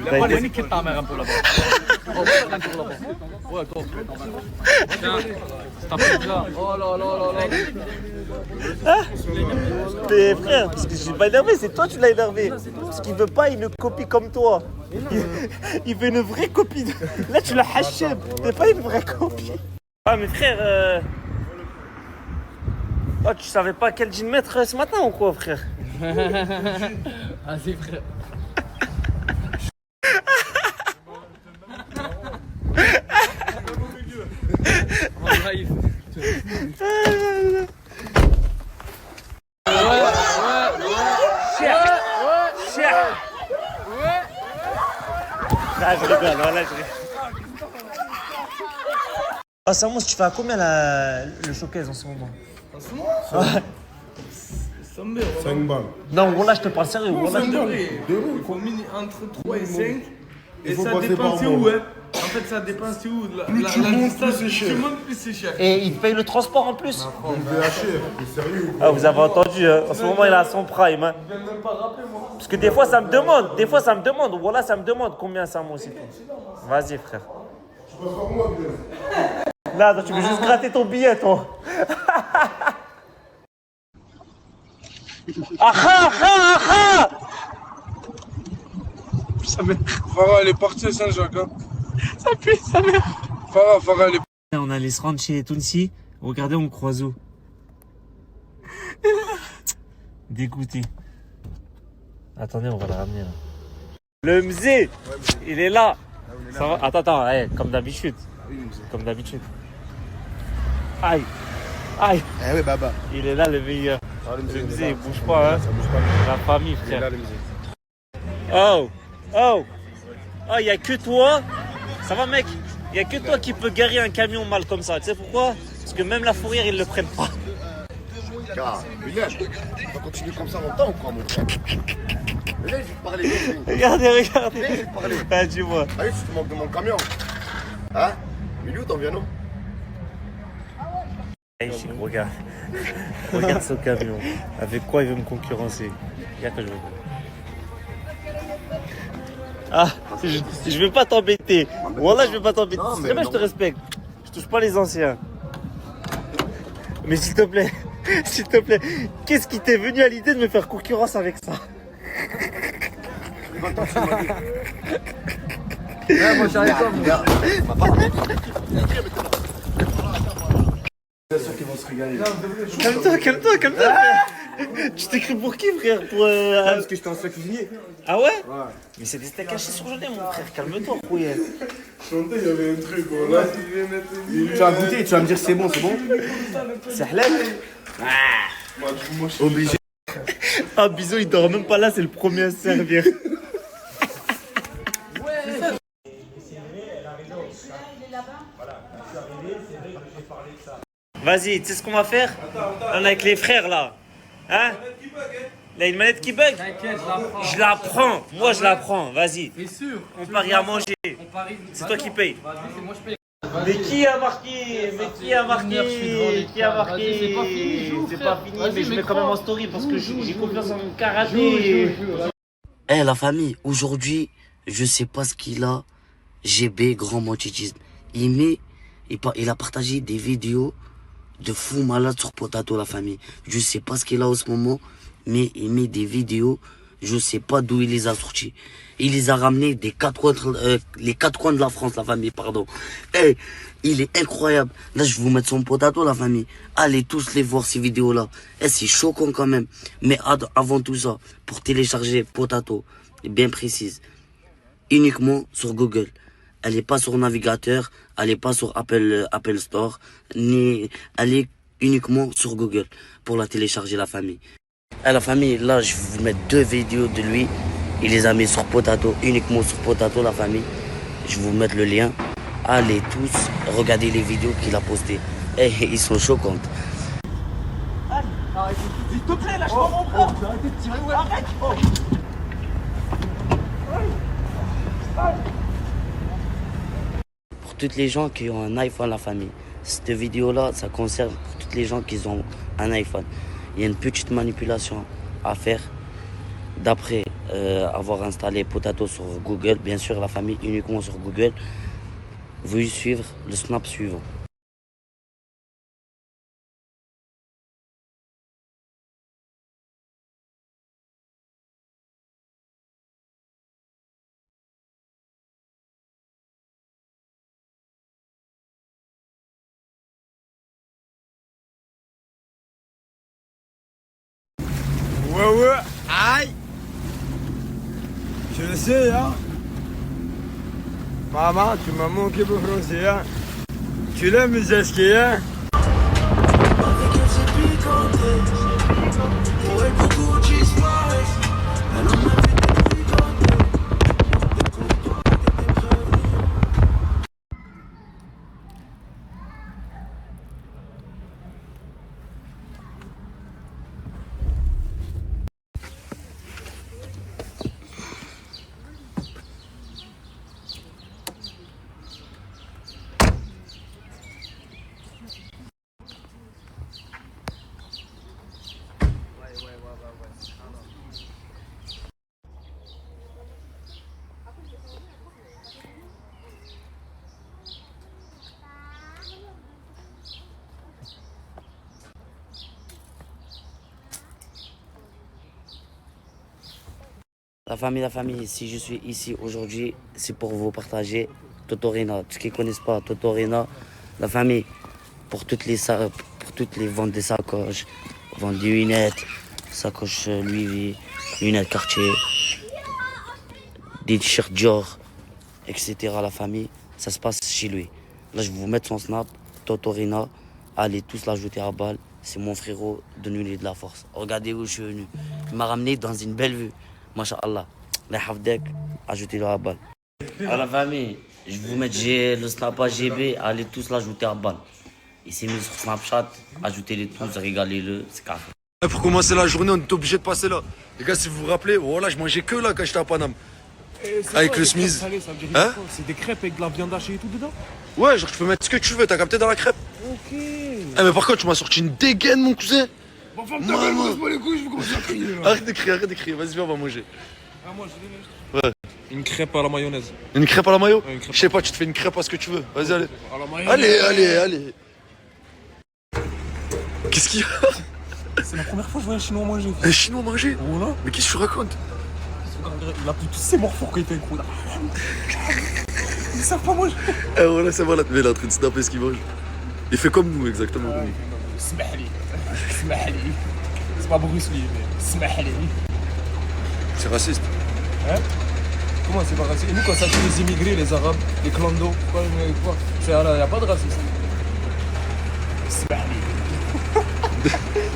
il a pas niqué ta mère un peu là-bas. Ouais, toi. C'est là. Oh là là là là. Hein? Mais frère, parce que je suis pas énervé, c'est toi qui l'as énervé. Parce qu'il veut pas une copie comme toi. Il veut une vraie copie. Là, tu l'as haché, c'est pas une vraie copie. Ah, mais frère, oh, tu savais pas quel jean mettre ce matin ou quoi, frère? Vas-y, frère. Ah, je rigole, voilà, je rigole. Ah, Samo, tu fais à combien le showcase en ce moment? En ce moment? Ouais. 5 balles. Non, voilà, je te parle sérieux. Non, Voilà, c'est je te... vrai. Il faut entre 3 et 5. Il Et faut ça passer dépend par c'est moi. où, hein. En fait, ça dépend c'est où. Plus tu montes, plus c'est cher. Tu montes, plus c'est cher. Et il paye le transport en plus. Le VHF, c'est sérieux. Ah, vous avez entendu, hein. En ce moment, il est à son prime. Hein. Je vais même pas rappeler, moi. Parce que des fois, ça me demande, voilà, ça me demande combien ça, moi aussi. Vas-y, frère. Tu passes par moi, bien. Là, toi, tu veux juste gratter ton billet, toi. Ah. Farah, elle est partie à Saint-Jacques. Hein. Ça pue, sa mère. Farah, elle est... On allait se rendre chez Tounsi. Regardez, on croise où? Dégoûté. Attendez, on va le ramener là. Le musée, il est là. Ça va? Attends, hey, comme d'habitude. Comme d'habitude. Aïe. Eh oui, baba. Il est là, le meilleur. Ah, le musée, il bouge pas, hein. Ça bouge pas. La famille, Il est frère. là, le musée. Oh, il y a que toi. Ça va, mec? Il y a que toi qui peux garer un camion mal comme ça. Tu sais pourquoi? Parce que même la fourrière, ils le prennent pas. Car, Bilal, on va continuer comme ça longtemps ou quoi, mon frère? Mais là, je vais te parler. Regardez. Là, je vais te parler. Ah, dis-moi. Ah oui, tu te manques de mon camion. Hein? Milieu, t'en viens, non? Hey, chic, regarde. Regarde ce camion. Avec quoi il veut me concurrencer? Regarde que je veux. Ah, je vais pas t'embêter. Voilà, je vais pas t'embêter. Non, C'est mais très bien, je non. te respecte. Je touche pas les anciens. Mais s'il te plaît, qu'est-ce qui t'est venu à l'idée de me faire concurrence avec ça? Moi, j'arrive pas. C'est sûr qu'ils vont se régaler. Calme-toi, frère. Tu t'écris pour qui, frère? Parce que j'étais en sac cuisinier. Ah ouais? Ouais. Mais c'est des steaks hachés surgelés, mon frère. Calme-toi, rouillé. Je sentais qu'il y avait un truc, voilà. Tu vas goûter, tu vas me dire c'est bon. C'est halal? Obligé. Ah, Bisou, il dort même pas là, c'est le premier à se servir. Vas-y, tu sais ce qu'on va faire? On est avec les frères là. Hein? Il y a une manette qui bug? Je la prends. Moi, je la prends. Vas-y. T'es sûr? On parie à manger. C'est toi qui payes. Vas-y, c'est moi je paye. Mais qui a marqué? Qui a marqué? C'est pas fini, joue, C'est frère. pas fini, Vas-y, mais je mais mets quand même crois. en story parce que j'ai confiance en mon Joue. karaté. Eh la famille, aujourd'hui, je sais pas ce qu'il a. GB, grand moitié cheese. il a partagé des vidéos de fou malade sur Potato, la famille. Je sais pas ce qu'il a en ce moment, mais il met des vidéos, je sais pas d'où il les a sortis. Il les a ramenés des les quatre coins de la France, la famille, pardon. Eh, il est incroyable. Là, je vais vous mettre son Potato, la famille. Allez tous les voir, ces vidéos-là. Eh, c'est choquant quand même. Mais avant tout ça, pour télécharger Potato, bien précise, uniquement sur Google. Elle n'est pas sur navigateur, elle n'est pas sur Apple Store, ni elle est uniquement sur Google pour la télécharger, la famille. Et la famille, là, je vais vous mettre 2 vidéos de lui. Il les a mis sur Potato, uniquement sur Potato, la famille. Je vais vous mettre le lien. Allez tous, regardez les vidéos qu'il a postées. Et ils sont choquantes. Arrête, s'il te plaît, lâche-moi mon bras. Arrête de tirer, ouais, arrête. Pour toutes les gens qui ont un iPhone, la famille, cette vidéo-là, ça concerne pour toutes les gens qui ont un iPhone. Il y a une petite manipulation à faire d'après avoir installé Potato sur Google. Bien sûr, la famille, uniquement sur Google. Veuillez suivre le snap suivant. Ouais, aïe. Je le sais, hein. Maman, tu m'as manqué pour français, hein. Tu l'aimes, mes esquis, hein. La famille, si je suis ici aujourd'hui, c'est pour vous partager Totorina. Ceux qui ne connaissent pas Totorina, la famille, pour toutes les ventes des sacoches, ventes des lunettes, sacoches Louis V, lunettes Cartier, des t-shirts Dior, etc. La famille, ça se passe chez lui. Là, je vais vous mettre son snap, Totorina. Allez tous l'ajouter à balle. C'est mon frérot de Nuit de la Force. Regardez où je suis venu. Il m'a ramené dans une belle vue. Masha'Allah, les hafdek, ajoutez-le à balle. À la famille, je vais vous mettre le snap à GB, allez tous l'ajouter à balle. Il s'est mis sur Snapchat, ajoutez-les tous, régalez-le, c'est carré. Pour commencer la journée, on est obligé de passer là. Les gars, si vous vous rappelez, voilà, je mangeais que là quand j'étais à Paname. Avec le Smith. Hein? C'est des crêpes avec de la viande hachée et tout dedans? Ouais, genre tu peux mettre ce que tu veux, t'as capté dans la crêpe. Ok. Eh mais par contre, tu m'as sorti une dégaine, mon cousin. Bon, femme, ta gueule, moi, les couilles, je vais commencer à crier là. Arrête de crier, vas-y, viens, on va manger. Ah, moi, je l'ai. Ouais. Une crêpe à la mayonnaise. Une crêpe à la mayo? Ouais, une crêpe Je sais pas, tu te fais une crêpe à ce que tu veux. Vas-y, allez. À la mayonnaise. Allez. Qu'est-ce qu'il y a? C'est la première fois que je vois un chinois manger. Un chinois manger? Voilà. Mais qu'est-ce que tu racontes? Il a pris tous ses morceaux quand il était gros là. Ils savent pas manger. Eh voilà, c'est voilà, mais il est en train de snapper ce qu'il mange. Il fait comme nous, exactement comme nous. Smahli. C'est pas Bruce Lee, mais Smahli. C'est raciste. Hein? Comment c'est pas raciste? Et nous, quand ça tue les immigrés, les arabes, les clando, quoi, il n'y a pas de racisme. Smahli.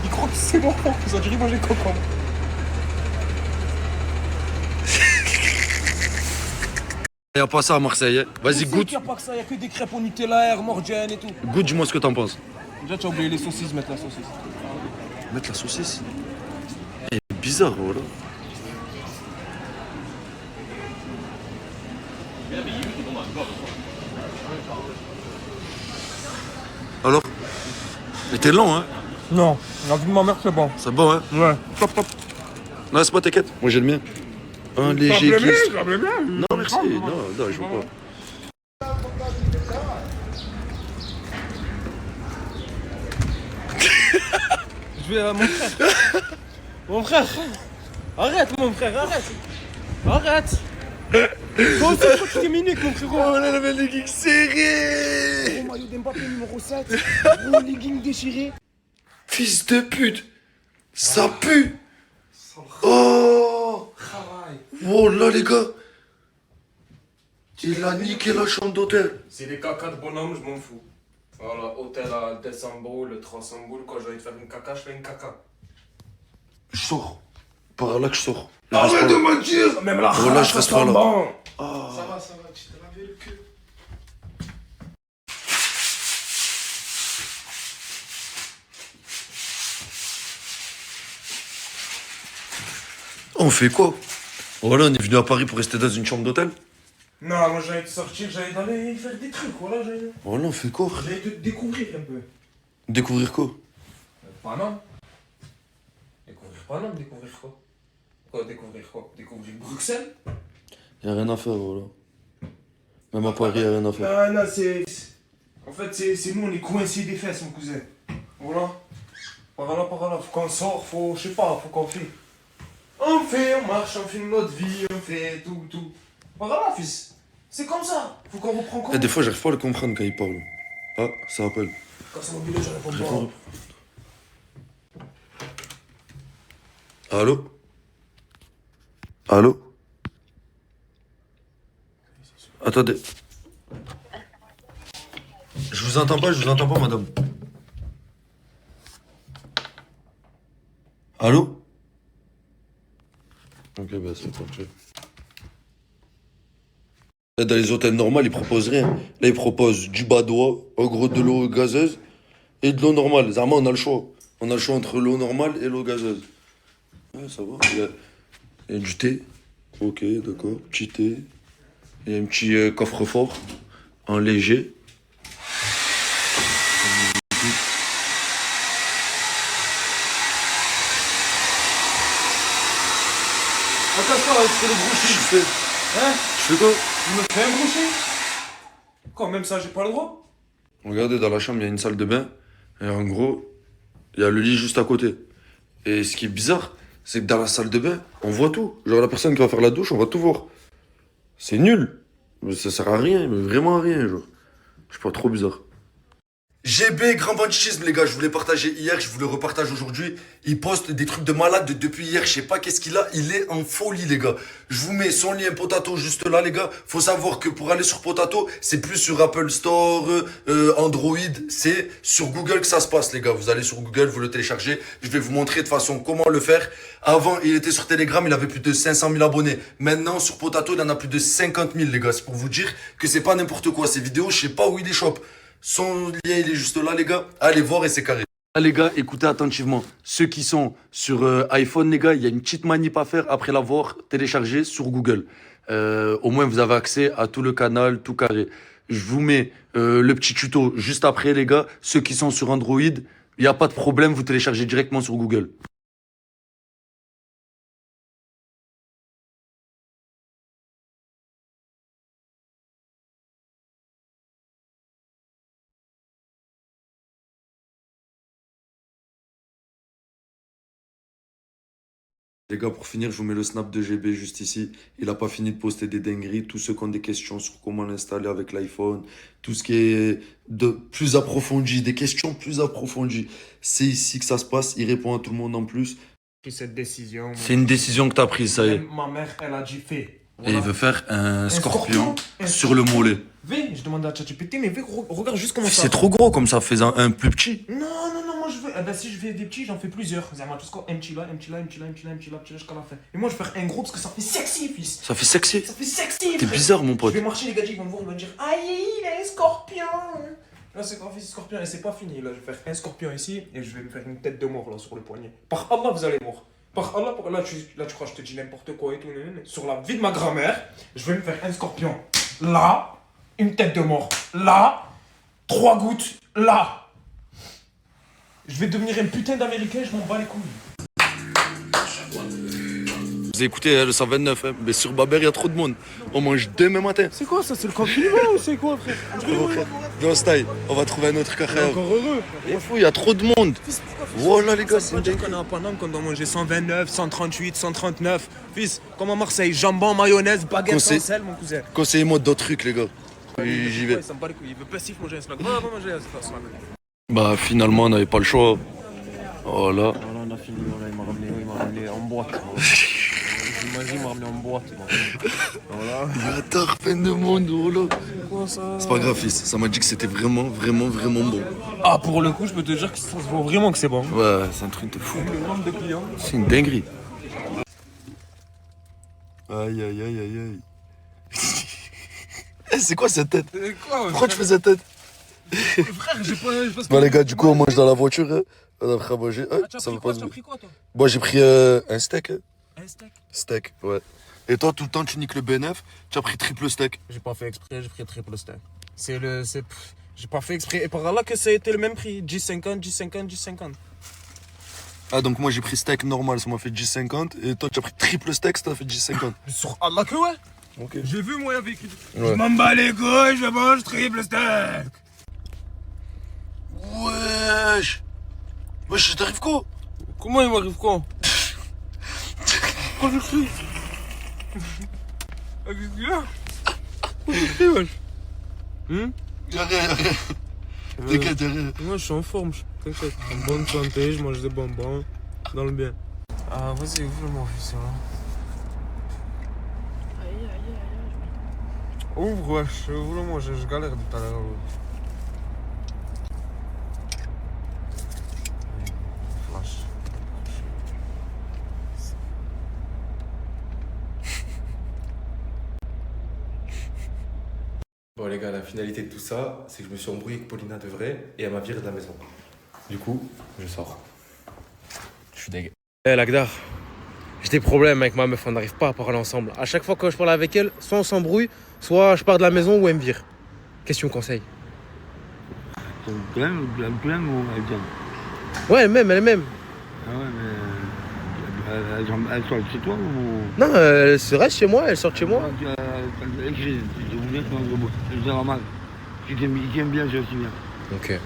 Il croit que c'est bon, ils ont dit manger concombre. Il n'y a pas ça à Marseille. Hein. Vas-y, goûte. Il n'y a pas que ça, il n'y a que des crêpes au Nutella, Air Mordienne et tout. Goûte, dis-moi ce que t'en penses. Déjà, tu as oublié les saucisses, mettre la saucisse. Mettre la saucisse? Elle est bizarre, voilà. Alors? Mais t'es lent, hein? Non, la vie de ma mère, c'est bon. C'est bon, hein? Ouais, top. Non, c'est pas, t'inquiète. Moi, j'ai le mien. Un léger glisse. Non, Non, merci. Non, je veux pas. Je vais à mon frère. Mon frère. Arrête, mon frère, arrête. Arrête. Toi aussi, pourquoi tu t'es minute, mon frérot? Oh, on a le legging serré. Oh, maillot d'Mbappé numéro 7. Oh, legging déchiré. Fils de pute. Ça pue. Oh. Oh là, les gars. Il a niqué la chambre d'hôtel. C'est des caca de bonhomme, je m'en fous. Voilà, hôtel à 200 boules, 300 boules. Quand je vais te faire une caca, je fais une caca. Je sors. Par là que je sors. Arrête de mentir. Même la oh là, je reste pas là. Oh. Ça va, tu t'es lavé le cul. On fait quoi? Voilà, on est venu à Paris pour rester dans une chambre d'hôtel. Non, moi j'allais te sortir, j'allais aller faire des trucs, voilà, j'allais... Voilà, on fait quoi? J'allais te découvrir un peu. Découvrir quoi? Paname. Découvrir Paname, découvrir quoi? Quoi, découvrir quoi? Découvrir Bruxelles? Y'a rien à faire, voilà. Même à Paris, y'a rien à faire. Non, c'est... En fait, c'est nous, on est coincés des fesses, mon cousin. Voilà. Par là, faut qu'on sort, faut... Je sais pas, faut qu'on fait... On fait, on marche, on fait notre vie, on fait tout. Par là, fils. C'est comme ça. Faut qu'on reprend compte. Et des fois, j'arrive pas à le comprendre quand il parle. Ah, ça appelle. Quand c'est mon billet, je réponds pas. Allô? Allô? Attendez. Je vous entends pas, madame. Allô? Ok, bah c'est parfait. Là, dans les hôtels normaux, ils proposent rien. Là, ils proposent du badois, en gros de l'eau gazeuse et de l'eau normale. Zama, on a le choix. On a le choix entre l'eau normale et l'eau gazeuse. Ouais, ça va. Il y a du thé. Ok, d'accord. Petit thé. Il y a un petit coffre-fort en léger. Attends, je fais le broucher. Hein? Je fais quoi? Tu me fais un broucher? Quand même ça, j'ai pas le droit? Regardez, dans la chambre, il y a une salle de bain. Et en gros, il y a le lit juste à côté. Et ce qui est bizarre, c'est que dans la salle de bain, on voit tout. Genre la personne qui va faire la douche, on va tout voir. C'est nul. Ça sert à rien, mais vraiment à rien, genre. Je sais pas, trop bizarre. GB, grand banditisme, les gars, je voulais partager hier, je vous le repartage aujourd'hui. Il poste des trucs de malade depuis hier, je sais pas qu'est-ce qu'il a, il est en folie, les gars. Je vous mets son lien Potato juste là, les gars. Faut savoir que pour aller sur Potato, c'est plus sur Apple Store, Android, c'est sur Google que ça se passe, les gars. Vous allez sur Google, vous le téléchargez. Je vais vous montrer de façon comment le faire. Avant, il était sur Telegram, il avait plus de 500 000 abonnés. Maintenant, sur Potato, il en a plus de 50 000, les gars. C'est pour vous dire que c'est pas n'importe quoi. Ces vidéos, je sais pas où il les chope. Son lien, il est juste là, les gars. Allez voir et c'est carré. Ah, les gars, écoutez attentivement. Ceux qui sont sur iPhone, les gars, il y a une petite manip à faire après l'avoir téléchargé sur Google. Au moins, vous avez accès à tout le canal, tout carré. Je vous mets le petit tuto juste après, les gars. Ceux qui sont sur Android, il n'y a pas de problème, vous téléchargez directement sur Google. Les gars, pour finir, je vous mets le snap de GB juste ici. Il n'a pas fini de poster des dingueries. Tous ceux qui ont des questions sur comment l'installer avec l'iPhone, tout ce qui est de plus approfondi, des questions plus approfondies, c'est ici que ça se passe. Il répond à tout le monde en plus. Cette décision. C'est une décision que tu as prise, ça y est. Ma mère, elle a dit fait. Et il veut faire un scorpion sur le mollet. Je demande à ChatGPT, mais regarde juste comment ça. C'est trop gros comme ça, fais un plus petit. Non, moi je veux. Eh ben, si je fais des petits, j'en fais plusieurs. Un petit là, jusqu'à la fin. Et moi je vais faire un gros parce que ça fait sexy, fils. Ça fait sexy. Ça fait sexy. T'es bizarre, mon pote. Je vais marcher, les gars, ils vont me voir, ils vont me dire aïe, il a un scorpion. Là, c'est quoi, fils, scorpion? Et c'est pas fini. Là, je vais faire un scorpion ici et je vais me faire une tête de mort là sur le poignet. Par Allah, vous allez mort. Par Allah, là, tu crois que je te dis n'importe quoi et tout. Sur la vie de ma grand-mère, je vais me faire un scorpion. Là, une tête de mort. Là, 3 gouttes. Là. Je vais devenir un putain d'américain, je m'en bats les couilles. Vous écoutez le 129, hein, mais sur Babel, il y a trop de monde. On mange demain matin. C'est quoi ça? C'est le confinement ou c'est quoi, frère? Non, style, on va trouver un autre cachet. Encore heureux. Il est fou, il y a trop de monde. Voilà, les gars, c'est une dingue. On est en Paname qu'on doit manger 129, 138, 139. Fils, comme à Marseille, jambon, mayonnaise, baguette sans sel, mon cousin. Conseillez-moi d'autres trucs, les gars. J'y vais. Ouais, ça me bat les couilles. Il veut pas siffler manger un snack. Va manger un snack. Bah, finalement, on n'avait pas le choix. Voilà. Voilà, on a fini, voilà, il m'a ramené en boîte. J'imagine, il m'a ramené en boîte. Voilà. Il y a tard, peine de monde, voilà. Quoi ça? C'est pas grave, fils. Ça m'a dit que c'était vraiment, vraiment, vraiment bon. Ah, pour le coup, je peux te dire que ça se voit vraiment que c'est bon. Ouais, c'est un truc de fou. Le nombre de clients. C'est une dinguerie. Aïe, aïe, aïe, aïe, aïe. Eh, c'est quoi cette tête? Pourquoi tu fais cette tête? Frère, j'ai pas. Bon, les gars, du coup, on mange dans la voiture. Hein. On a pris à manger. Ah, tu as ça pris va quoi? pas Tu as pris quoi, toi? Moi, j'ai pris un steak. Hein. Un steak? Steak, ouais. Et toi, tout le temps, tu niques le BNF. Tu as pris triple steak. J'ai pas fait exprès, j'ai pris triple steak. J'ai pas fait exprès. Et par là que ça a été le même prix. 10,50, 10,50, 10,50. Ah, donc moi, j'ai pris steak normal, ça m'a fait 10,50. Et toi, tu as pris triple steak, ça t'a fait 10,50. Sur Allah que ouais. Ok. J'ai vu, moi, avec. Ouais. Je m'en bats les couilles, je mange triple steak. Wesh. Wesh, t'arrives quoi? Comment il m'arrive quoi? Pourquoi je crie? Qu'est-ce qu'il y a? Pourquoi je crie, wesh? Y'a rien, y'a rien. T'inquiète, y'a rien. Moi, je suis en forme, t'inquiète. En bonne santé, je mange des bonbons. Dans le bien. Ah, vas-y, ouvre-moi, fils, là. Ouvre, wesh, ouvre-moi, je galère de tout à l'heure. Flash. Bon les gars, la finalité de tout ça, c'est que je me suis embrouillé avec Paulina de vrai et elle m'a viré de la maison. Du coup, je sors. Je suis dégueu. Eh Lagdar, j'ai des problèmes avec ma meuf, on n'arrive pas à parler ensemble. À chaque fois que je parle avec elle, soit on s'embrouille, soit je pars de la maison ou elle me vire. Question conseil. Elle t'aime ou elle t'aime? Ouais, elle même. Ah ouais, mais elle sort chez toi ou? Non, elle se reste chez moi, elle sort chez moi. C'est normal. Tu t'aimes bien, je aussi bien. Ok.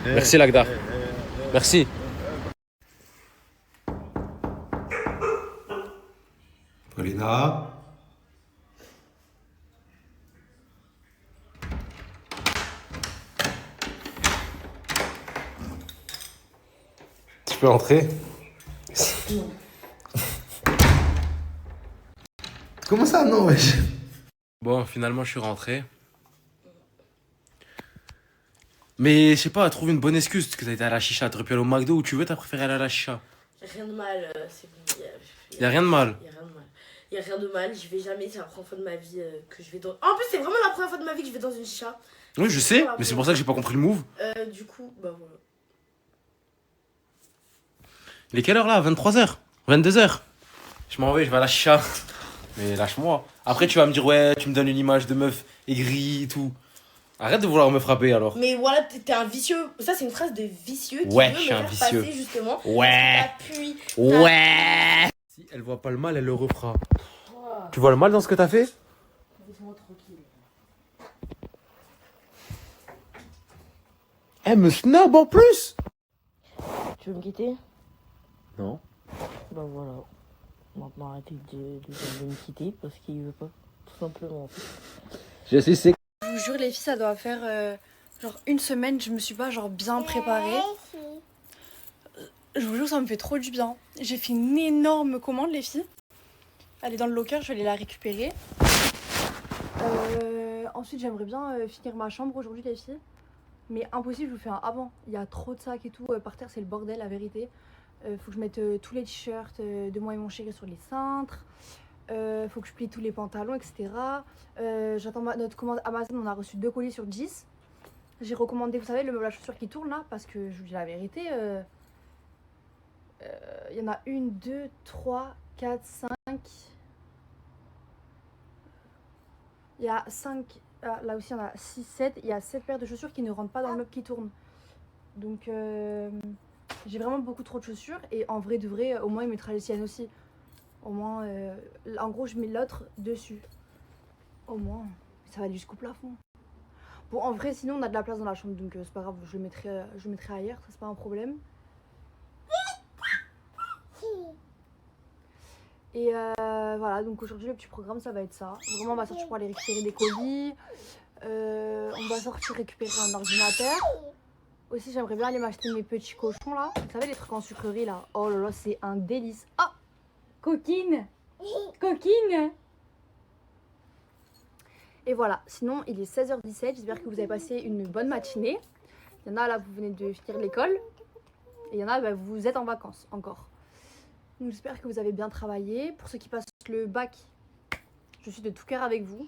Merci Lagdar. Merci. Paulina. Tu peux entrer? Non. Comment ça, non, wesh? Bon, finalement, je suis rentré. Mais je sais pas, trouve une bonne excuse, parce que t'as été à la chicha, t'aurais pu aller au McDo où tu veux, t'as préféré aller à la chicha. Y'a rien de mal, c'est bon. Y'a rien de mal. Y'a rien de mal, je vais jamais, c'est la première fois de ma vie que je vais dans. En plus, c'est vraiment la première fois de ma vie que je vais dans une chicha. Oui, je sais, mais c'est pour ça que j'ai pas compris le move. Du coup, bah voilà. Il est quelle heure là? 23h? 22h? Je m'en vais, je vais à la chicha. Mais lâche-moi. Après, tu vas me dire, ouais, tu me donnes une image de meuf aigrie et tout. Arrête de vouloir me frapper alors. Mais voilà, t'es un vicieux. Ça, c'est une phrase de vicieux qui Ouais, veut je me suis un faire vicieux. passer justement. Ouais. T'appuies. Ouais. Si elle voit pas le mal, elle le refera. Tu vois le mal dans ce que t'as fait? Laisse-moi tranquille. Elle me snob en plus. Tu veux me quitter? Non. Bah voilà. Maintenant, arrêtez de me quitter parce qu'il veut pas. Tout simplement. Je sais, c'est. Je vous jure, les filles, ça doit faire genre une semaine, je me suis pas genre bien préparée. Je vous jure, ça me fait trop du bien. J'ai fait une énorme commande, les filles. Elle est dans le locker, je vais aller la récupérer. Ensuite, j'aimerais bien finir ma chambre aujourd'hui, les filles. Mais impossible, je vous fais un avant. Il y a trop de sacs et tout. Par terre, c'est le bordel, la vérité. Faut que je mette tous les t-shirts de moi et mon chéri sur les cintres. Faut que je plie tous les pantalons, etc. J'attends notre commande Amazon, on a reçu 2 colis sur 10. J'ai recommandé, vous savez, le meuble à chaussures qui tourne là, parce que je vous dis la vérité, y en a 1, 2, 3, 4, 5. Il y a 5, là aussi il y en a 6, 7. Il y a 7 paires de chaussures qui ne rentrent pas dans le meuble qui tourne. Donc j'ai vraiment beaucoup trop de chaussures et en vrai de vrai, au moins il mettra les siennes aussi. Au moins, en gros, je mets l'autre dessus. Au moins, ça va aller jusqu'au plafond. Bon, en vrai, sinon, on a de la place dans la chambre, donc c'est pas grave, je le mettrai ailleurs, ça c'est pas un problème. Et voilà, donc aujourd'hui, le petit programme, ça va être ça. Vraiment, on va sortir pour aller récupérer des colis. On va sortir récupérer un ordinateur. Aussi, j'aimerais bien aller m'acheter mes petits cochons, là. Vous savez, les trucs en sucrerie, là. Oh là là, c'est un délice. Oh, coquine. Coquine. Et voilà, sinon il est 16h17, j'espère que vous avez passé une bonne matinée. Il y en a là, vous venez de finir l'école. Et il y en a, bah, vous êtes en vacances encore. Donc j'espère que vous avez bien travaillé. Pour ceux qui passent le bac, je suis de tout cœur avec vous.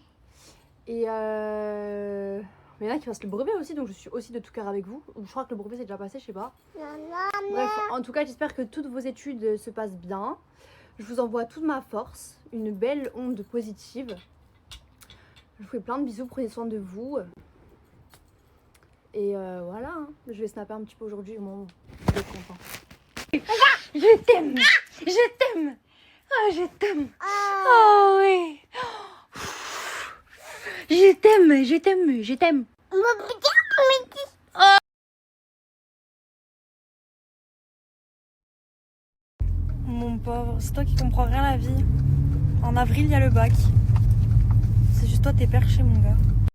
Et il y en a qui passent le brevet aussi, donc je suis aussi de tout cœur avec vous. Je crois que le brevet c'est déjà passé, je sais pas. Bref, en tout cas j'espère que toutes vos études se passent bien. Je vous envoie toute ma force, une belle onde positive. Je vous fais plein de bisous, prenez soin de vous. Et voilà, hein. Je vais snapper un petit peu aujourd'hui, bon, je vais être content. Je t'aime. Je t'aime. Oh, je t'aime. Oh, oui. Je t'aime, je t'aime, je t'aime. Oh. Mon pauvre, c'est toi qui comprends rien à la vie. En avril, il y a le bac. C'est juste toi, t'es perché, mon gars.